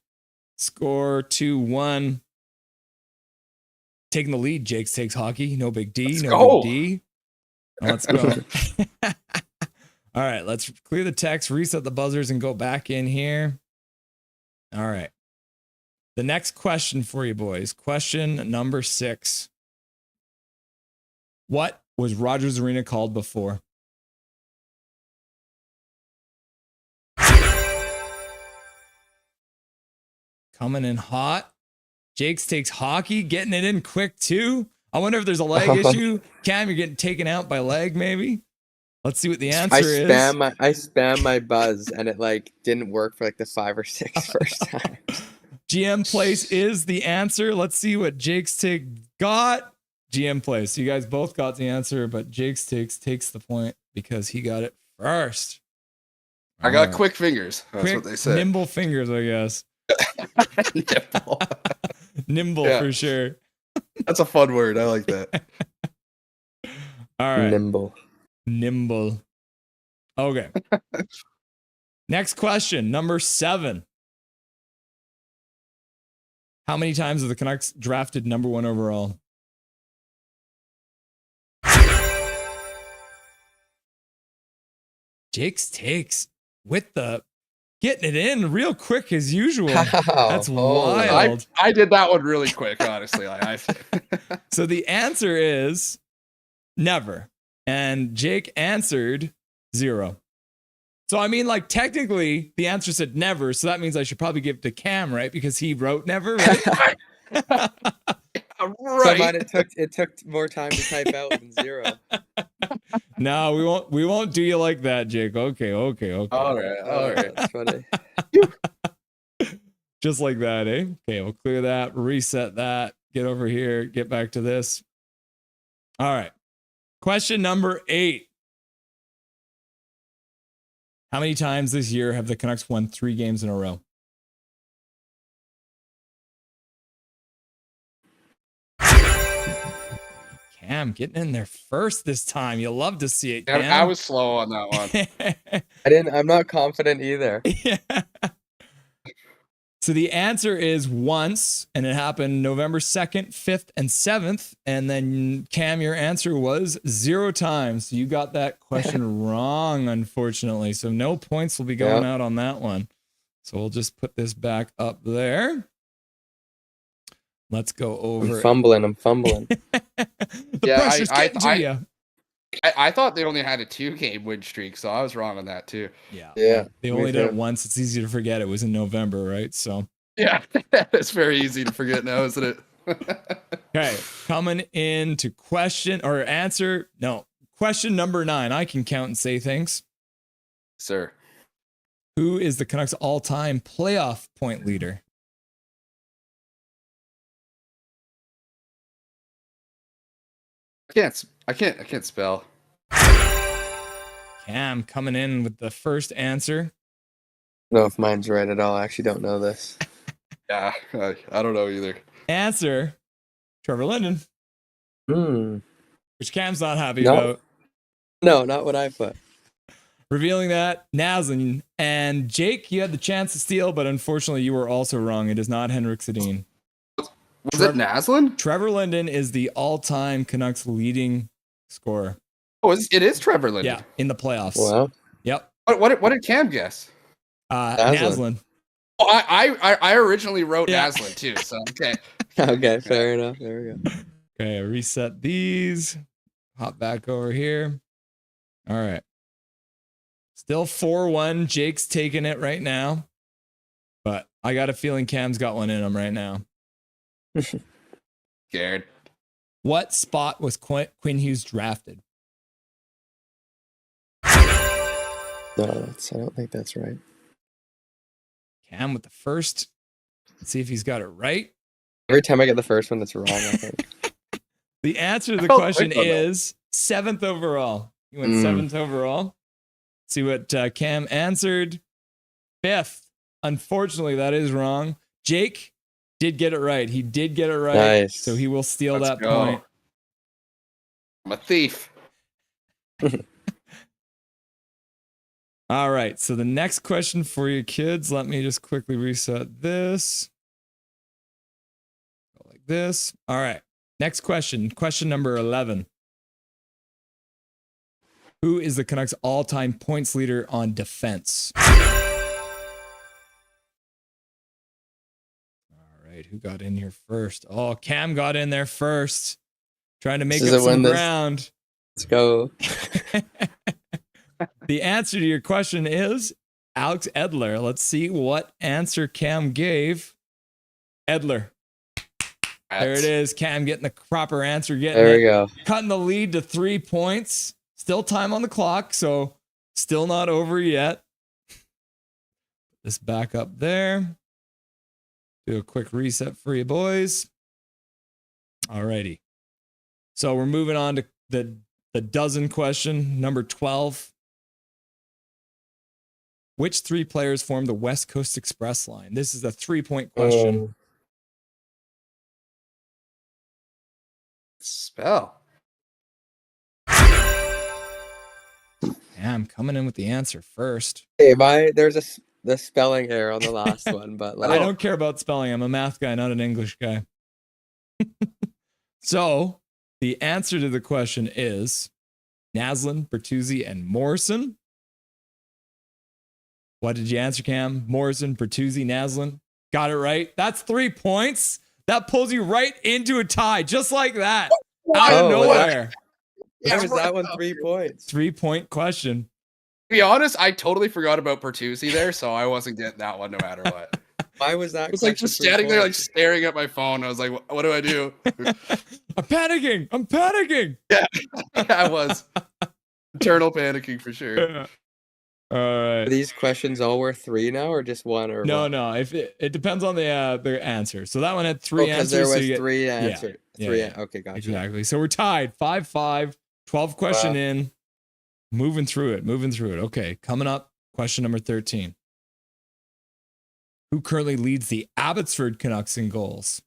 score 2-1. Taking the lead, Jake takes hockey. No big D. Big D. Let's go. All right, let's clear the text, reset the buzzers, and go back in here. All right. The next question for you boys. Question number 6. What was Rogers Arena called before? Coming in hot. Jakes takes hockey, getting it in quick too. I wonder if there's a leg issue. Cam, you're getting taken out by leg maybe. Let's see what the answer is. I spam my buzz and it didn't work for the 5 or 6 first time. GM Place is the answer. Let's see what Jake's take got. GM Place. You guys both got the answer, but Jake's takes the point because he got it first. I got quick fingers. That's what they say. Nimble fingers, I guess. Nimble for sure. That's a fun word. I like that. All right. Nimble. Okay. Next question, number 7. How many times have the Canucks drafted number 1 overall? Jake's takes with the getting it in real quick as usual. That's wild. I did that one really quick, honestly. So the answer is never. And Jake answered 0. So I mean, technically the answer said never. So that means I should probably give it to Cam, right? Because he wrote never, right? Right. So it took more time to type out than 0. No, we won't do you like that, Jake. Okay. All right. That's funny. Just like that, eh? Okay, we'll clear that, reset that, get over here, get back to this. All right. Question number 8. How many times this year have the Canucks won 3 games in a row? Cam getting in there first this time. You love to see it, Cam. I was slow on that one. I'm not confident either. Yeah. So the answer is once, and it happened November 2nd, 5th, and 7th. And then, Cam, your answer was 0 times. So you got that question wrong, unfortunately. So no points will be going out on that one. So we'll just put this back up there. Let's go over. I'm fumbling. The pressure's getting to you. I thought they only had a 2-game win streak, so I was wrong on that too. Yeah. They only did it once. It's easy to forget. It was in November, right? So yeah, it's very easy to forget now, isn't it? Okay, coming into question number 9. I can count and say things. Sir. Who is the Canucks all-time playoff point leader? I can't spell. Cam coming in with the first answer. I don't know if mine's right at all. I actually don't know this. Yeah, I don't know either. Answer, Trevor Linden. Which Cam's not happy about. No, not what I put. Revealing that, Naslund. And Jake, you had the chance to steal, but unfortunately you were also wrong. It is not Henrik Sedin. Was it Naslund? Trevor Linden is the all-time Canucks leading scorer. Oh, it is Trevor Linden. Yeah, in the playoffs. Wow. Yep. What did Cam guess? Naslund. Oh, I originally wrote Naslund too, so okay. Okay, fair enough. There we go. Okay, reset these. Hop back over here. All right. Still 4-1. Jake's taking it right now. But I got a feeling Cam's got one in him right now. Scared. What spot was Quinn Hughes drafted? No, I don't think that's right. Cam with the first. Let's see if he's got it right. Every time I get the first one, that's wrong, I think. The answer to the felt question quick on that. is 7th overall. You went 7th overall. See what Cam answered. 5th. Unfortunately, that is wrong. Jake did get it right. He did get it right. Nice. So he will steal Let's that go. point. I'm a thief. All right. So the next question for you kids, let me just quickly reset this. Go like this. All right. Next question. Question number 11. Who is the Canucks all-time points leader on defense? All right. Who got in here first? Oh, Cam got in there first. Trying to make This up is some when ground. Let's go. The answer to your question is Alex Edler. Let's see what answer Cam gave. Edler. There it is. Cam getting the proper answer. There we go. Cutting the lead to 3 points. Still time on the clock, so still not over yet. This back up there. Do a quick reset for you boys. Alrighty. So we're moving on to the dozen question, number 12. Which 3 players form the West Coast Express line? This is a 3-point question. Spell. I'm coming in with the answer first. Hey, there's the spelling error on the last one, but I don't care about spelling. I'm a math guy, not an English guy. So the answer to the question is Naslund, Bertuzzi, and Morrison. What did you answer, Cam? Morrison, Bertuzzi, Naslund. Got it right. That's 3 points. That pulls you right into a tie, just like that. Out of nowhere. Where was that one 3 points? 3-point question. To be honest, I totally forgot about Bertuzzi there, so I wasn't getting that one no matter what. Why was that? I was like just standing there, like staring at my phone. I was like, "What do I do?" I'm panicking. Yeah, I was internal panicking for sure. All right. Are these questions all worth 3 now, or just one? Or No, what? no. If it depends on the answer. So that one had 3 answers. Because there so was you get 3 answers. Yeah, 3. yeah. Okay, gotcha. Exactly. So we're tied 5-5. 12 question in. Moving through it. Okay. Coming up, question number 13. Who currently leads the Abbotsford Canucks in goals?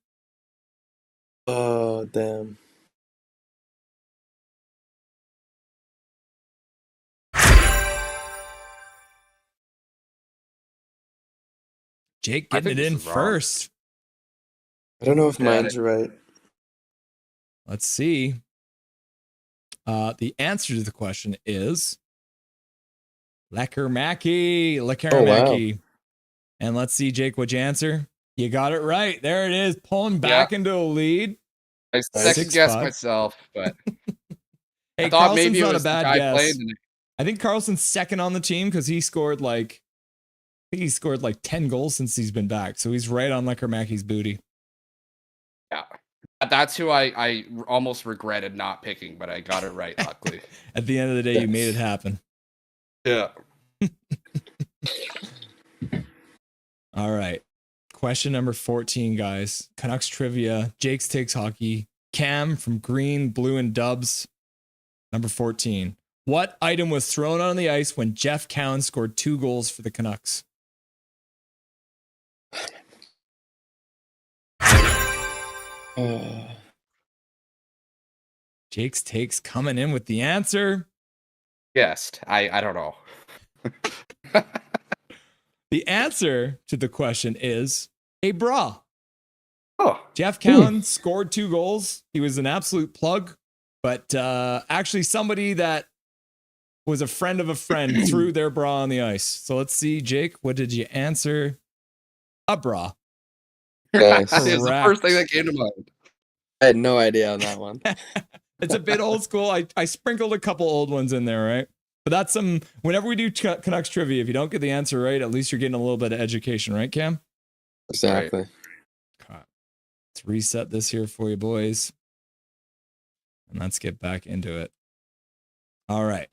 Oh, damn. Jake I getting it think in this is wrong. first. I don't know if Got mine's it. right. Let's see. The answer to the question is Lekkerimäki. And let's see, Jake, what'd you answer? You got it right. There it is. Pulling back into a lead. I second 6-5. guessed myself, but Hey, I thought Carlson's maybe it not was a the bad guy guess. playing tonight. I think Carlson's second on the team because he scored like 10 goals since he's been back. So he's right on Lekkerimäki's booty. Yeah. That's who I almost regretted not picking, but I got it right, luckily. At the end of the day, you made it happen. Yeah. All right. Question number 14, guys. Canucks trivia. Jake's Takes Hockey. Cam from Green, Blue, and Dubs. Number 14. What item was thrown on the ice when Jeff Cowan scored 2 goals for the Canucks? Jake's Takes coming in with the answer. Guessed. I don't know. The answer to the question is a bra. Oh. Jeff Cowan scored 2 goals. He was an absolute plug, but actually somebody that was a friend of a friend threw their bra on the ice. So let's see, Jake, what did you answer? A bra. Nice. It's the Correct. first thing that came to mind. I had no idea on that one. It's a bit old school. I sprinkled a couple old ones in there, right? But that's some. Whenever we do Canucks trivia, if you don't get the answer right, at least you're getting a little bit of education, right, Cam? Exactly. Okay. Let's reset this here for you, boys, and let's get back into it. All right.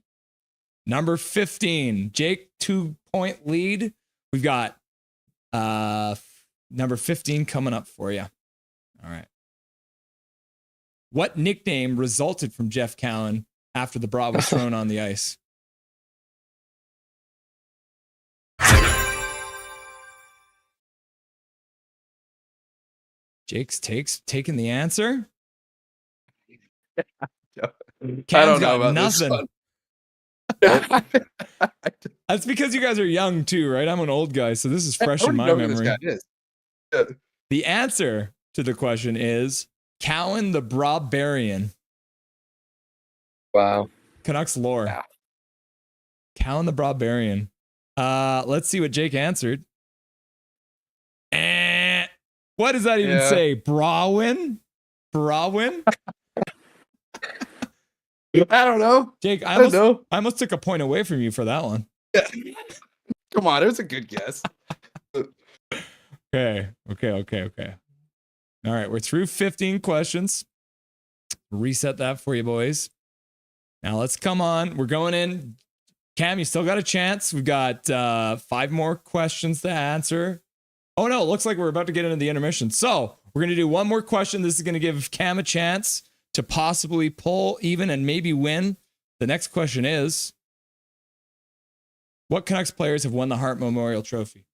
Number 15, Jake, 2-point lead. We've got number 15 coming up for you. All right. What nickname resulted from Jeff Cowan after the bra was thrown on the ice? Jake's taking the answer. I Cam's don't know got about nothing. this one. That's because you guys are young too, right? I'm an old guy, so this is fresh I in don't my know who this memory. guy is. Yeah. The answer to the question is Cowan the Barbarian. Wow. Canucks lore. Yeah. Cowan the Barbarian. Let's see what Jake answered. What does that even say? Brawin? Brawin? I don't know. Jake, I don't know. I almost took a point away from you for that one. Come on, it was a good guess. Okay. All right, we're through 15 questions. Reset that for you, boys. Now let's come on. We're going in. Cam, you still got a chance. We've got 5 more questions to answer. Oh no, it looks like we're about to get into the intermission. So we're going to do one more question. This is going to give Cam a chance to possibly pull even and maybe win. The next question is, what Canucks players have won the Hart Memorial Trophy?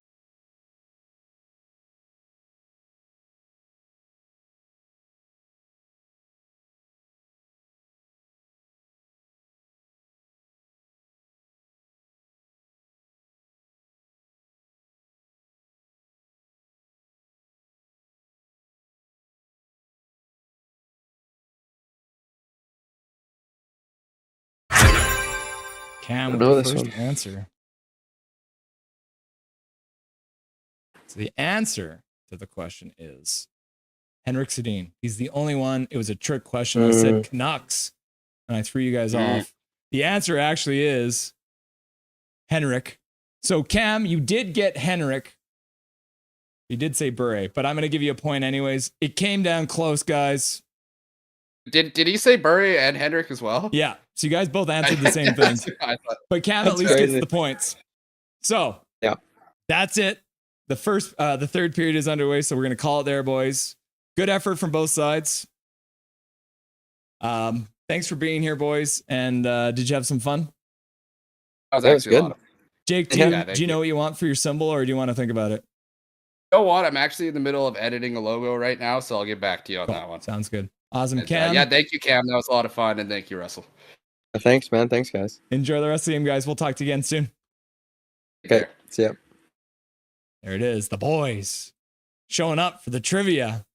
Cam with the first answer. So the answer to the question is Henrik Sedin. He's the only one. It was a trick question. I said Canucks, and I threw you guys off. The answer actually is Henrik. So Cam, you did get Henrik. You did say Bure, but I'm going to give you a point anyways. It came down close, guys. Did he say Burry and Hendrick as well? Yeah. So you guys both answered the same thing. But Cam at least gets the points. So yeah, that's it. The third period is underway, so we're gonna call it there, boys. Good effort from both sides. Thanks for being here, boys. And did you have some fun? That was actually good. Jake, do you know what you want for your symbol, or do you want to think about it? You know what? I'm actually in the middle of editing a logo right now, so I'll get back to you on that one. Sounds good. Awesome, And, Cam. yeah, thank you, Cam. That was a lot of fun, and thank you, Russell. Thanks, man. Thanks, guys. Enjoy the rest of the game, guys. We'll talk to you again soon. Okay. See ya. There it is. The boys showing up for the trivia.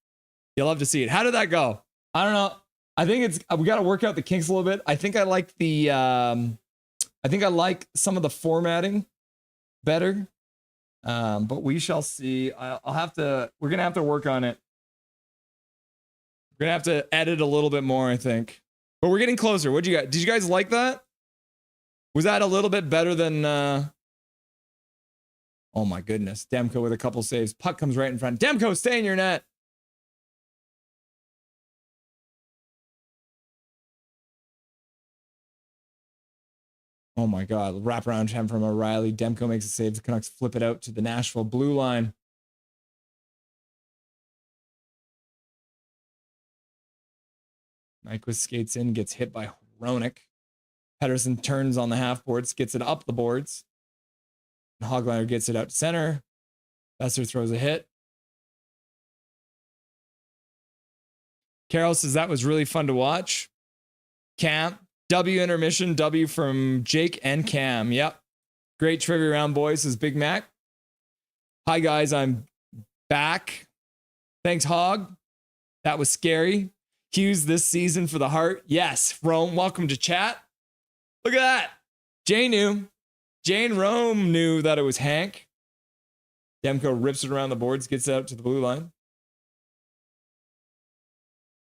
You'll love to see it. How did that go? I don't know. I think we got to work out the kinks a little bit. I think I like some of the formatting better. But we shall see. We're going to have to work on it. We're going to have to edit a little bit more, I think. But we're getting closer. Did you guys like that? Was that a little bit better than, oh my goodness. Demko with a couple saves. Puck comes right in front. Demko, stay in your net. Oh my God. Wraparound jam from O'Reilly. Demko makes a save. The Canucks flip it out to the Nashville blue line. Nyquist skates in, gets hit by Hronek. Pettersson turns on the half boards, gets it up the boards. And Hogliner gets it out to center. Besser throws a hit. Carol says that was really fun to watch. Cam, W intermission, W from Jake and Cam. Yep. Great trivia round, boys, says Big Mac. Hi, guys, I'm back. Thanks, Hog. That was scary. Hughes this season for the Hart. Yes, Rome, welcome to chat. Look at that. Jay knew. Jane Rome knew that it was Hank. Demko rips it around the boards, gets out to the blue line.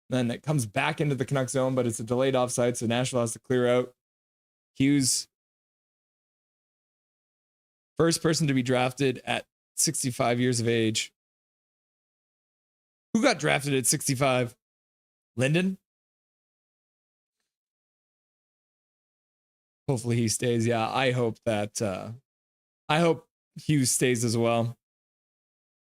Then it comes back into the Canucks zone, but it's a delayed offside, so Nashville has to clear out. Hughes, first person to be drafted at 65 years of age. Who got drafted at 65? Linden? Hopefully he stays. Yeah, I hope Hughes stays as well.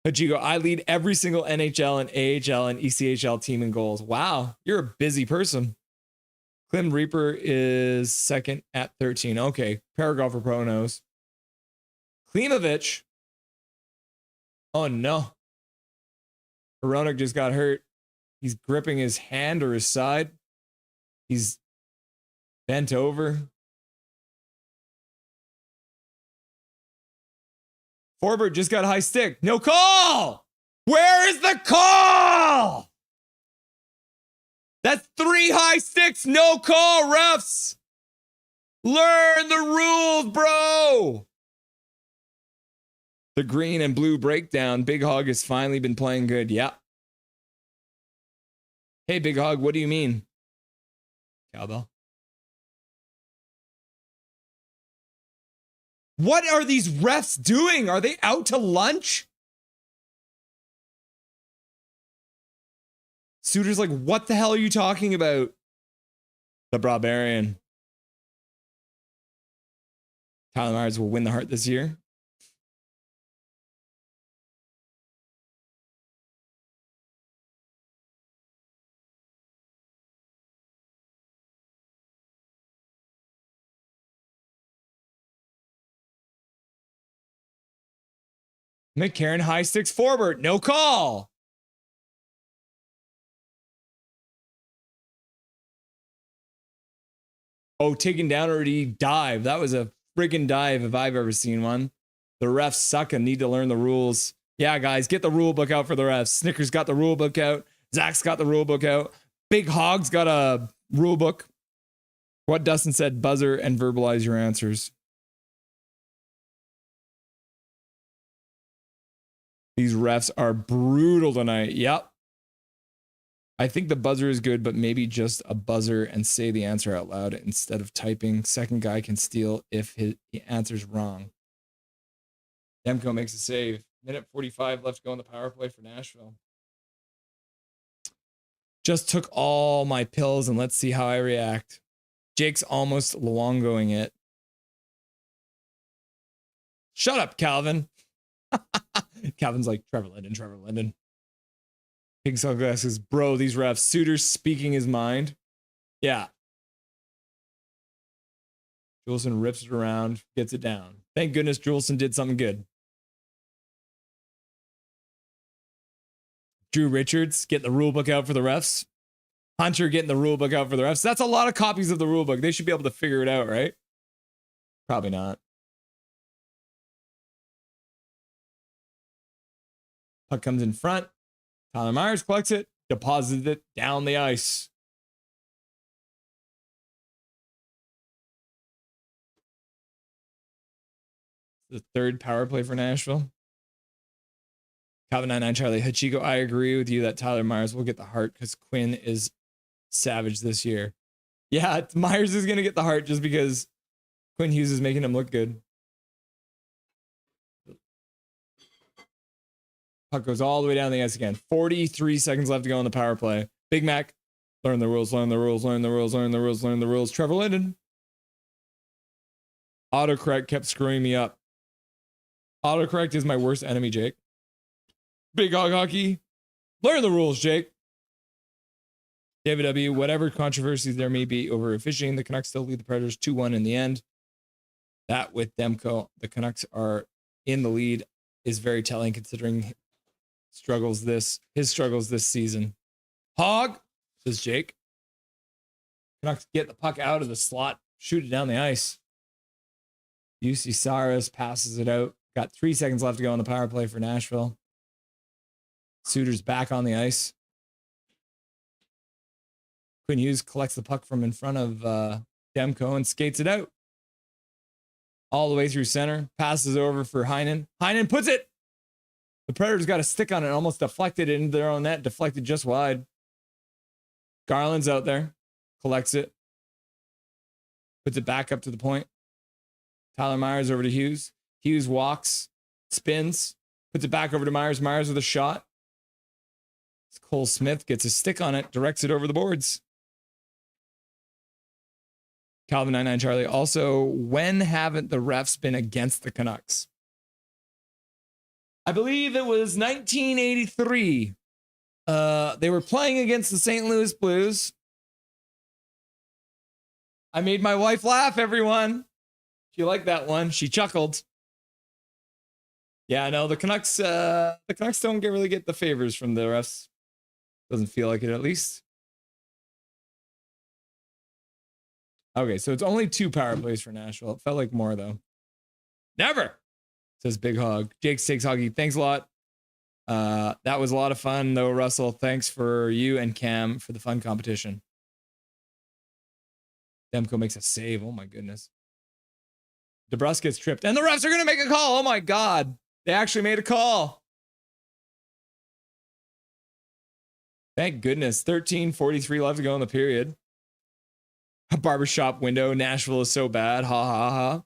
Hajigo, I lead every single NHL and AHL and ECHL team in goals. Wow, you're a busy person. Clem Reaper is second at 13. Okay, Paragraph for Pronos. Klimovich. Oh no. Hronek just got hurt. He's gripping his hand or his side. He's bent over. Forbert just got a high stick. No call. Where is the call? That's 3 high sticks. No call, refs. Learn the rules, bro. The green and blue breakdown. Big Hog has finally been playing good. Yeah. Hey, Big Hog, what do you mean? Cowbell. What are these refs doing? Are they out to lunch? Suter's like, what the hell are you talking about? The Barbarian. Tyler Myers will win the Hart this year. McCarron high sticks Forbert. No call. Oh, taken down already. Dive. That was a friggin' dive if I've ever seen one. The refs suck and need to learn the rules. Yeah, guys, get the rule book out for the refs. Snickers got the rule book out. Zach's got the rule book out. Big Hog's got a rule book. What Dustin said, buzzer and verbalize your answers. These refs are brutal tonight. Yep. I think the buzzer is good, but maybe just a buzzer and say the answer out loud instead of typing. Second guy can steal if he answers wrong. Demko makes a save. Minute 45 left to go on the power play for Nashville. Just took all my pills and let's see how I react. Jake's almost Luongoing it. Shut up, Calvin. Calvin's like, Trevor Linden. Pink sunglasses, bro, these refs. Suter's speaking his mind. Yeah. Juleson rips it around, gets it down. Thank goodness Juleson did something good. Drew Richards getting the rule book out for the refs. Hunter getting the rule book out for the refs. That's a lot of copies of the rule book. They should be able to figure it out, right? Probably not. Puck comes in front. Tyler Myers collects it, deposits it down the ice. The third power play for Nashville. Calvin 99 Charlie Hachiko, I agree with you that Tyler Myers will get the Hart because Quinn is savage this year. Yeah, Myers is going to get the Hart just because Quinn Hughes is making him look good. Puck goes all the way down the ice again. 43 seconds left to go on the power play. Big Mac, learn the rules, learn the rules, learn the rules, learn the rules, learn the rules. Trevor Linden. Autocorrect kept screwing me up. Autocorrect is my worst enemy, Jake. Big Hog Hockey. Learn the rules, Jake. David W., whatever controversies there may be over officiating, the Canucks still lead the Predators 2-1 in the end. That with Demko, the Canucks are in the lead, is very telling considering his struggles this season. Hog, says Jake. Canucks get the puck out of the slot, shoot it down the ice. UC Saras passes it out. Got 3 seconds left to go on the power play for Nashville. Suter's back on the ice. Quinn Hughes collects the puck from in front of Demko and skates it out. All the way through center. Passes over for Heinen. Heinen puts it. The Predators got a stick on it, almost deflected it into their own net. Deflected just wide. Garland's out there, collects it, puts it back up to the point. Tyler Myers over to Hughes. Hughes walks, spins, puts it back over to Myers. Myers with a shot. Cole Smith gets a stick on it, directs it over the boards. Calvin 99 Charlie. Also, when haven't the refs been against the Canucks? I believe it was 1983. They were playing against the St. Louis Blues. I made my wife laugh, everyone. She liked that one. She chuckled. Yeah, no, the Canucks don't really get the favors from the refs. Doesn't feel like it, at least. Okay, so it's only 2 power plays for Nashville. It felt like more, though. Never, says Big Hog. Jake Takes Hoggy, thanks a lot. That was a lot of fun, though, Russell. Thanks for you and Cam for the fun competition. Demko makes a save. Oh, my goodness. DeBrusque gets tripped, and the refs are going to make a call. Oh, my God. They actually made a call. Thank goodness. 13:43 left to go in the period. A barbershop window. Nashville is so bad. Ha, ha, ha.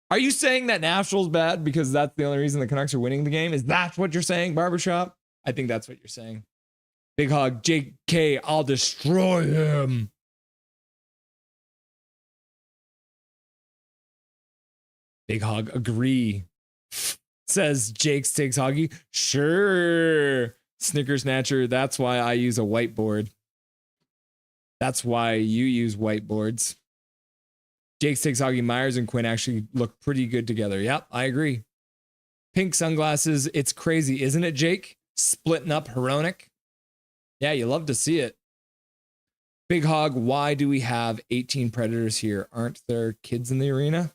Are you saying that Nashville's bad because that's the only reason the Canucks are winning the game? Is that what you're saying, barbershop? I think that's what you're saying. Big Hog, JK, I'll destroy him. Big Hog, agree. Says Jake's Takes Hoggy. Sure. Snicker Snatcher, that's why I use a whiteboard. That's why you use whiteboards. Jake's Takes Hoggy, Myers and Quinn actually look pretty good together. Yep, I agree. Pink sunglasses, it's crazy, isn't it, Jake? Splitting up Heronic. Yeah, you love to see it. Big Hog, why do we have 18 Predators here? Aren't there kids in the arena?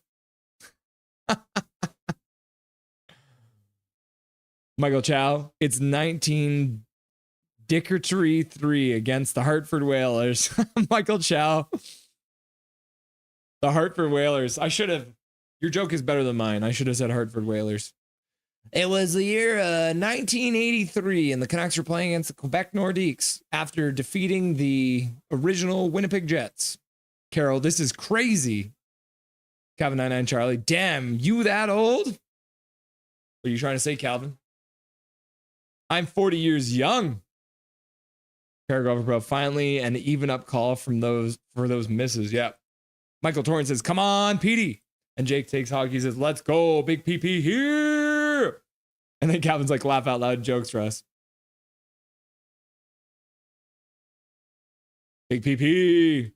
Michael Chow, it's 19 Dickerty 3 against the Hartford Whalers. Michael Chow. The Hartford Whalers. I should have. Your joke is better than mine. I should have said Hartford Whalers. It was the year 1983, and the Canucks were playing against the Quebec Nordiques after defeating the original Winnipeg Jets. Carol, this is crazy. Calvin 99 Charlie. Damn, you that old? What are you trying to say, Calvin? I'm 40 years young. Paragraph Pro, finally an even up call from those misses. Yep. Michael Torrance says, come on, Petey. And Jake Takes Hockey says, let's go, big PP here. And then Calvin's like, laugh out loud jokes for us. Big PP.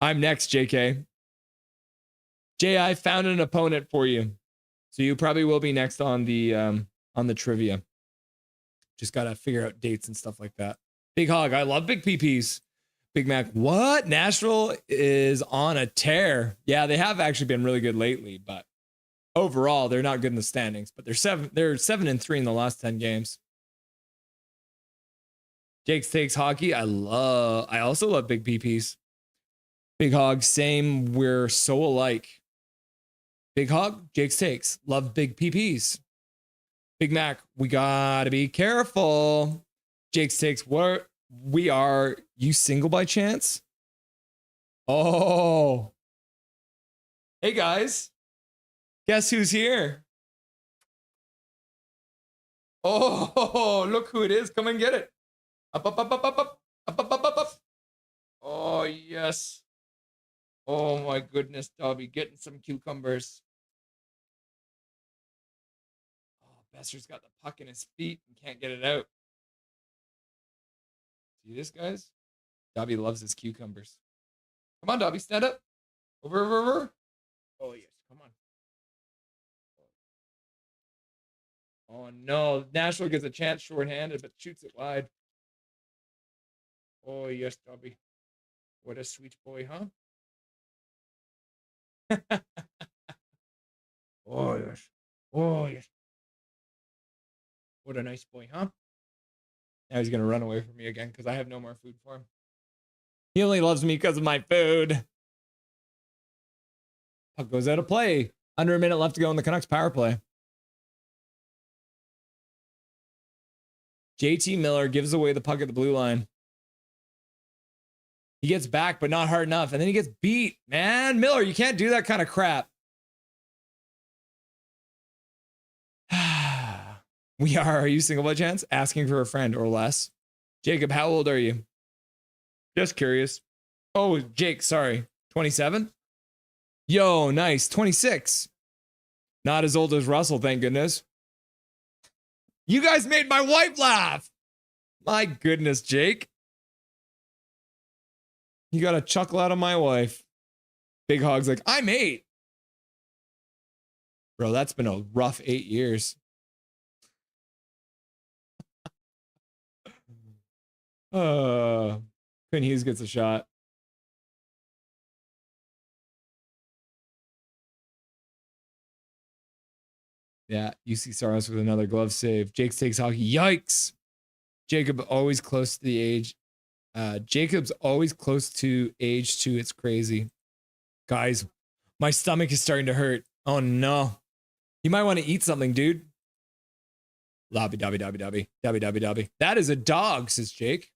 I'm next, JK. Jay, I found an opponent for you. So you probably will be next on the trivia. Just got to figure out dates and stuff like that. Big Hog, I love big PPs. Big Mac, what? Nashville is on a tear. Yeah, they have actually been really good lately, but overall, they're not good in the standings. But they're 7-3 in the last 10 games. Jake's Takes Hockey. I also love big PPs. Big Hog, same. We're so alike. Big Hog, Jake's Takes. Love big PPs. Big Mac, we gotta be careful. Jake's Takes, what? We are you single by chance? Oh. Hey guys. Guess who's here? Oh, look who it is. Come and get it. Up, up, up, up, up, up, up, up, up, up, up. Oh, yes. Oh my goodness, Dobby, getting some cucumbers. Oh, Besser's got the puck in his feet and can't get it out. See this, guys? Dobby loves his cucumbers. Come on, Dobby, stand up. Over, over, over. Oh, yes, come on. Oh, no. Nashville gets a chance shorthanded, but shoots it wide. Oh, yes, Dobby. What a sweet boy, huh? Oh, yes. Oh, yes. What a nice boy, huh? Now he's going to run away from me again because I have no more food for him. He only loves me because of my food. Puck goes out of play. Under a minute left to go in the Canucks power play. JT Miller gives away the puck at the blue line. He gets back, but not hard enough. And then he gets beat. Man, Miller, you can't do that kind of crap. We are you single by chance? Asking for a friend or less. Jacob, how old are you? Just curious. Oh, Jake, sorry. 27? Yo, nice. 26. Not as old as Russell, thank goodness. You guys made my wife laugh. My goodness, Jake. You got a chuckle out of my wife. Big Hog's like, I'm 8. Bro, that's been a rough 8 years. Quinn Hughes gets a shot. Yeah, UC Saros with another glove save. Jake takes hockey. Yikes. Jacob always close to the age. Jacob's always close to age 2. It's crazy. Guys, my stomach is starting to hurt. Oh no. You might want to eat something, dude. Lobby, dobby, dobby, dobby. Dobby, dobby, dobby. That is a dog, says Jake.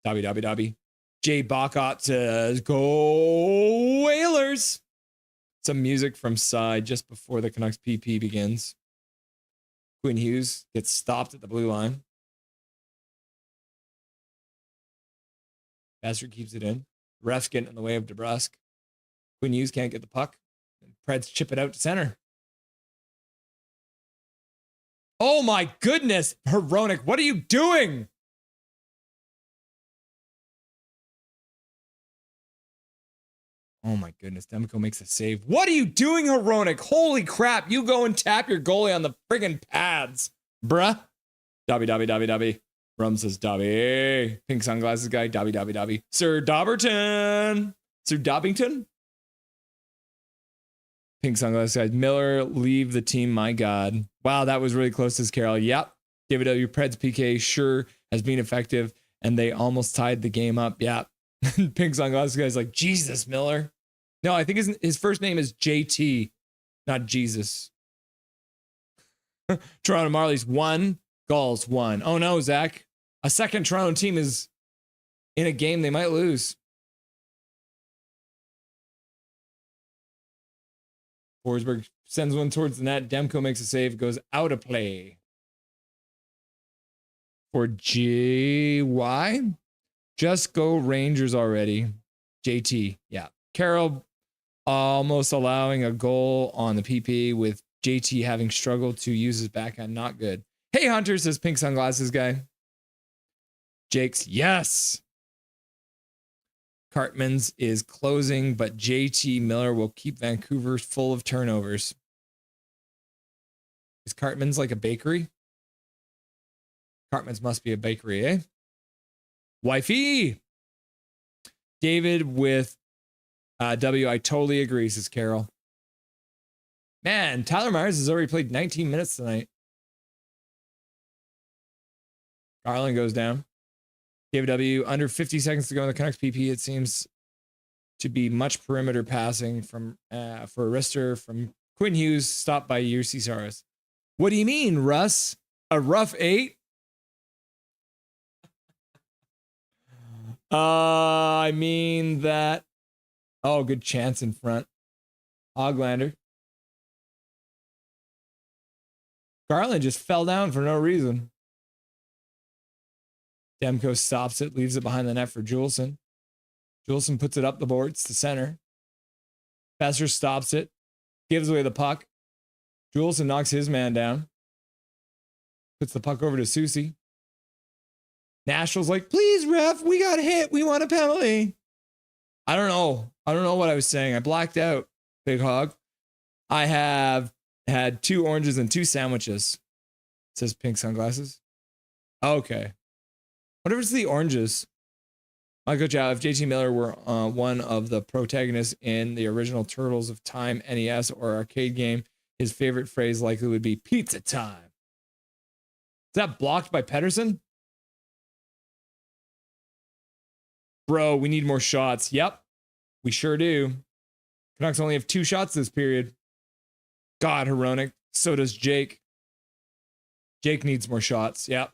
Dobby, dobby, dobby. Jay Bacot says, go Whalers. Some music from side just before the Canucks PP begins. Quinn Hughes gets stopped at the blue line. Bastard keeps it in. Ref's getting in the way of DeBrusque. Quinn Hughes can't get the puck. And Preds chip it out to center. Oh my goodness, Hronek, what are you doing? Oh my goodness, Demko makes a save. What are you doing, Hronek? Holy crap, you go and tap your goalie on the friggin' pads, bruh. Dobby, dobby, dobby, dobby. Rum says Dobby. Pink sunglasses guy, Dobby, Dobby, Dobby. Sir Dobberton. Sir Dobbington? Pink sunglasses guy. Miller, leave the team, my God. Wow, that was really close, says Carol. Yep. David W. Preds PK sure has been effective, and they almost tied the game up. Yeah. Pink sunglasses guy's like, Jesus, Miller. No, I think his first name is JT, not Jesus. Toronto Marlies 1, Gulls 1. Oh no, Zach. A second Toronto team is in a game they might lose. Forsberg sends one towards the net. Demko makes a save, goes out of play. For JY, just go Rangers already. JT, yeah. Carroll almost allowing a goal on the PP with JT having struggled to use his backhand. Not good. Hey, Hunter, says Pink Sunglasses guy. Jake's, yes. Cartman's is closing, but JT Miller will keep Vancouver full of turnovers. Is Cartman's like a bakery? Cartman's must be a bakery, eh? Wifey! David with W, I totally agree, says Carol. Man, Tyler Myers has already played 19 minutes tonight. Garland goes down. David W, under 50 seconds to go in the Canucks PP. It seems to be much perimeter passing from for Rister from Quinn Hughes, stopped by UC Saros. What do you mean, Russ? A rough 8? I mean that. Oh, good chance in front. Hoglander. Garland just fell down for no reason. Demko stops it, leaves it behind the net for Juleson. Juleson puts it up the boards to center. Besser stops it, gives away the puck. Juleson knocks his man down. Puts the puck over to Susie. Nashville's like, please, ref, we got hit. We want a penalty. I don't know. I don't know what I was saying. I blacked out, Big Hog. I have had 2 oranges and 2 sandwiches. It says Pink Sunglasses. Okay. Whatever it's the oranges. Michael Chow, if JT Miller were one of the protagonists in the original Turtles of Time NES or arcade game, his favorite phrase likely would be pizza time. Is that blocked by Pedersen? Bro, we need more shots. Yep, we sure do. Canucks only have 2 shots this period. God, Hronek. So does Jake. Jake needs more shots. Yep.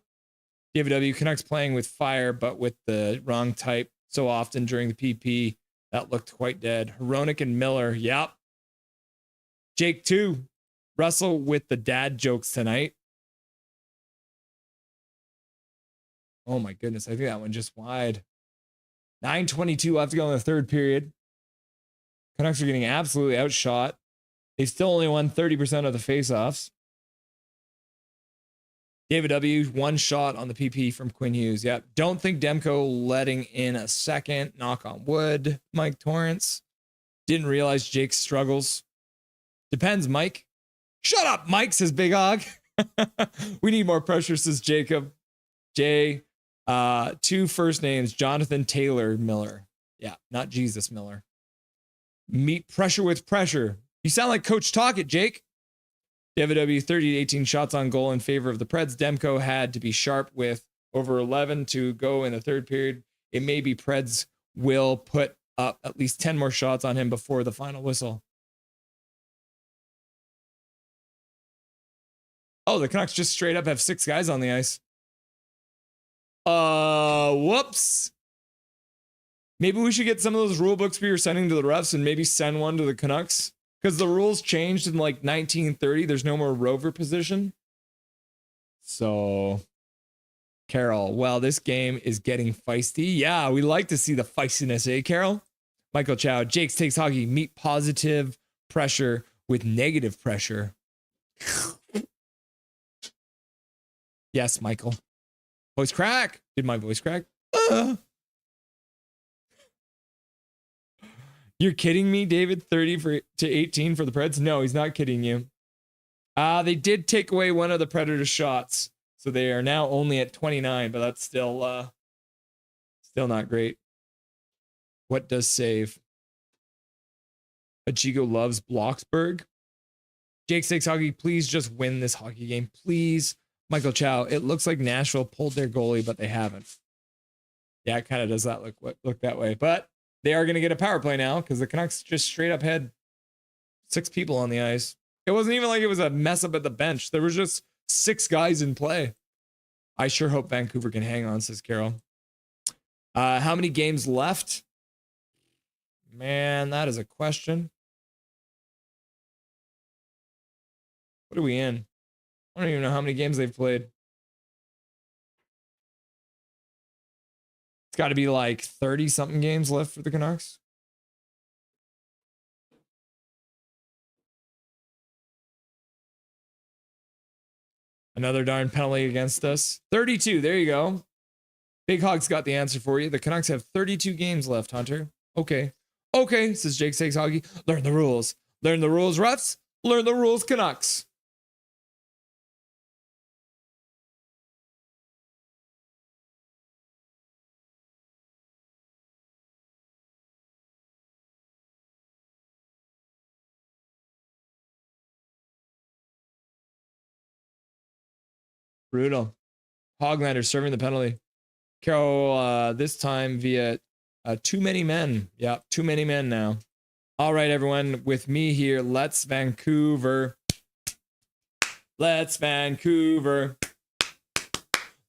David W. Canucks playing with fire, but with the wrong type. so often during the PP. That looked quite dead. Hronik and Miller. Yep. Jake too. Russell with the dad jokes tonight. Oh my goodness. I think that one just wide. 9:22 left to go in the third period. Canucks are getting absolutely outshot. They still only won 30% of the faceoffs. David W. 1 shot on the PP from Quinn Hughes. Yep. Don't think Demko letting in a second. Knock on wood. Mike Torrance. Didn't realize Jake's struggles. Depends, Mike. Shut up, Mike, says Big Hog. We need more pressure, says Jacob. Jay. 2 first names, Jonathan Taylor Miller. Yeah, not Jesus Miller. Meet pressure with pressure. You sound like Coach Talkett, Jake. David W. 30 to 18 shots on goal in favor of the Preds. Demko had to be sharp with over 11 to go in the third period. It may be Preds will put up at least 10 more shots on him before the final whistle. Oh, the Canucks just straight up have 6 guys on the ice. Whoops. Maybe we should get some of those rule books we were sending to the refs and maybe send one to the Canucks. Because the rules changed in like 1930. There's no more rover position. So, Carol, well, this game is getting feisty. Yeah, we like to see the feistiness, eh, Carol? Michael Chow, Jake's Takes Hockey. Meet positive pressure with negative pressure. Yes, Michael. Voice crack. Did my voice crack? You're kidding me, David? 30 to 18 for the Preds? No, he's not kidding you. They did take away one of the Predators' shots, so they are now only at 29, but that's still not great. What does save? Achigo loves Bloxburg. Jake Stakes Hockey, please just win this hockey game, please. Michael Chow, it looks like Nashville pulled their goalie, but they haven't. Yeah, it kind of does that look that way, but they are going to get a power play now because the Canucks just straight up had 6 people on the ice. It wasn't even like it was a mess up at the bench. There was just 6 guys in play. I sure hope Vancouver can hang on, says Carol. How many games left? Man, that is a question. What are we in? I don't even know how many games they've played. It's got to be like 30 something games left for the Canucks. Another darn penalty against us. 32. There you go. Big Hog's got the answer for you. The Canucks have 32 games left, Hunter. Okay. Okay, says Jake Sakes Hockey. Learn the rules. Learn the rules, refs. Learn the rules, Canucks. Brutal. Hoglander serving the penalty. Carol, this time via too many men. Yeah, too many men now. All right, everyone. With me here, let's Vancouver. Let's Vancouver.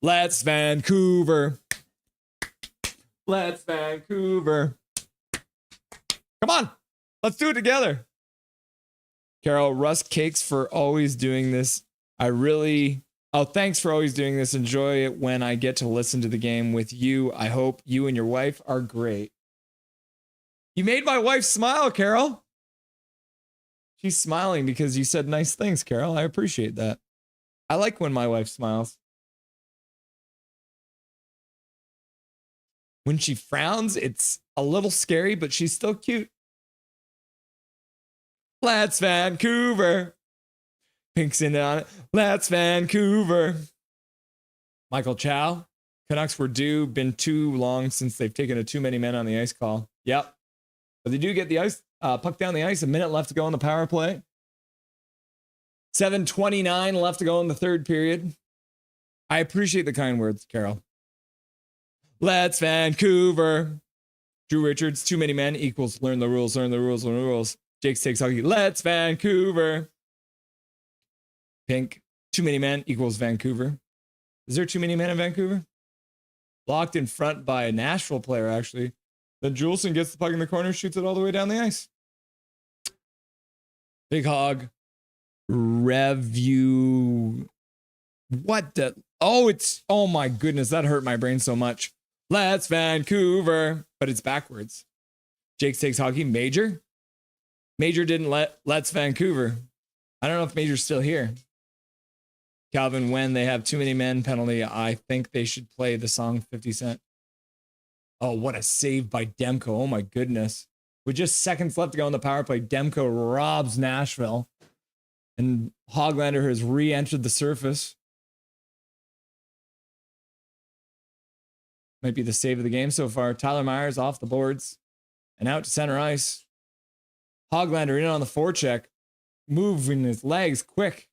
Let's Vancouver. Let's Vancouver. Come on. Let's do it together. Carol, Russ Cakes for always doing this. Oh, thanks for always doing this. Enjoy it when I get to listen to the game with you. I hope you and your wife are great. You made my wife smile, Carol. She's smiling because you said nice things, Carol. I appreciate that. I like when my wife smiles. When she frowns, it's a little scary, but she's still cute. Let's Vancouver. Pink's in on it. Let's Vancouver. Michael Chow. Canucks were due. Been too long since they've taken a too many men on the ice call. Yep. But they do get the ice puck down the ice. A minute left to go on the power play. 7:29 left to go in the third period. I appreciate the kind words, Carol. Let's Vancouver. Drew Richards, too many men equals learn the rules, learn the rules, learn the rules. Jake Takes Hockey. Let's Vancouver. Pink, too many men equals Vancouver. Is there too many men in Vancouver? Blocked in front by a Nashville player, actually. Then Juleson gets the puck in the corner, shoots it all the way down the ice. Big Hog. Review. What the? Oh my goodness, that hurt my brain so much. Let's Vancouver. But it's backwards. Jake takes hockey. Major. Major didn't let's Vancouver. I don't know if Major's still here. Calvin, when they have too many men penalty, I think they should play the song 50 Cent. Oh, what a save by Demko. Oh my goodness. With just seconds left to go on the power play, Demko robs Nashville. And Hoglander has re-entered the surface. Might be the save of the game so far. Tyler Myers off the boards and out to center ice. Hoglander in on the forecheck, moving his legs quick.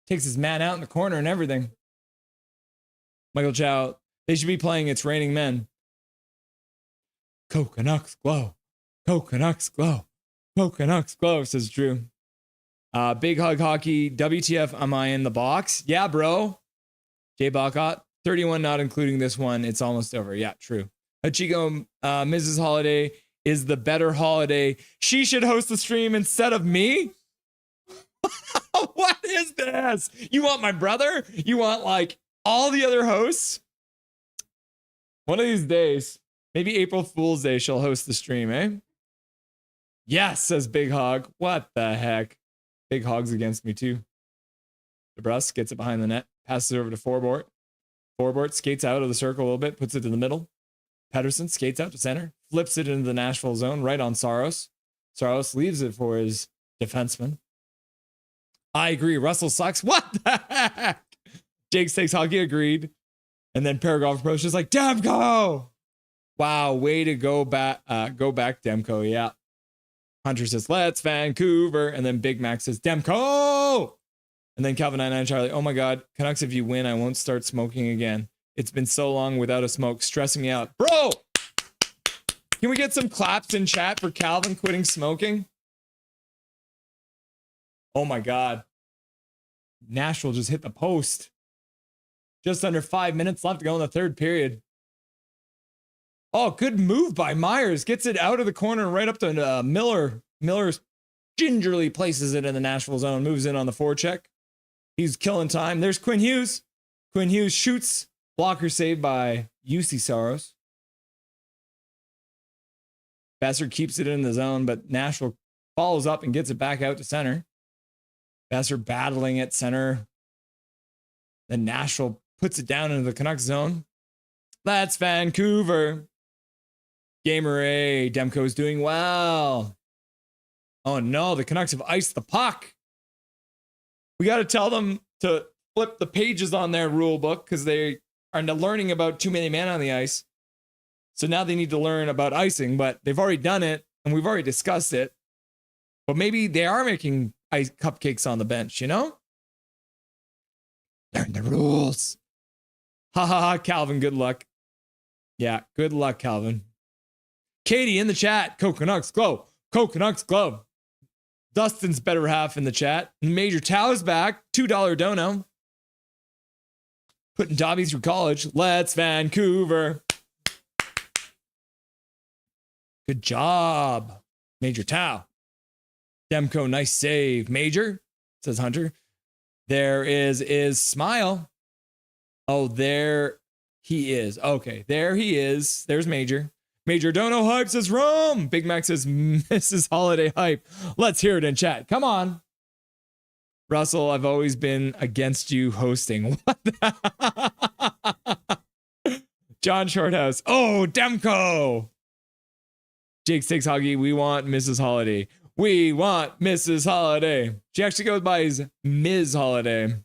Takes his man out in the corner and everything. Michael Chow, they should be playing It's Raining Men. Canucks glow. Canucks glow. Canucks glow, says Drew. Big Hug Hockey, WTF, am I in the box? Yeah, bro. Jay Bacot, 31 not including this one. It's almost over. Yeah, true. Hachiko, Mrs. Holiday is the better holiday. She should host the stream instead of me? What is this? You want my brother? You want like all the other hosts? One of these days, maybe April Fool's Day, she'll host the stream, eh? Yes, says Big Hog. What the heck? Big Hog's against me too. DeBrus gets it behind the net, passes it over to Forbort. Forbort skates out of the circle a little bit, puts it in the middle. Pedersen skates out to center, flips it into the Nashville zone right on Saros. Saros leaves it for his defenseman. I agree. Russell sucks. What the heck? Jake takes hockey. Agreed. And then Paragraph approach is like, Demko. Wow. Way to go back. Go back, Demko. Yeah. Hunter says, let's Vancouver. And then Big Mac says, Demko. And then Calvin 99 Charlie. Oh my God. Canucks, if you win, I won't start smoking again. It's been so long without a smoke. Stressing me out. Bro. Can we get some claps in chat for Calvin quitting smoking? Oh my God. Nashville just hit the post. Just under 5 minutes left to go in the third period. Oh, good move by Myers. Gets it out of the corner right up to Miller. Miller gingerly places it in the Nashville zone. Moves in on the forecheck. He's killing time. There's Quinn Hughes. Quinn Hughes shoots. Blocker saved by UC Saros. Besser keeps it in the zone, but Nashville follows up and gets it back out to center. Besser battling at center. Then Nashville puts it down into the Canucks zone. That's Vancouver. Gamer A. Demko's doing well. Oh no, the Canucks have iced the puck. We got to tell them to flip the pages on their rule book because they are learning about too many men on the ice. So now they need to learn about icing, but they've already done it and we've already discussed it. But maybe they are making ice cupcakes on the bench, you know? Learn the rules. Ha ha ha, Calvin, good luck. Yeah, good luck, Calvin. Katie in the chat. Canucks glow. Canucks glow. Dustin's better half in the chat. Major Tau's back. $2 dono. Putting Dobby through college. Let's Vancouver. Good job, Major Tau. Demko, nice save. Major, says Hunter. There is Smile. Oh, there he is. Okay, there he is. There's Major. Major Dono hype says Rome. Big Mac says Mrs. Holiday hype. Let's hear it in chat. Come on. Russell, I've always been against you hosting. What the? John Shorthouse. Oh, Demko. Jake Six Hoggy. We want Mrs. Holiday. We want Mrs. Holiday. She actually goes by as Ms. Holiday.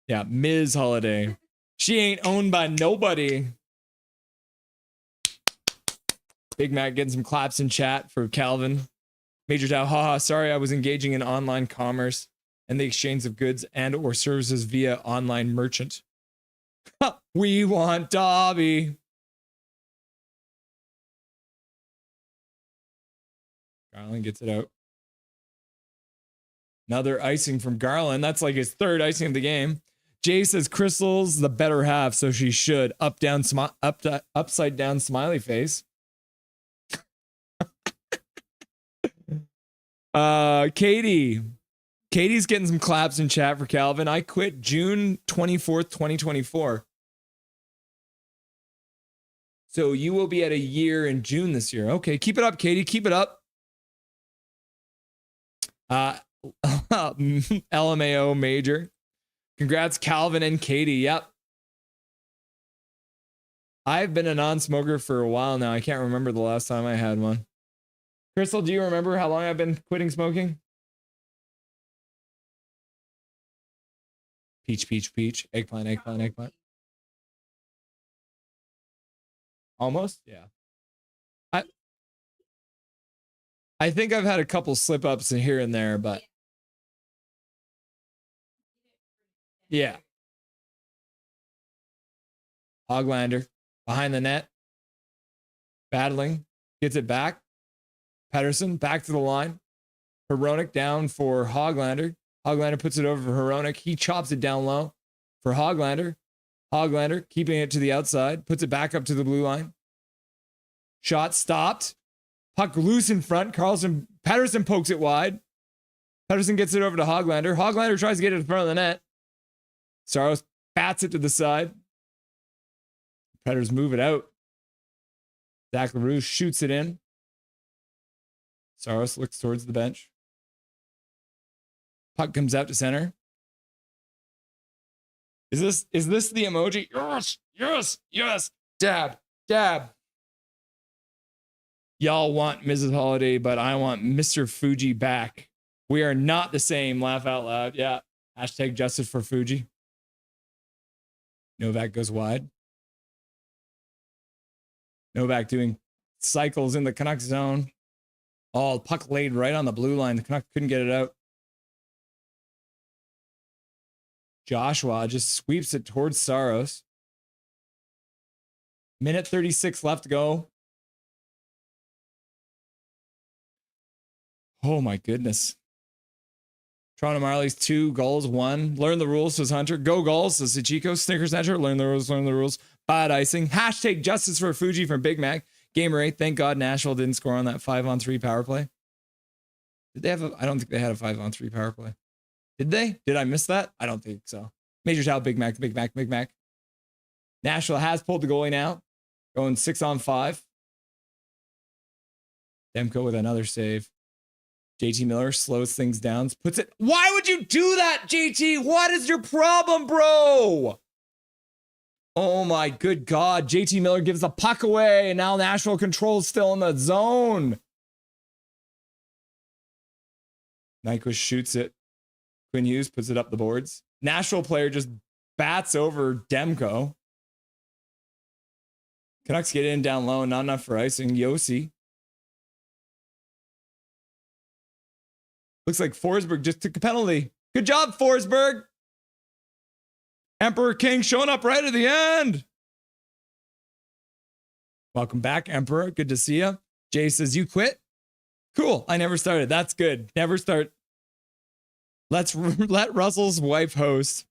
Yeah, Ms. Holiday. She ain't owned by nobody. Big Mac getting some claps in chat for Calvin. Major Dow, haha, sorry, I was engaging in online commerce and the exchange of goods and or services via online merchant. We want Dobby. Garland gets it out. Another icing from Garland. That's like his third icing of the game. Jay says Crystal's the better half, so she should. Upside down smiley face. Katie. Katie's getting some claps in chat for Calvin. I quit June 24th, 2024. So you will be at a year in June this year. Okay, keep it up, Katie. Keep it up. LMAO major. Congrats, Calvin and Katie. Yep. I've been a non-smoker for a while now. I can't remember the last time I had one. Crystal, do you remember how long I've been quitting smoking? Peach, peach, peach. Eggplant, eggplant, eggplant. Almost? Yeah. I think I've had a couple slip-ups here and there, but yeah. Hoglander behind the net. Battling. Gets it back. Pedersen back to the line. Hronek down for Hoglander. Hoglander puts it over for Hronek. He chops it down low for Hoglander. Hoglander keeping it to the outside. Puts it back up to the blue line. Shot stopped. Puck loose in front. Pedersen pokes it wide. Pedersen gets it over to Hoglander. Hoglander tries to get it in front of the net. Saros bats it to the side. Predators move it out. Zach LaRue shoots it in. Saros looks towards the bench. Puck comes out to center. Is this the emoji? Yes, yes, yes. Dab, dab. Y'all want Mrs. Holiday, but I want Mr. Fuji back. We are not the same. Laugh out loud. Yeah. Hashtag justice for Fuji. Novak goes wide. Novak doing cycles in the Canucks zone. Oh, puck laid right on the blue line. The Canucks couldn't get it out. Joshua just sweeps it towards Saros. Minute 36 left to go. Oh my goodness. Toronto Marlies 2 goals, 1. Learn the rules, says Hunter. Go goals, says Ichiko. Snickers Netcher. Learn the rules, learn the rules. Bad icing. Hashtag justice for Fuji from Big Mac. Gamer 8. Thank God Nashville didn't score on that 5-on-3 power play. Did they have I don't think they had a 5-on-3 power play. Did they? Did I miss that? I don't think so. Major shout, Big Mac, Big Mac, Big Mac. Nashville has pulled the goalie now. Going 6-on-5. Demko with another save. JT Miller slows things down. Puts it. Why would you do that, JT? What is your problem, bro? Oh my good God. JT Miller gives the puck away. And now Nashville controls still in the zone. Nyquist shoots it. Quinn Hughes puts it up the boards. Nashville player just bats over Demko. Canucks get in down low. Not enough for icing. Yossi. Looks like Forsberg just took a penalty. Good job, Forsberg. Emperor King showing up right at the end. Welcome back, Emperor. Good to see you. Jay says, you quit? Cool. I never started. That's good. Never start. Let Russell's wife host.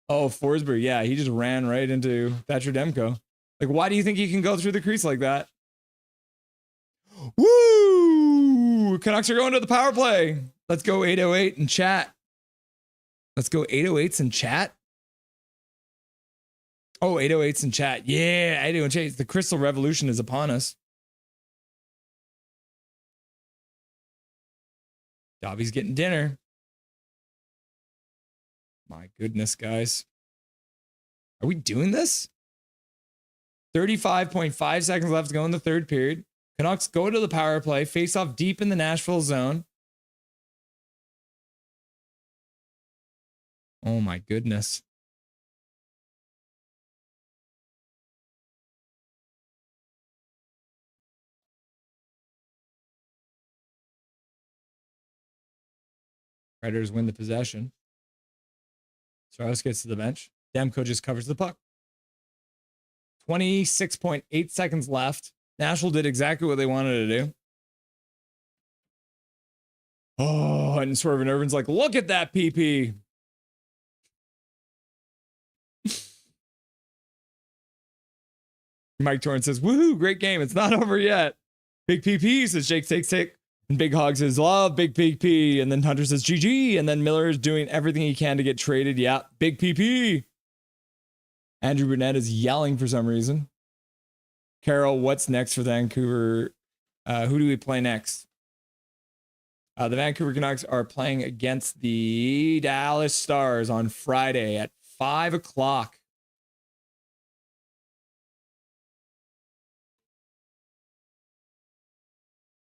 Oh, Forsberg. Yeah, he just ran right into Thatcher Demko. Like, why do you think he can go through the crease like that? Woo! Canucks are going to the power play. Let's go 808 in chat. Let's go 808s in chat. Oh, 808s in chat. Yeah, 808 in chat. The Crystal Revolution is upon us. Dobby's getting dinner. My goodness, guys. Are we doing this? 35.5 seconds left to go in the third period. Canucks go to the power play, face off deep in the Nashville zone. Oh my goodness. Predators win the possession. Saros gets to the bench. Demko just covers the puck. 26.8 seconds left. Nashville did exactly what they wanted to do. Oh, and Swerve and Irvin's like, look at that PP. Mike Torrance says, woohoo, great game. It's not over yet. Big PP says Jake takes tick. And Big Hog says, love Big PP. And then Hunter says, GG. And then Miller is doing everything he can to get traded. Yeah, Big PP. Andrew Burnett is yelling for some reason. Carol, what's next for Vancouver? Who do we play next? The Vancouver Canucks are playing against the Dallas Stars on Friday at 5 o'clock.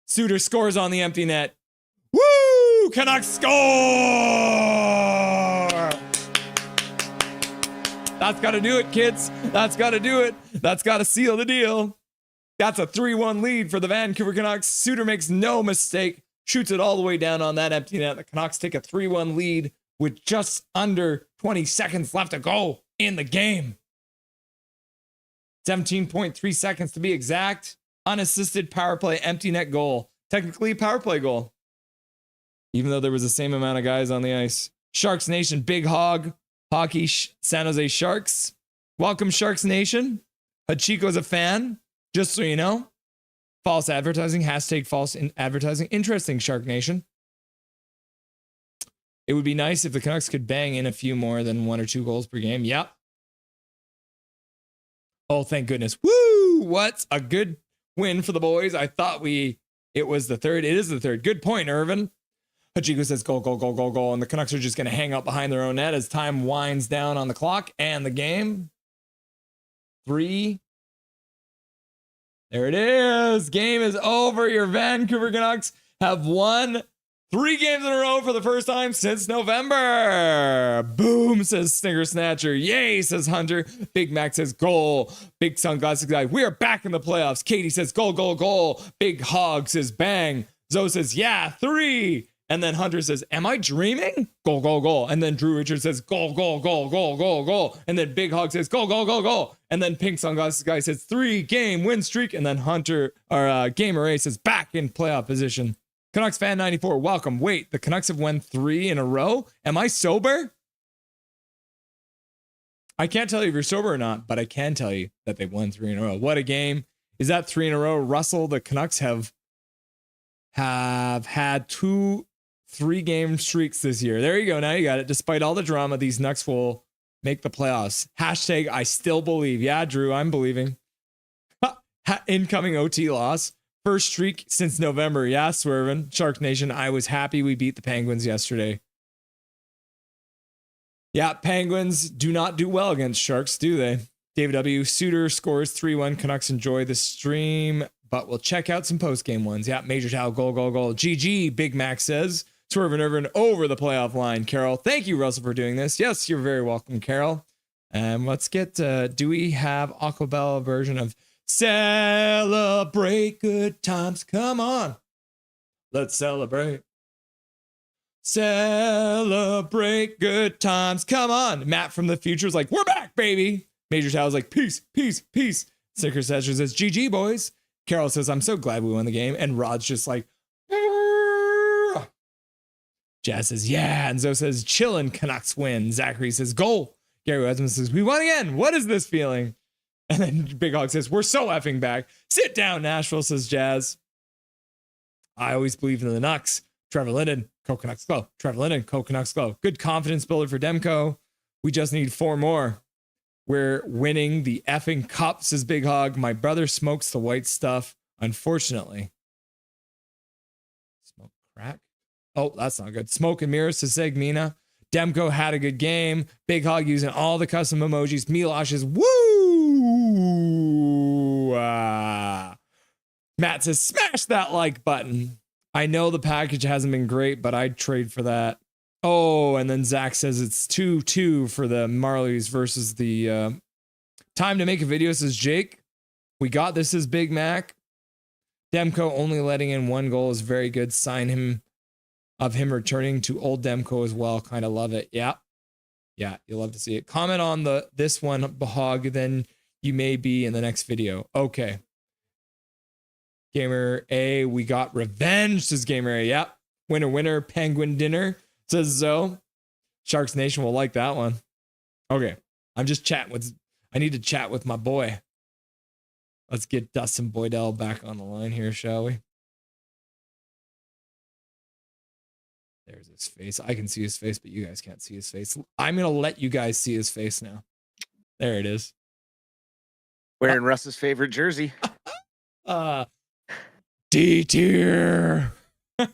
Suter scores on the empty net. Woo! Canucks score! That's got to do it, kids. That's got to do it. That's got to seal the deal. That's a 3-1 lead for the Vancouver Canucks. Suter makes no mistake. Shoots it all the way down on that empty net. The Canucks take a 3-1 lead with just under 20 seconds left to go in the game. 17.3 seconds to be exact. Unassisted power play empty net goal. Technically a power play goal. Even though there was the same amount of guys on the ice. Sharks Nation, Big Hog, Hockey, San Jose Sharks. Welcome, Sharks Nation. Hachiko's a fan, just so you know. False advertising, hashtag false advertising. Interesting, Shark Nation. It would be nice if the Canucks could bang in a few more than 1 or 2 goals per game. Yep. Oh, thank goodness. Woo! What's a good win for the boys. I thought it was the third. It is the third. Good point, Irvin. Hachiko says goal, goal, goal, goal, goal. And the Canucks are just going to hang out behind their own net as time winds down on the clock and the game. 3. There it is. Game is over. Your Vancouver Canucks have won 3 games in a row for the first time since November. Boom, says Snicker Snatcher. Yay, says Hunter. Big Mac says goal. Big Sunglasses Guy, we are back in the playoffs. Katie says goal, goal, goal. Big Hog says bang. Zoe says, yeah, 3. And then Hunter says, am I dreaming? Goal, goal, goal. And then Drew Richard says, goal, goal, goal, goal, goal, goal. And then Big Hog says, goal, goal, goal, goal. And then Pink Sunglasses Guy says, 3-game win streak. And then Hunter, or Gamer A says, back in playoff position. Canucks fan 94, welcome. Wait, the Canucks have won 3 in a row? Am I sober? I can't tell you if you're sober or not, but I can tell you that they've won 3 in a row. What a game. Is that 3 in a row? Russell, the Canucks have had 2 3-game streaks this year. There you go. Now you got it. Despite all the drama, these Nucks will make the playoffs. Hashtag I still believe. Yeah, Drew, I'm believing. Incoming OT loss. First streak since November. Yeah, Swervin. Shark Nation, I was happy we beat the Penguins yesterday. Yeah, Penguins do not do well against Sharks, do they? David W. Suter scores 3-1. Canucks enjoy the stream, but we'll check out some post-game ones. Yeah, Major Towel, goal, goal, goal. GG, Big Mac says. Swervin Irvin over the playoff line. Carol, thank you, Russell, for doing this. Yes, you're very welcome, Carol. And let's get, do we have Aquabella version of Celebrate Good Times? Come on. Let's celebrate. Celebrate good times. Come on. Matt from the future is like, we're back, baby. Major Towel's like, peace, peace, peace. Sticker Session says, GG, boys. Carol says, I'm so glad we won the game. And Rod's just like, Arr. Jazz says, yeah. And Zoe says, chillin', Canucks win. Zachary says, goal. Gary Wesman says, we won again. What is this feeling? And then Big Hog says, we're so effing back. Sit down, Nashville, says Jazz. I always believe in the Nucks. Trevor Linden, Canucks go. Trevor Linden, Canucks go. Good confidence builder for Demko. We just need 4 more. We're winning the effing cup, says Big Hog. My brother smokes the white stuff, unfortunately. Smoke crack? Oh, that's not good. Smoke and mirrors, says Segmina. Demko had a good game. Big Hog using all the custom emojis. Milosh is woo! Matt says, smash that like button. I know the package hasn't been great, but I'd trade for that. Oh, and then Zach says it's 2-2 for the Marlies versus the time to make a video, says Jake. We got this, as Big Mac. Demko only letting in 1 goal is very good. Sign him of him returning to old Demko as well. Kind of love it. Yeah. Yeah, you'll love to see it. Comment on this one, Bahog, then you may be in the next video. Okay. Gamer A, we got revenge, says Gamer A. Yep. Winner, winner, penguin dinner, says Zoe. Sharks Nation will like that one. Okay. I'm just chatting with, I need to chat with my boy. Let's get Dustin Boydell back on the line here, shall we? There's his face. I can see his face, but you guys can't see his face. I'm going to let you guys see his face now. There it is. Wearing Russ's favorite jersey. D tier. Plan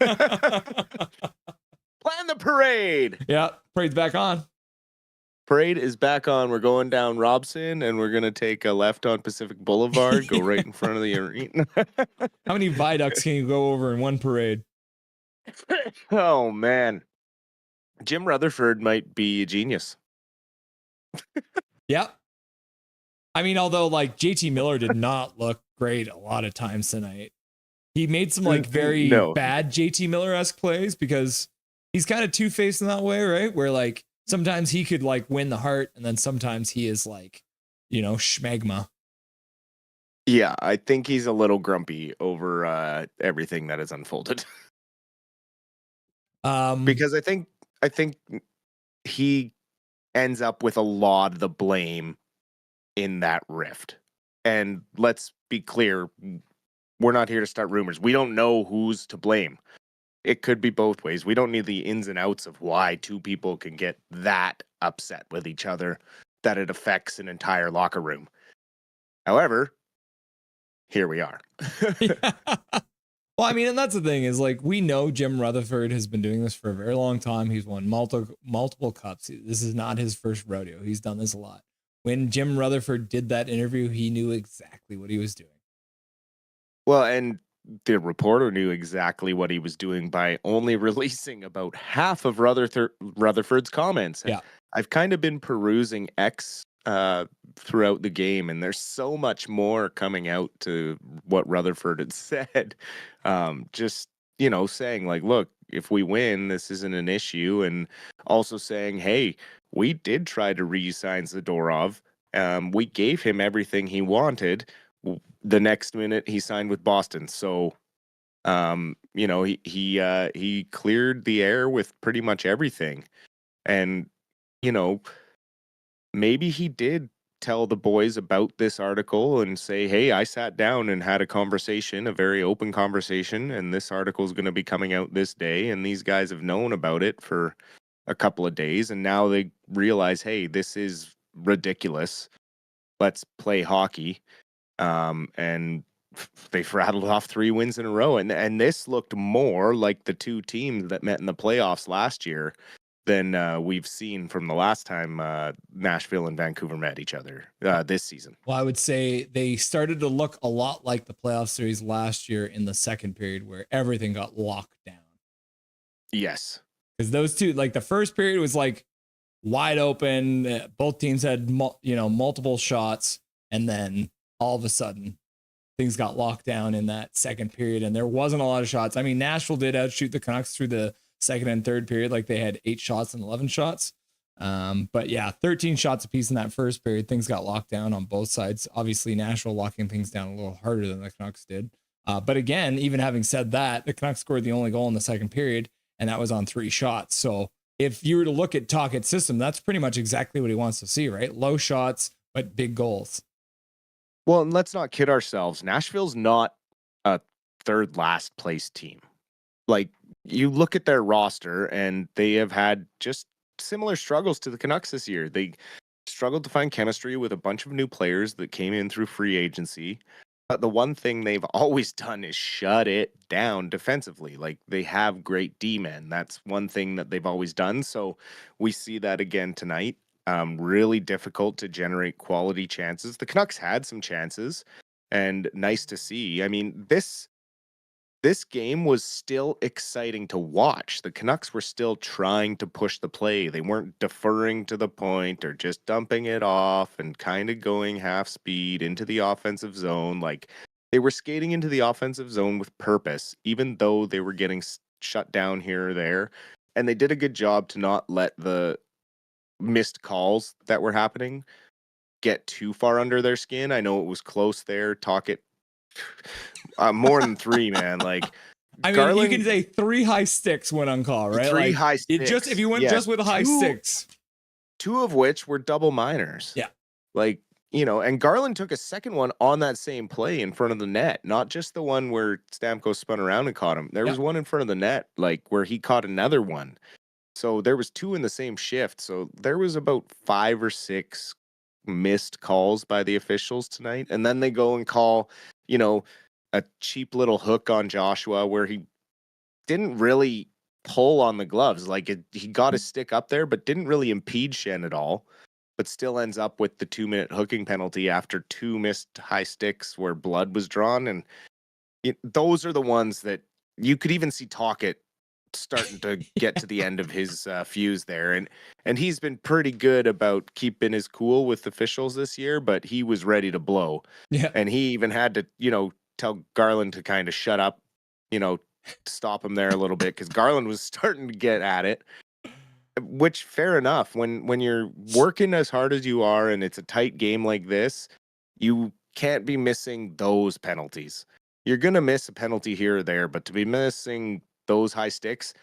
the parade. Yeah, parade's back on. Parade is back on. We're going down Robson, and we're gonna take a left on Pacific Boulevard, go right in front of the arena. How many viaducts can you go over in one parade? Oh man, Jim Rutherford might be a genius. Yeah. I mean, although like JT Miller did not look great a lot of times tonight. He made some like very bad JT Miller-esque plays because he's kind of two-faced in that way, right? Where like sometimes he could like win the heart, and then sometimes he is like, you know, schmegma. Yeah, I think he's a little grumpy over everything that has unfolded. Because I think he ends up with a lot of the blame in that rift. And let's be clear, we're not here to start rumors. We don't know who's to blame. It could be both ways. We don't need the ins and outs of why two people can get that upset with each other that it affects an entire locker room. However, here we are. Yeah. Well, I mean, and that's the thing is like, we know Jim Rutherford has been doing this for a very long time. He's won multiple cups. This is not his first rodeo. He's done this a lot. When Jim Rutherford did that interview, he knew exactly what he was doing. Well, and the reporter knew exactly what he was doing by only releasing about half of Rutherford's comments. Yeah. I've kind of been perusing X throughout the game, and there's so much more coming out to what Rutherford had said. Just, you know, saying like, look, if we win, this isn't an issue. And also saying, hey, we did try to re-sign Zadorov. We gave him everything he wanted. The next minute he signed with Boston. So, you know, he cleared the air with pretty much everything. And, you know, maybe he did tell the boys about this article and say, hey, I sat down and had a conversation, a very open conversation, and this article is going to be coming out this day. And these guys have known about it for a couple of days. And now they realize, hey, this is ridiculous. Let's play hockey. And they've rattled off 3 wins in a row. And this looked more like the two teams that met in the playoffs last year than we've seen from the last time Nashville and Vancouver met each other this season. Well, I would say they started to look a lot like the playoff series last year in the second period where everything got locked down. Yes. Because those two, like the first period was like wide open. Both teams had, multiple shots. And then all of a sudden things got locked down in that second period. And there wasn't a lot of shots. I mean, Nashville did outshoot the Canucks through the second and third period. Like they had 8 shots and 11 shots. But yeah, 13 shots apiece in that first period. Things got locked down on both sides. Obviously, Nashville locking things down a little harder than the Canucks did. But again, even having said that, the Canucks scored the only goal in the second period, and that was on 3 shots. So if you were to look at Tocchet's system, that's pretty much exactly what he wants to see, right? Low shots, but big goals. Well, and let's not kid ourselves. Nashville's not a third last place team. Like, you look at their roster, and they have had just similar struggles to the Canucks this year. They struggled to find chemistry with a bunch of new players that came in through free agency. But the one thing they've always done is shut it down defensively. Like, they have great D-men. That's one thing that they've always done. So we see that again tonight. Really difficult to generate quality chances. The Canucks had some chances, and nice to see. I mean, this game was still exciting to watch. The Canucks were still trying to push the play. They weren't deferring to the point or just dumping it off and kind of going half speed into the offensive zone. Like, they were skating into the offensive zone with purpose, even though they were getting shut down here or there. And they did a good job to not let the missed calls that were happening get too far under their skin. I know it was close there. Tocchet more than 3, man. Like, I mean, you can say 3 high sticks went on call, right? 3 like, high sticks. If you went just with a high 6, 2 of which were double minors. Yeah. Like, and Garland took a second one on that same play in front of the net, not just the one where Stamkos spun around and caught him. There was one in front of the net, like where he caught another one. So there was two in the same shift. So there was about 5 or 6 missed calls by the officials tonight. And then they go and call, a cheap little hook on Joshua where he didn't really pull on the gloves. Like he got his stick up there, but didn't really impede Shen at all. But still ends up with the 2-minute hooking penalty after 2 missed high sticks where blood was drawn. And those are the ones that you could even see Tocchet starting to get to the end of his fuse there. And he's been pretty good about keeping his cool with officials this year, but he was ready to blow. Yeah. And he even had to, tell Garland to kind of shut up, stop him there a little bit because Garland was starting to get at it. Which fair enough. When you're working as hard as you are and it's a tight game like this, you can't be missing those penalties. You're gonna miss a penalty here or there, but to be missing those high sticks,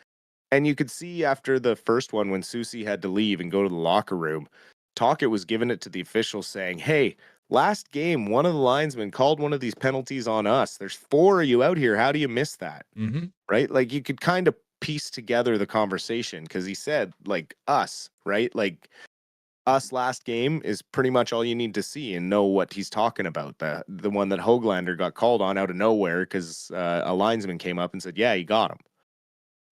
and you could see after the first one when Susie had to leave and go to the locker room, Tocchet was giving it to the officials saying, "Hey, last game, one of the linesmen called one of these penalties on us. There's 4 of you out here. How do you miss that?" Mm-hmm. Right? Like you could kind of piece together the conversation because he said like us, right? Like us last game is pretty much all you need to see and know what he's talking about. The one that Höglander got called on out of nowhere because a linesman came up and said, "Yeah, he got him."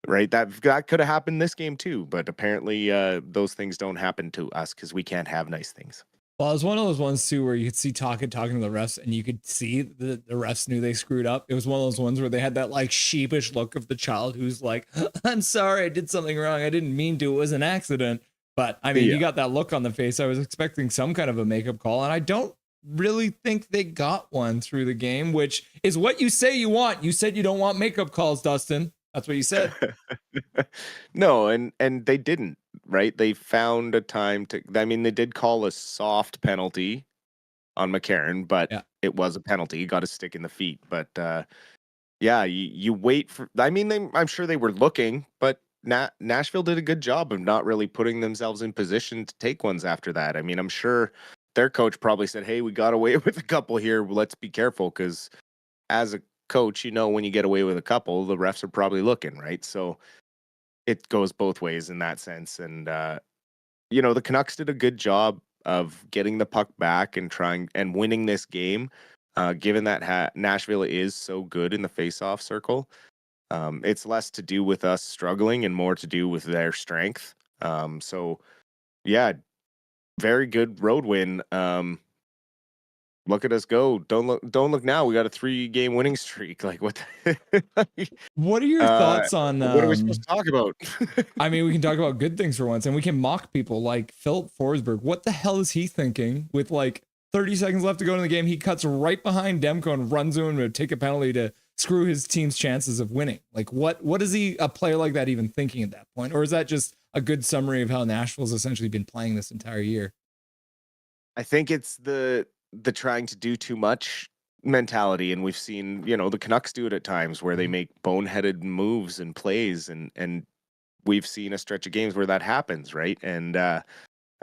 Right? That could have happened this game too, but apparently those things don't happen to us because we can't have nice things. Well, it was one of those ones too where you could see talking to the refs, and you could see the refs knew they screwed up. It was one of those ones where they had that like sheepish look of the child who's like, "I'm sorry, I did something wrong. I didn't mean to. It was an accident." But I mean, you got that look on the face. I was expecting some kind of a makeup call, and I don't really think they got one through the game, which is what you say you want. You said you don't want makeup calls, Dustin. That's what you said. No, and they didn't, right? They found a time to. I mean, they did call a soft penalty on McCarron, but it was a penalty. He got a stick in the feet. But yeah, you wait for. I mean, I'm sure they were looking, but Nashville did a good job of not really putting themselves in position to take ones after that. I mean, I'm sure their coach probably said, "Hey, we got away with a couple here. Let's be careful," because as a coach, when you get away with a couple, the refs are probably looking, right? So it goes both ways in that sense. And the Canucks did a good job of getting the puck back and trying and winning this game, given that Nashville is so good in the face-off circle. It's less to do with us struggling and more to do with their strength. So yeah, very good road win. Look at us go. Don't look now. We got a 3-game winning streak. Like what? What are your thoughts on what are we supposed to talk about? I mean, we can talk about good things for once, and we can mock people like Philip Forsberg. What the hell is he thinking with like 30 seconds left to go in the game? He cuts right behind Demko and runs to him to take a penalty to screw his team's chances of winning. Like what is a player like that even thinking at that point? Or is that just a good summary of how Nashville's essentially been playing this entire year? I think it's the trying to do too much mentality, and we've seen the Canucks do it at times where they make boneheaded moves and plays, and we've seen a stretch of games where that happens, right? And I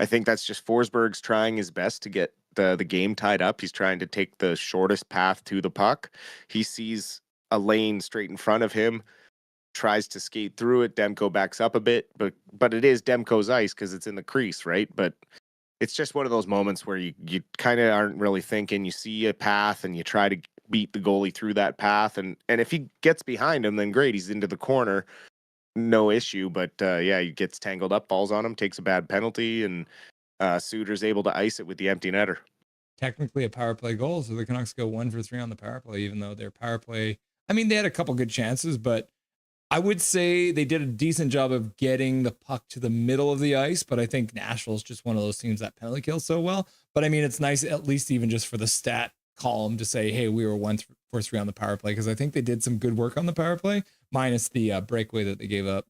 think that's just Forsberg's trying his best to get the game tied up. He's trying to take the shortest path to the puck. He sees a lane straight in front of him, tries to skate through it. Demko backs up a bit, but it is Demko's ice because it's in the crease, right? But it's just one of those moments where you kind of aren't really thinking. You see a path and you try to beat the goalie through that path. And if he gets behind him, then great. He's into the corner. No issue. But he gets tangled up, falls on him, takes a bad penalty, and Suter's able to ice it with the empty netter. Technically a power play goal. So the Canucks go 1 for 3 on the power play, even though their power play, I mean, they had a couple good chances, but I would say they did a decent job of getting the puck to the middle of the ice, but I think Nashville's just one of those teams that penalty kills so well. But I mean, it's nice, at least even just for the stat column, to say, hey, we were 1 for 3 on the power play, because I think they did some good work on the power play, minus the breakaway that they gave up.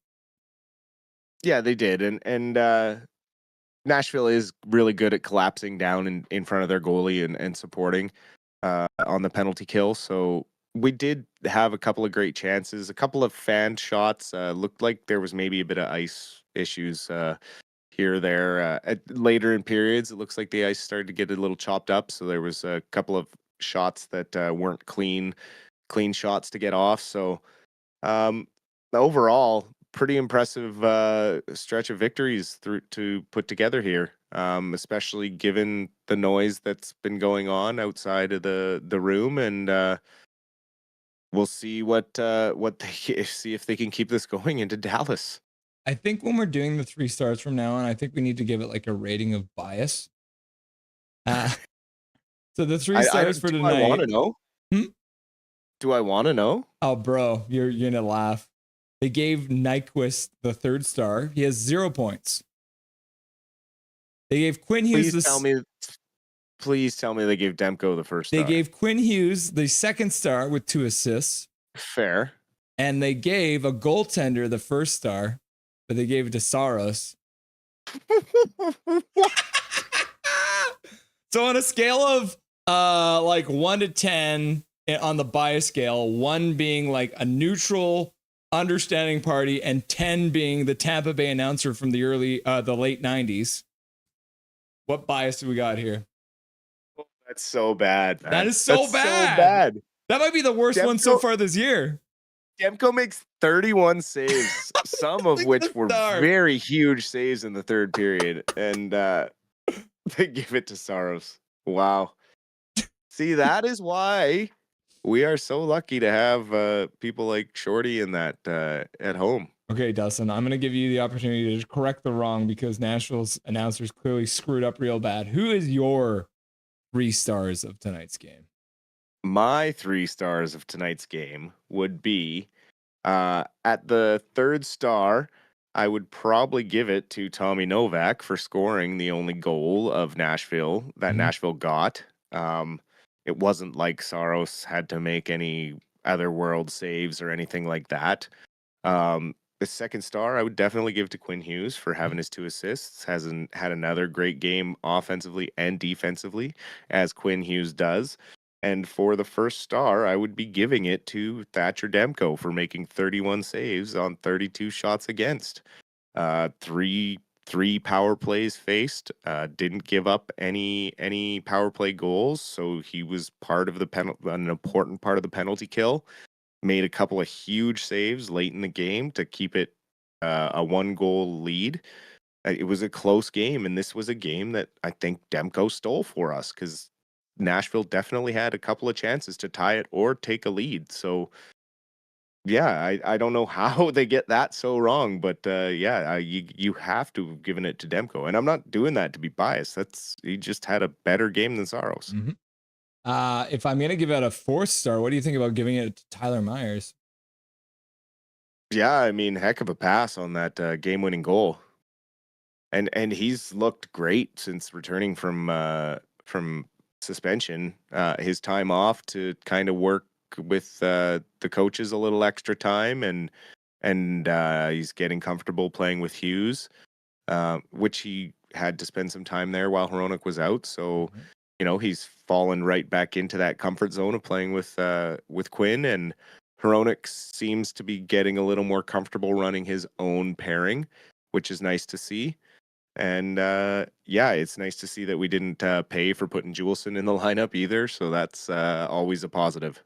Yeah, they did. And Nashville is really good at collapsing down in front of their goalie and supporting on the penalty kill. So we did have a couple of great chances, a couple of fan shots. Looked like there was maybe a bit of ice issues here or there. Later in periods, it looks like the ice started to get a little chopped up, so there was a couple of shots that weren't clean shots to get off. So um, overall, pretty impressive stretch of victories to put together here, especially given the noise that's been going on outside of the room, and we'll see what they see if they can keep this going into Dallas. I think when we're doing the 3 stars from now on, I think we need to give it like a rating of bias. So the 3 stars for tonight. I want to know. Hmm? Do I want to know? Oh, bro, you're gonna laugh. They gave Nyquist the 3rd star. He has 0 points. They gave Quinn Hughes. Please tell me they gave Demko the 1st star. They gave Quinn Hughes the 2nd star with 2 assists. Fair. And they gave a goaltender the 1st star, but they gave it to Saros. So on a scale of like 1 to 10 on the bias scale, 1 being like a neutral, understanding party, and 10 being the Tampa Bay announcer from the late 90s. What bias do we got here? Oh, that's so bad, man. That is so bad. So bad. That might be the worst one so far this year. Demko makes 31 saves, some of which were very huge saves in the 3rd period, and they give it to Saros. Wow. See, that is why we are so lucky to have people like Shorty in that at home. Okay, Dustin, I'm going to give you the opportunity to correct the wrong because Nashville's announcers clearly screwed up real bad. Who is your 3 stars of tonight's game? My 3 stars of tonight's game would be at the 3rd star, I would probably give it to Tommy Novak for scoring the only goal of Nashville that Nashville got. It wasn't like Saros had to make any other world saves or anything like that. The 2nd star, I would definitely give to Quinn Hughes for having his 2 assists. Hasn't had another great game offensively and defensively, as Quinn Hughes does. And for the 1st star, I would be giving it to Thatcher Demko for making 31 saves on 32 shots against. Three power plays faced. Didn't give up any power play goals, so he was part of an important part of the penalty kill. Made a couple of huge saves late in the game to keep it a 1-goal lead. It was a close game, and this was a game that I think Demko stole for us because Nashville definitely had a couple of chances to tie it or take a lead. So, yeah, I don't know how they get that so wrong, but you have to have given it to Demko, and I'm not doing that to be biased. He just had a better game than Saros. Mm-hmm. If I'm gonna give it a 4th star, what do you think about giving it to Tyler Myers? Yeah, I mean, heck of a pass on that game-winning goal, and he's looked great since returning from suspension. His time off to kind of work with the coaches a little extra time, and he's getting comfortable playing with Hughes, which he had to spend some time there while Hronek was out. So. Mm-hmm. He's fallen right back into that comfort zone of playing with Quinn, and Hronek seems to be getting a little more comfortable running his own pairing, which is nice to see. And it's nice to see that we didn't pay for putting Juleson in the lineup either, so that's always a positive.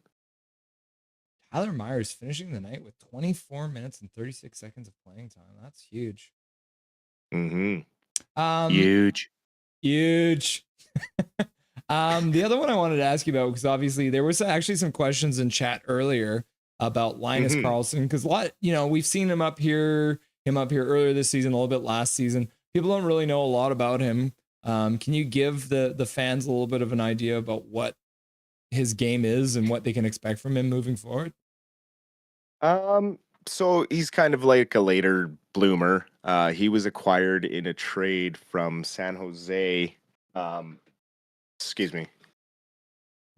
Tyler Myers finishing the night with 24 minutes and 36 seconds of playing time. That's huge. Mm-hmm. Huge. The other one I wanted to ask you about, because obviously there was actually some questions in chat earlier about Linus Karlsson, because we've seen him up here earlier this season, a little bit last season. People don't really know a lot about him. Can you give the fans a little bit of an idea about what his game is and what they can expect from him moving forward? So he's kind of like a later bloomer. He was acquired in a trade from San Jose. Excuse me.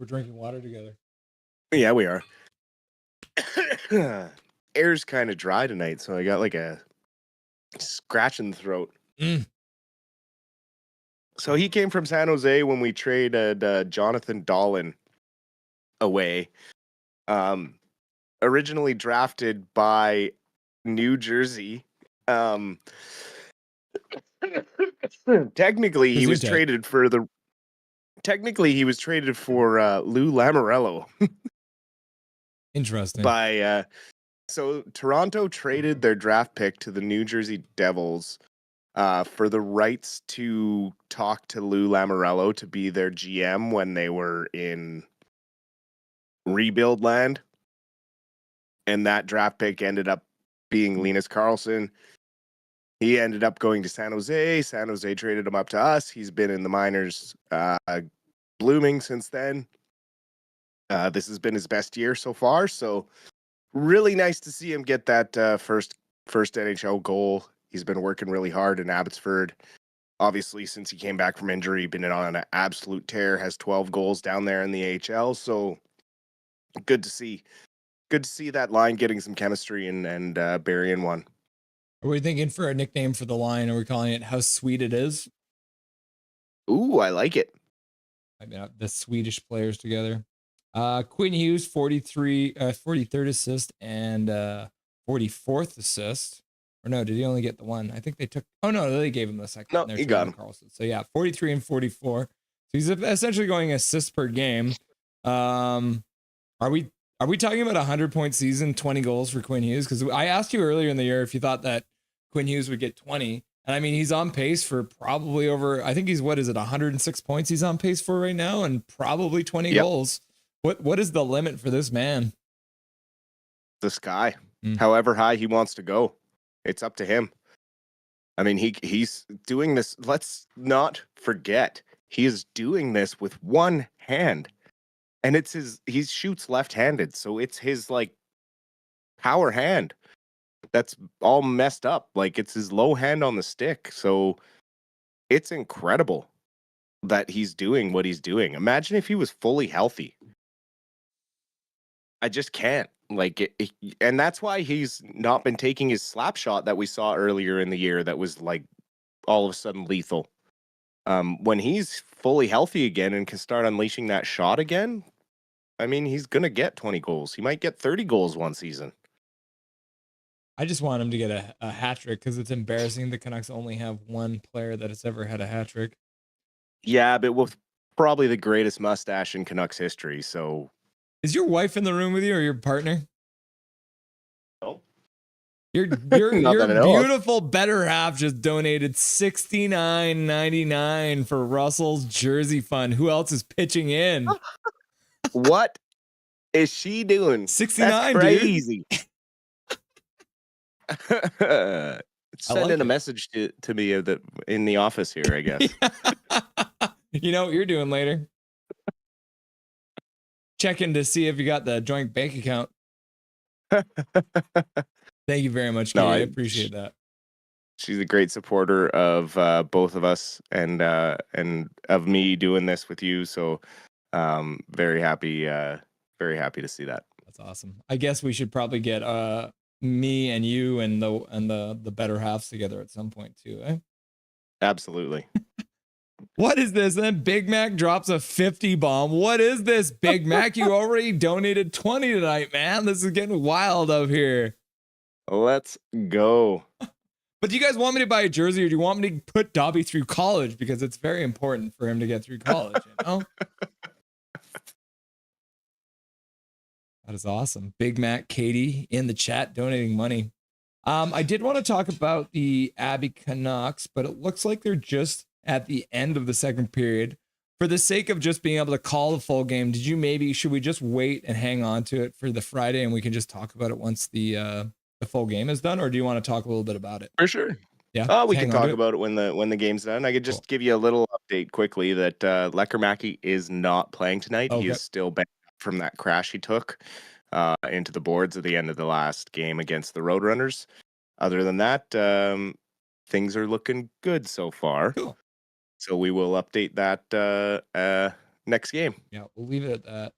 We're drinking water together. Yeah, we are. Air's kind of dry tonight, so I got like a scratch in the throat. So he came from San Jose when we traded Jonathan Dahlin away. Originally drafted by New Jersey. Technically, he was Gesundheit. traded for the. Technically, he was traded for Lou Lamoriello Interesting. by. So Toronto traded their draft pick to the New Jersey Devils for the rights to talk to Lou Lamoriello to be their GM when they were in rebuild land. And that draft pick ended up being Linus Karlsson. He ended up going to San Jose. San Jose traded him up to us. He's been in the minors blooming since then. This has been his best year so far. So really nice to see him get that first NHL goal. He's been working really hard in Abbotsford. Obviously, since he came back from injury, been on an absolute tear, has 12 goals down there in the AHL. So good to see. Good to see that line getting some chemistry and burying one. Are we thinking for a nickname for the line? Are we calling it How Sweet It Is? Ooh, I like it. I mean, the Swedish players together. Quinn Hughes, 43rd assist and 44th assist. Or no, did he only get the one? I think they took. Oh no, they gave him the second. No, he got him. Karlsson. So yeah, 43 and 44. So he's essentially going assists per game. Are we talking about a 100-point season, 20 goals for Quinn Hughes? Because I asked you earlier in the year if you thought that Quinn Hughes would get 20. And I mean, he's on pace for probably over, I think he's, 106 points he's on pace for right now, and probably 20 goals. What is the limit for this man? The sky. However high he wants to go. It's up to him. I mean, he's doing this. Let's not forget, he is doing this with one hand. And he shoots left-handed, so it's his like power hand that's all messed up. Like, it's his low hand on the stick. So it's incredible that he's doing what he's doing. Imagine if he was fully healthy. I just can't. Like, and that's why he's not been taking his slap shot that we saw earlier in the year that was like all of a sudden lethal. When he's fully healthy again and can start unleashing that shot again, I mean, he's going to get 20 goals. He might get 30 goals one season. I just want him to get a hat trick because it's embarrassing. The Canucks only have one player that has ever had a hat trick. Yeah, but with probably the greatest mustache in Canucks history. So, is your wife in the room with you or your partner? No. Your beautiful better half just donated $69.99 for Russell's jersey fund. Who else is pitching in? What is she doing? 69, That's crazy. Sending a message to me in the office here, I guess. You know what you're doing later. Checking to see if you got the joint bank account. Thank you very much, Katie. I appreciate that. She's a great supporter of both of us and of me doing this with you. So very happy to see that. That's awesome. I guess we should probably get me and you and the better halves together at some point too, eh? Absolutely. What is this? Then Big Mac drops a 50 bomb. What is this, Big Mac? You already donated 20 tonight, man. This is getting wild up here. Let's go. But do you guys want me to buy a jersey, or do you want me to put Dobby through college? Because it's very important for him to get through college, you know? That is awesome. Big Mac, Katie in the chat donating money. I did want to talk about the Abbey Canucks, but it looks like they're just at the end of the second period. For the sake of just being able to call the full game, should we just wait and hang on to it for the Friday and we can just talk about it once the full game is done, or do you want to talk a little bit about it? For sure. Yeah. Oh, we can talk about it when the game's done. I could just give you a little update quickly that Lekkerimäki is not playing tonight. Okay. He is still back from that crash he took into the boards at the end of the last game against the Roadrunners. Other than that, things are looking good so far. Cool. So we will update that next game. Yeah, we'll leave it at that.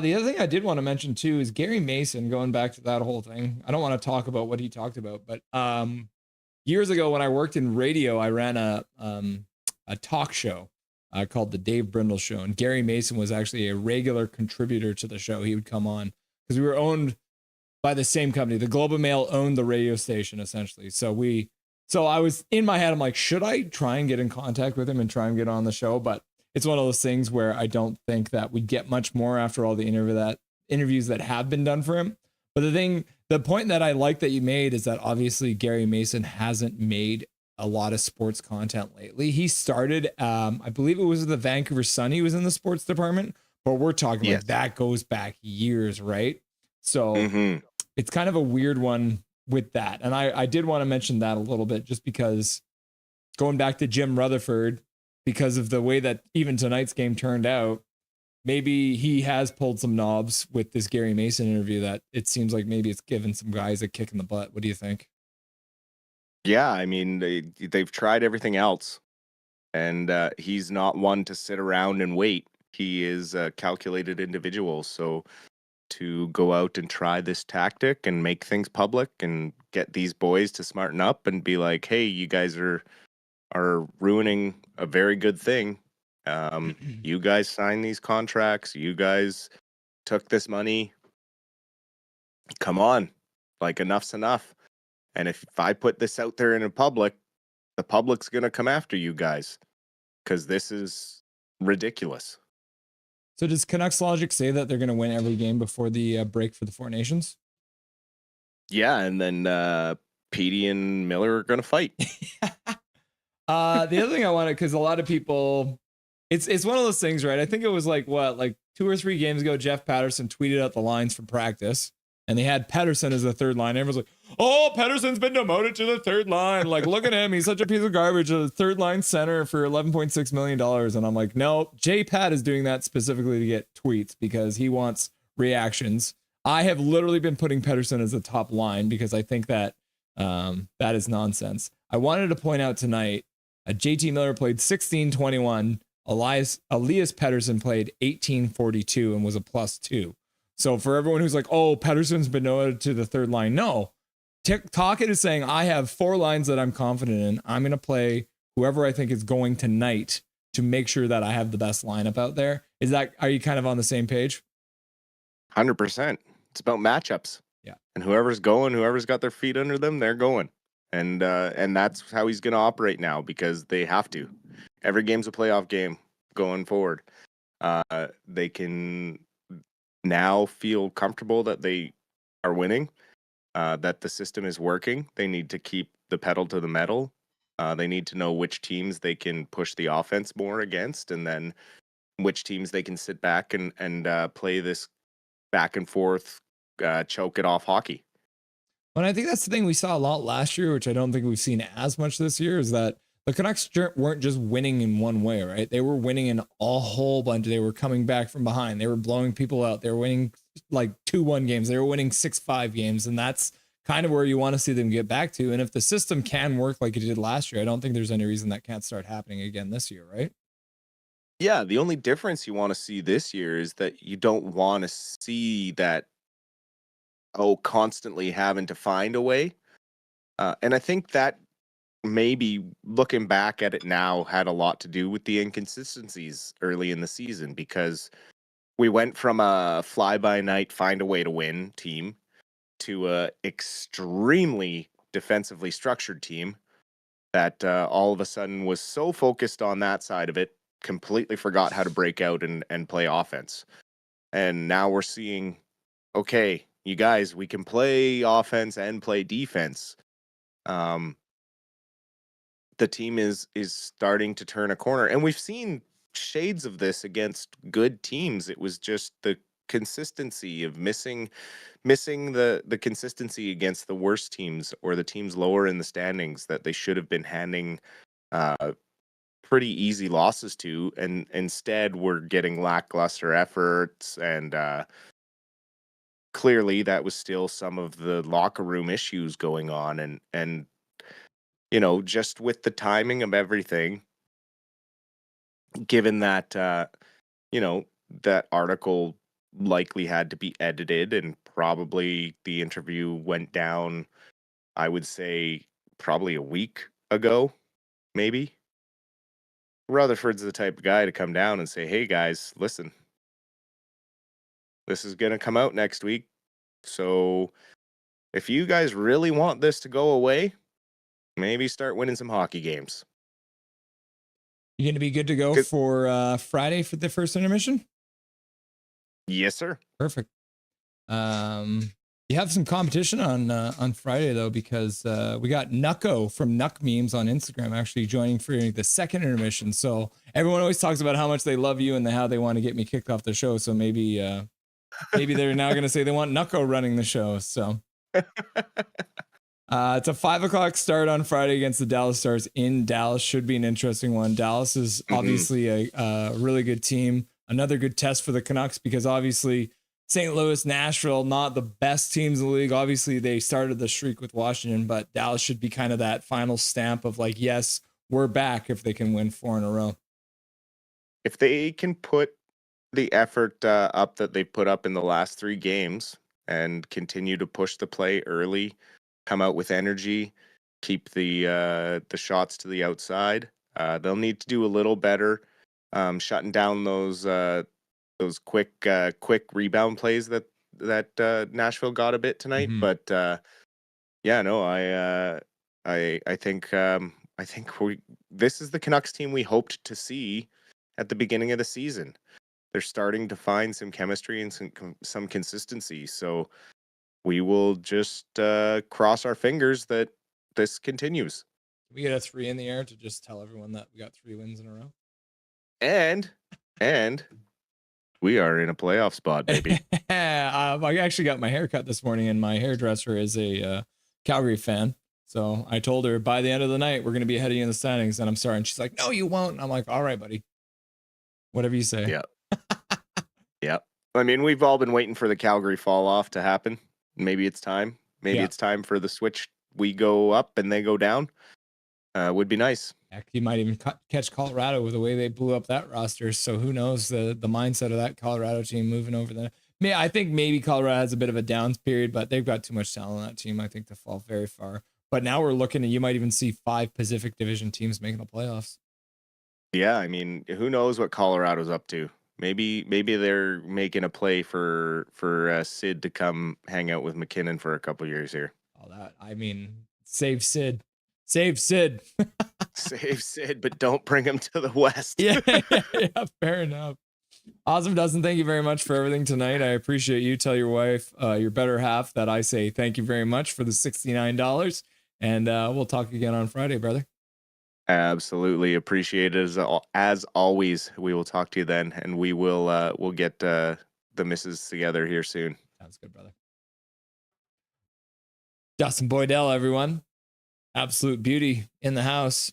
The other thing I did want to mention too is Gary Mason, going back to that whole thing. I don't want to talk about what he talked about, but years ago when I worked in radio, I ran a talk show called The Dave Brindle Show. And Gary Mason was actually a regular contributor to the show. He would come on because we were owned by the same company. The Globe and Mail owned the radio station essentially. So we So I was in my head, I'm like, should I try and get in contact with him and try and get on the show? But it's one of those things where I don't think that we get much more after all the interviews that have been done for him. But the point that I like that you made is that obviously Gary Mason hasn't made a lot of sports content lately. He started, I believe it was the Vancouver Sun. He was in the sports department, but we're talking Yes. like that goes back years, right? So Mhm. it's kind of a weird one with that. And I did want to mention that a little bit just because going back to Jim Rutherford, because of the way that even tonight's game turned out, maybe he has pulled some knobs with this Gary Mason interview that it seems like maybe it's given some guys a kick in the butt. What do you think? Yeah, I mean, they've tried everything else, and he's not one to sit around and wait. He is a calculated individual, so to go out and try this tactic and make things public and get these boys to smarten up and be like, "Hey, you guys are ruining a very good thing. You guys signed these contracts. You guys took this money. Come on, like enough's enough. And if I put this out there in the public's gonna come after you guys because this is ridiculous." So does Canucks logic say that they're going to win every game before the break for the Four Nations? Yeah, and then Petey and Miller are gonna fight. The other thing I wanted, because a lot of people, it's one of those things, right? I think it was like 2 or 3 games ago, Jeff Patterson tweeted out the lines for practice, and they had Pettersson as the third line. Everyone's like, "Oh, Pettersson's been demoted to the third line. Like, look at him. He's such a piece of garbage. A third line center for $11.6 million." And I'm like, no, J Pat is doing that specifically to get tweets because he wants reactions. I have literally been putting Pettersson as the top line because I think that that is nonsense. I wanted to point out tonight, JT Miller played 16-21. Elias Pettersson played 18-42 and was a +2. So for everyone who's like, "Oh, Pettersson's been noted to the third line," no. Tocchet is saying, I have 4 lines that I'm confident in. I'm going to play whoever I think is going tonight to make sure that I have the best lineup out there. Are you kind of on the same page? 100%. It's about matchups. Yeah. And whoever's got their feet under them, they're going. And that's how he's going to operate now because they have to. Every game's a playoff game going forward. They can now feel comfortable that they are winning, that the system is working. They need to keep the pedal to the metal. They need to know which teams they can push the offense more against, and then which teams they can sit back and play this back and forth, choke it off hockey. And I think that's the thing we saw a lot last year, which I don't think we've seen as much this year, is that the Canucks weren't just winning in one way, right? They were winning in a whole bunch. They were coming back from behind. They were blowing people out. They were winning like 2-1 games. They were winning 6-5 games. And that's kind of where you want to see them get back to. And if the system can work like it did last year, I don't think there's any reason that can't start happening again this year, right? Yeah, the only difference you want to see this year is that you don't want to see that, constantly having to find a way. And I think that maybe looking back at it now had a lot to do with the inconsistencies early in the season because we went from a fly-by-night find a way to win team to a extremely defensively structured team that all of a sudden was so focused on that side of it, completely forgot how to break out and play offense. And now we're seeing, okay, you guys, we can play offense and play defense. The team is starting to turn a corner, and we've seen shades of this against good teams. It was just the consistency of missing the consistency against the worst teams or the teams lower in the standings that they should have been handing pretty easy losses to, and instead we're getting lackluster efforts, and clearly that was still some of the locker room issues going on, and just with the timing of everything, given that that article likely had to be edited and probably the interview went down, I would say probably a week ago, maybe. Rutherford's the type of guy to come down and say, "Hey guys, listen, this is going to come out next week. So if you guys really want this to go away, maybe start winning some hockey games. You going to be good to go Good. for Friday for the first intermission? Yes, sir. Perfect. You have some competition on Friday though, because we got Nucko from Nuck Memes on Instagram actually joining for the second intermission. So everyone always talks about how much they love you and how they want to get me kicked off the show. So maybe they're now going to say they want Nucko running the show. So it's a 5:00 start on Friday against the Dallas Stars in Dallas. Should be an interesting one. Dallas is obviously a really good team. Another good test for the Canucks because obviously St. Louis, Nashville, not the best teams in the league. Obviously, they started the streak with Washington, but Dallas should be kind of that final stamp of like, yes, we're back if they can win 4 in a row. If they can put the effort up that they put up in the last 3 games and continue to push the play early, come out with energy, keep the shots to the outside, they'll need to do a little better shutting down those quick rebound plays that Nashville got a bit tonight. Mhm. But yeah, no, I think this is the Canucks team we hoped to see at the beginning of the season. They're starting to find some chemistry and some consistency. So we will just cross our fingers that this continues. Can we get a 3 in the air to just tell everyone that we got 3 wins in a row? And we are in a playoff spot, baby. I actually got my hair cut this morning, and my hairdresser is a Calgary fan. So I told her by the end of the night, we're going to be ahead of you in the standings. And I'm sorry. And she's like, no, you won't. And I'm like, all right, buddy. Whatever you say. Yeah. Yeah. I mean, we've all been waiting for the Calgary fall off to happen. Maybe it's time. Maybe it's time for the switch. We go up and they go down. Would be nice. Heck, you might even catch Colorado with the way they blew up that roster. So who knows the mindset of that Colorado team moving over there. I think maybe Colorado has a bit of a downs period, but they've got too much talent on that team, I think, to fall very far. But now we're looking at, you might even see 5 Pacific Division teams making the playoffs. Yeah, I mean, who knows what Colorado's up to? Maybe they're making a play for Sid to come hang out with McKinnon for a couple years here. All that. I mean, save Sid. Save Sid. Save Sid, but don't bring him to the West. yeah, fair enough. Awesome, Dustin. Thank you very much for everything tonight. I appreciate you. Tell your wife, your better half, that I say thank you very much for the $69. And we'll talk again on Friday, brother. Absolutely appreciate it as always. We will talk to you then, and we'll get the misses together here soon. Sounds good, brother. Dustin Boydell, everyone. Absolute beauty in the house.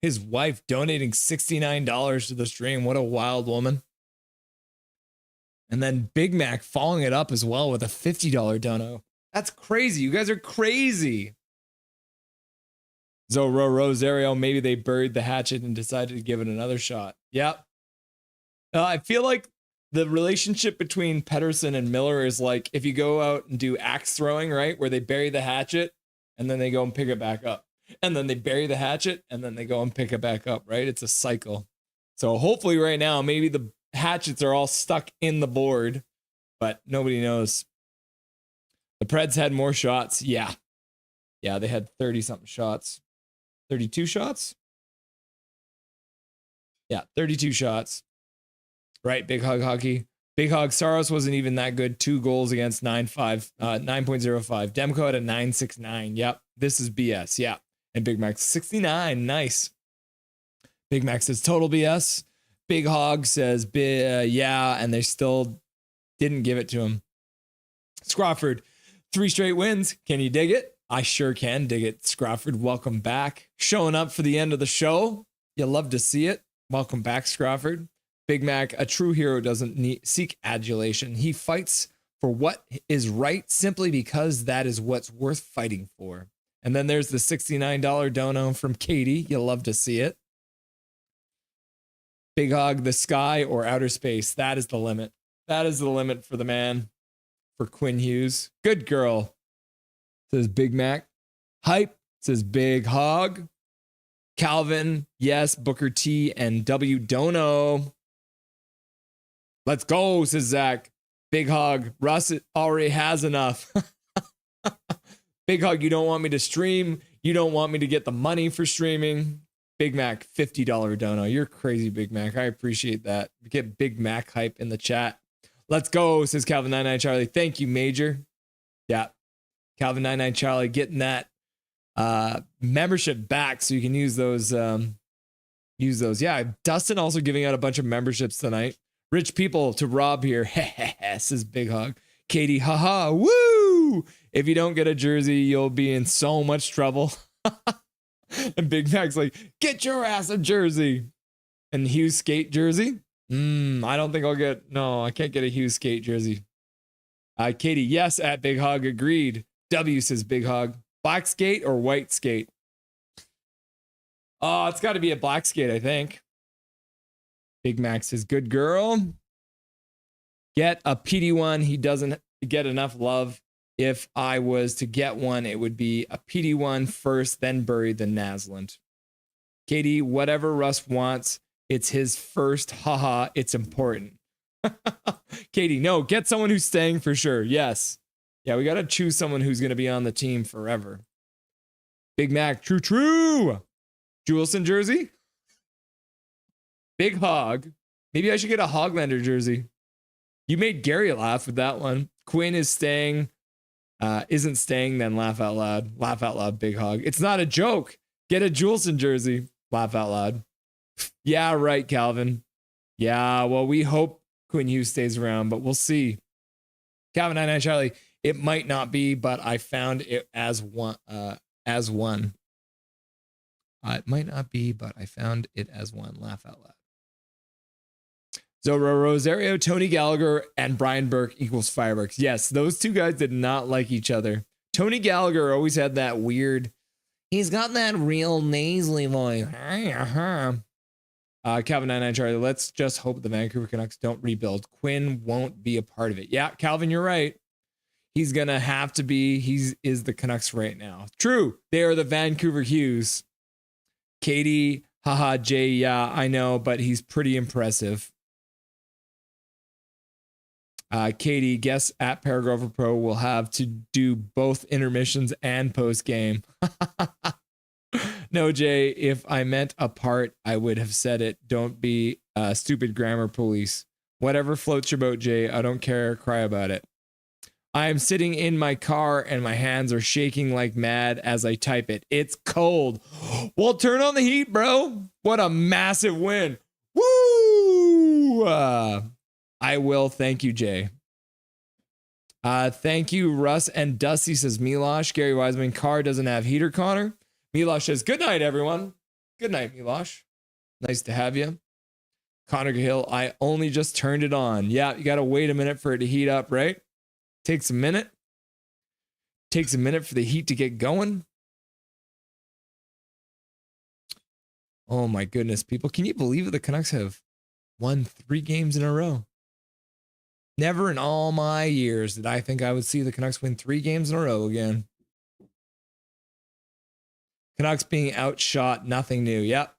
His wife donating $69 to the stream. What a wild woman. And then Big Mac following it up as well with a $50 dono. That's crazy. You guys are crazy. Zoro Rosario, maybe they buried the hatchet and decided to give it another shot. Yep. I feel like the relationship between Pettersson and Miller is like if you go out and do axe throwing, right? Where they bury the hatchet and then they go and pick it back up. And then they bury the hatchet and then they go and pick it back up, right? It's a cycle. So hopefully right now, maybe the hatchets are all stuck in the board, but nobody knows. The Preds had more shots. Yeah. Yeah, they had 30-something shots. 32 shots? Yeah, 32 shots. Right, Big Hog Hockey. Big Hog Saros wasn't even that good. 2 goals against 9.05. Demko had a 9.69. Yep, this is BS. Yeah, and Big Mac 69. Nice. Big Mac says total BS. Big Hog says yeah, and they still didn't give it to him. Scrawford, 3 straight wins. Can you dig it? I sure can dig it. Scrawford, welcome back. Showing up for the end of the show. You love to see it. Welcome back, Scrawford. Big Mac, a true hero doesn't seek adulation. He fights for what is right simply because that is what's worth fighting for. And then there's the $69 dono from Katie. You love to see it. Big Hog, the sky or outer space. That is the limit. That is the limit for the man. For Quinn Hughes. Good girl. Says Big Mac. Hype says Big Hog. Calvin, yes. Booker T and W Dono. Let's go, says Zach. Big Hog. Russ already has enough. Big Hog, you don't want me to stream. You don't want me to get the money for streaming. Big Mac, $50 dono. You're crazy, Big Mac. I appreciate that. Get Big Mac hype in the chat. Let's go, says Calvin99 Charlie. Thank you, Major. Yeah. Calvin99 Charlie getting that membership back so you can use those. Yeah. Dustin also giving out a bunch of memberships tonight. Rich people to Rob here. Says Big Hog. Katie, haha, woo! If you don't get a jersey, you'll be in so much trouble. And Big Mac's like, get your ass a jersey. And Hughes skate jersey? I don't think I'll get, no, I can't get a Hughes skate jersey. Katie, yes, at Big Hog, agreed. W says Big Hog. Black skate or white skate? Oh, it's got to be a black skate, I think. Big Mac says, good girl. Get a PD1. He doesn't get enough love. If I was to get one, it would be a PD1 first, then bury the Naslund. Katie, whatever Russ wants, it's his first. Haha, it's important. Katie, no, get someone who's staying for sure. Yes. Yeah, we got to choose someone who's going to be on the team forever. Big Mac, true. Juleson jersey? Big Hog. Maybe I should get a Hoglander jersey. You made Gary laugh with that one. Quinn is staying. Isn't staying, then laugh out loud. Laugh out loud, Big Hog. It's not a joke. Get a Juleson jersey. Laugh out loud. Yeah, right, Calvin. Yeah, well, we hope Quinn Hughes stays around, but we'll see. Calvin 99 Charlie, it might not be, but I found it as one. It might not be, but I found it as one. Laugh out loud. Zoro Rosario, Tony Gallagher, and Brian Burke equals fireworks. Yes, those two guys did not like each other. Tony Gallagher always had that weird, he's got that real nasally voice. Calvin 99 Charlie, let's just hope the Vancouver Canucks don't rebuild. Quinn won't be a part of it. Yeah, Calvin, you're right. He's going to have to be. He is the Canucks right now. True. They are the Vancouver Hughes. Katie, haha, Jay, yeah, I know, but he's pretty impressive. Katie, guess at Paragrapher Pro will have to do both intermissions and post game. No, Jay, if I meant a part, I would have said it. Don't be stupid grammar police. Whatever floats your boat, Jay. I don't care. Cry about it. I am sitting in my car and my hands are shaking like mad as I type it. It's cold. Well, turn on the heat, bro. What a massive win. Woo! I will. Thank you, Jay. Thank you, Russ and Dusty, says Milosh. Gary Wiseman, car doesn't have heater, Connor. Milosh says, good night, everyone. Good night, Milosh. Nice to have you. Connor Hill, I only just turned it on. Yeah, you got to wait a minute for it to heat up, right? Takes a minute. Takes a minute for the heat to get going. Oh my goodness, people. Can you believe it? The Canucks have won 3 games in a row. Never in all my years did I think I would see the Canucks win 3 games in a row again. Canucks being outshot, nothing new. Yep.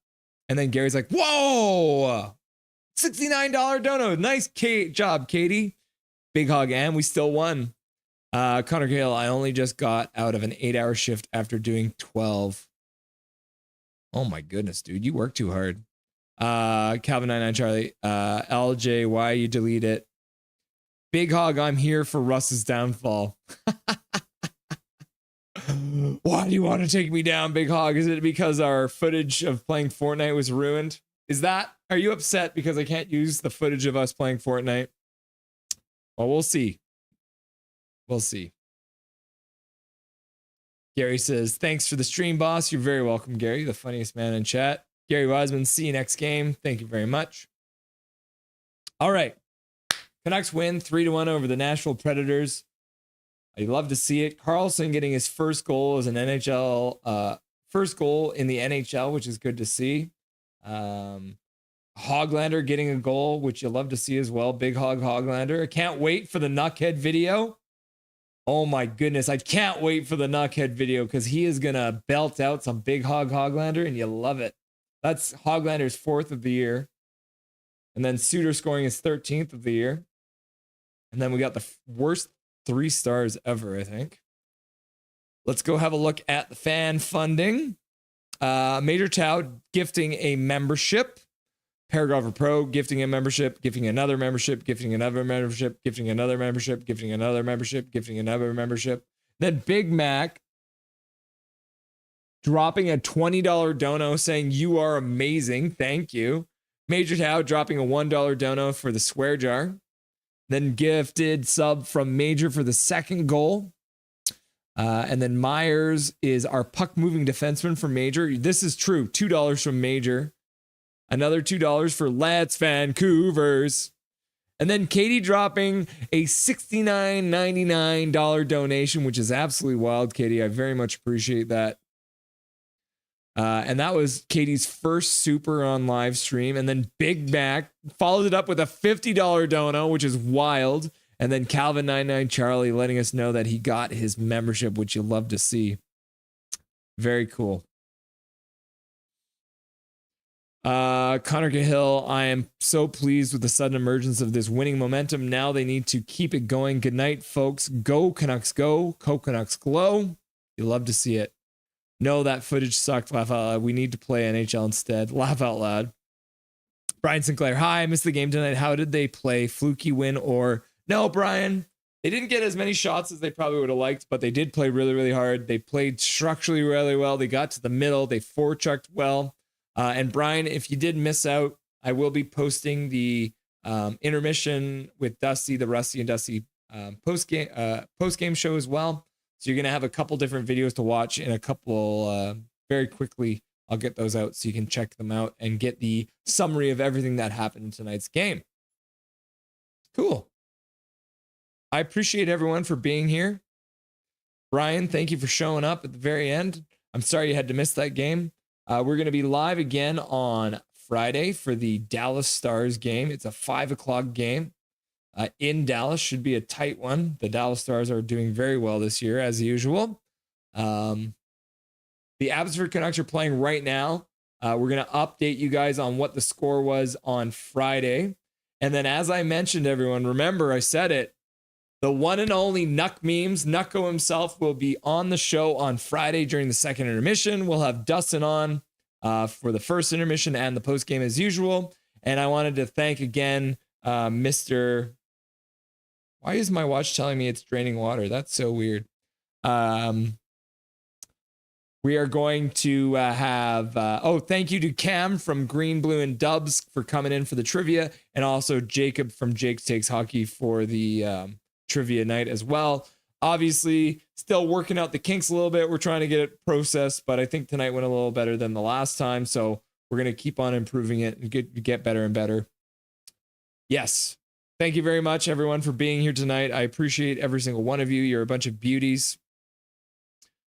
And then Gary's like, whoa! $69 dono. Nice job, Katie. Big Hog, and we still won. Connor Gale, I only just got out of an 8-hour shift after doing 12. Oh my goodness, dude. You work too hard. Calvin 99 Charlie. LJ, why you delete it? Big Hog, I'm here for Russ's downfall. Why do you want to take me down, Big Hog? Is it because our footage of playing Fortnite was ruined? Are you upset because I can't use the footage of us playing Fortnite? Well, we'll see. We'll see. Gary says, thanks for the stream, boss. You're very welcome, Gary, the funniest man in chat. Gary Wiseman, see you next game. Thank you very much. All right. Canucks win 3-1 over the Nashville Predators. I love to see it. Carlson getting his first goal as an NHL, first goal in the NHL, which is good to see. Hoglander getting a goal, which you love to see as well. Big Hog Hoglander. I can't wait for the Knuckhead video. Oh my goodness. I can't wait for the Knuckhead video because he is going to belt out some Big Hog Hoglander and you love it. That's Hoglander's 4th of the year. And then Suter scoring his 13th of the year. And then we got the worst 3 stars ever, I think. Let's go have a look at the fan funding. Major Tao gifting a membership. Paragrapher Pro gifting a membership, gifting another membership, gifting another membership, gifting another membership, gifting another membership, gifting another membership. Then Big Mac dropping a $20 dono saying, "You are amazing. Thank you." Major Tao dropping a $1 dono for the swear jar. Then gifted sub from Major for the second goal. And then Myers is our puck moving defenseman for Major. This is true. $2 from Major. Another $2 for Let's Vancouvers. And then Katie dropping a $69.99 donation, which is absolutely wild, Katie. I very much appreciate that. And that was Katie's first super on live stream. And then Big Mac followed it up with a $50 dono, which is wild. And then Calvin99 Charlie letting us know that he got his membership, which you'll love to see. Very cool. Connor Cahill, I am so pleased with the sudden emergence of this winning momentum. Now they need to keep it going. Good night, folks. Go Canucks, go. Go Canucks glow. You love to see it. No, that footage sucked. Laugh out loud. We need to play NHL instead. Laugh out loud. Brian Sinclair, hi. I missed the game tonight. How did they play? Fluky win or no, Brian? They didn't get as many shots as they probably would have liked, but they did play really, really hard. They played structurally really well. They got to the middle. They forechecked well. And Brian, if you did miss out, I will be posting the intermission with Dusty, the Rusty and Dusty post game show as well. So you're going to have a couple different videos to watch in a couple very quickly. I'll get those out so you can check them out and get the summary of everything that happened in tonight's game. Cool. I appreciate everyone for being here. Brian, thank you for showing up at the very end. I'm sorry you had to miss that game. We're going to be live again on Friday for the Dallas Stars game. It's a 5:00 game in Dallas. Should be a tight one. The Dallas Stars are doing very well this year, as usual. The Abbotsford Canucks are playing right now. We're going to update you guys on what the score was on Friday. And then, as I mentioned, everyone, remember I said it. The one and only Nuck Memes, Nucko himself, will be on the show on Friday during the second intermission. We'll have Dustin on for the first intermission and the post game as usual. And I wanted to thank again, Mr. Why is my watch telling me it's draining water? That's so weird. We are going to have, thank you to Cam from Green, Blue, and Dubs for coming in for the trivia. And also Jacob from Jake's Takes Hockey for the trivia night as well. Obviously, still working out the kinks a little bit. We're trying to get it processed, but I think tonight went a little better than the last time. So we're going to keep on improving it and get better and better. Yes. Thank you very much, everyone, for being here tonight. I appreciate every single one of you. You're a bunch of beauties.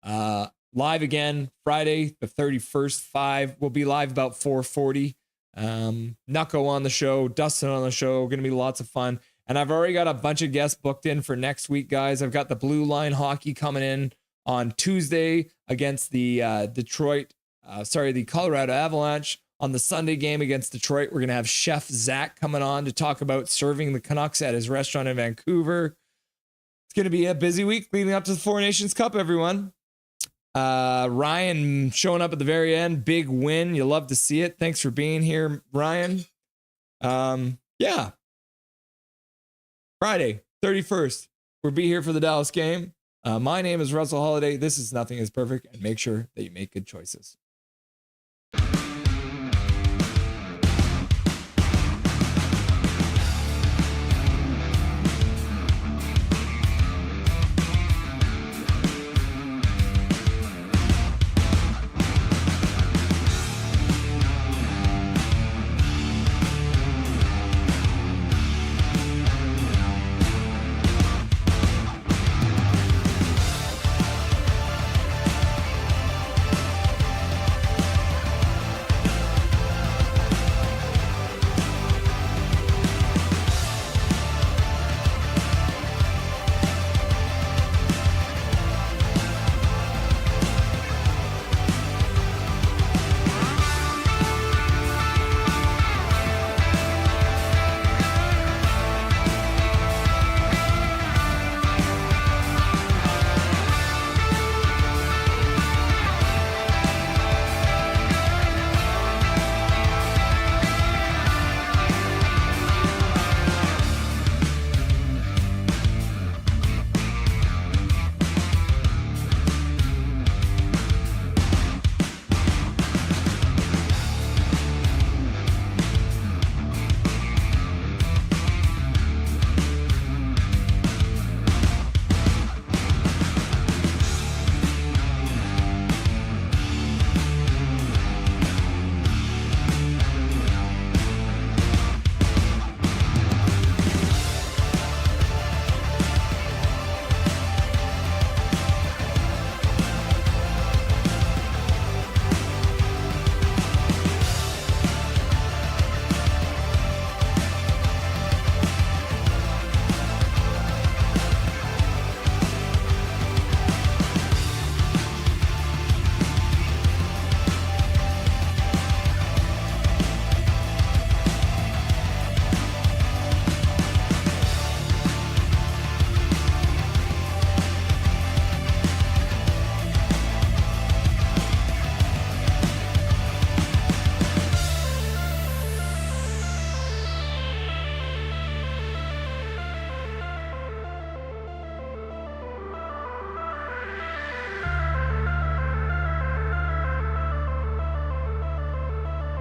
Live again, Friday, the 31st, We'll be live about 4:40. Nucko on the show, Dustin on the show. Going to be lots of fun. And I've already got a bunch of guests booked in for next week, guys. I've got the Blue Line Hockey coming in on Tuesday against the the Colorado Avalanche. On the Sunday game against Detroit, we're going to have Chef Zach coming on to talk about serving the Canucks at his restaurant in Vancouver. It's going to be a busy week leading up to the Four Nations Cup, everyone. Ryan showing up at the very end. Big win. You love to see it. Thanks for being here, Ryan. Yeah. Friday, 31st. We'll be here for the Dallas game. My name is Russell Holiday. This is Nothing is Perfect, and make sure that you make good choices.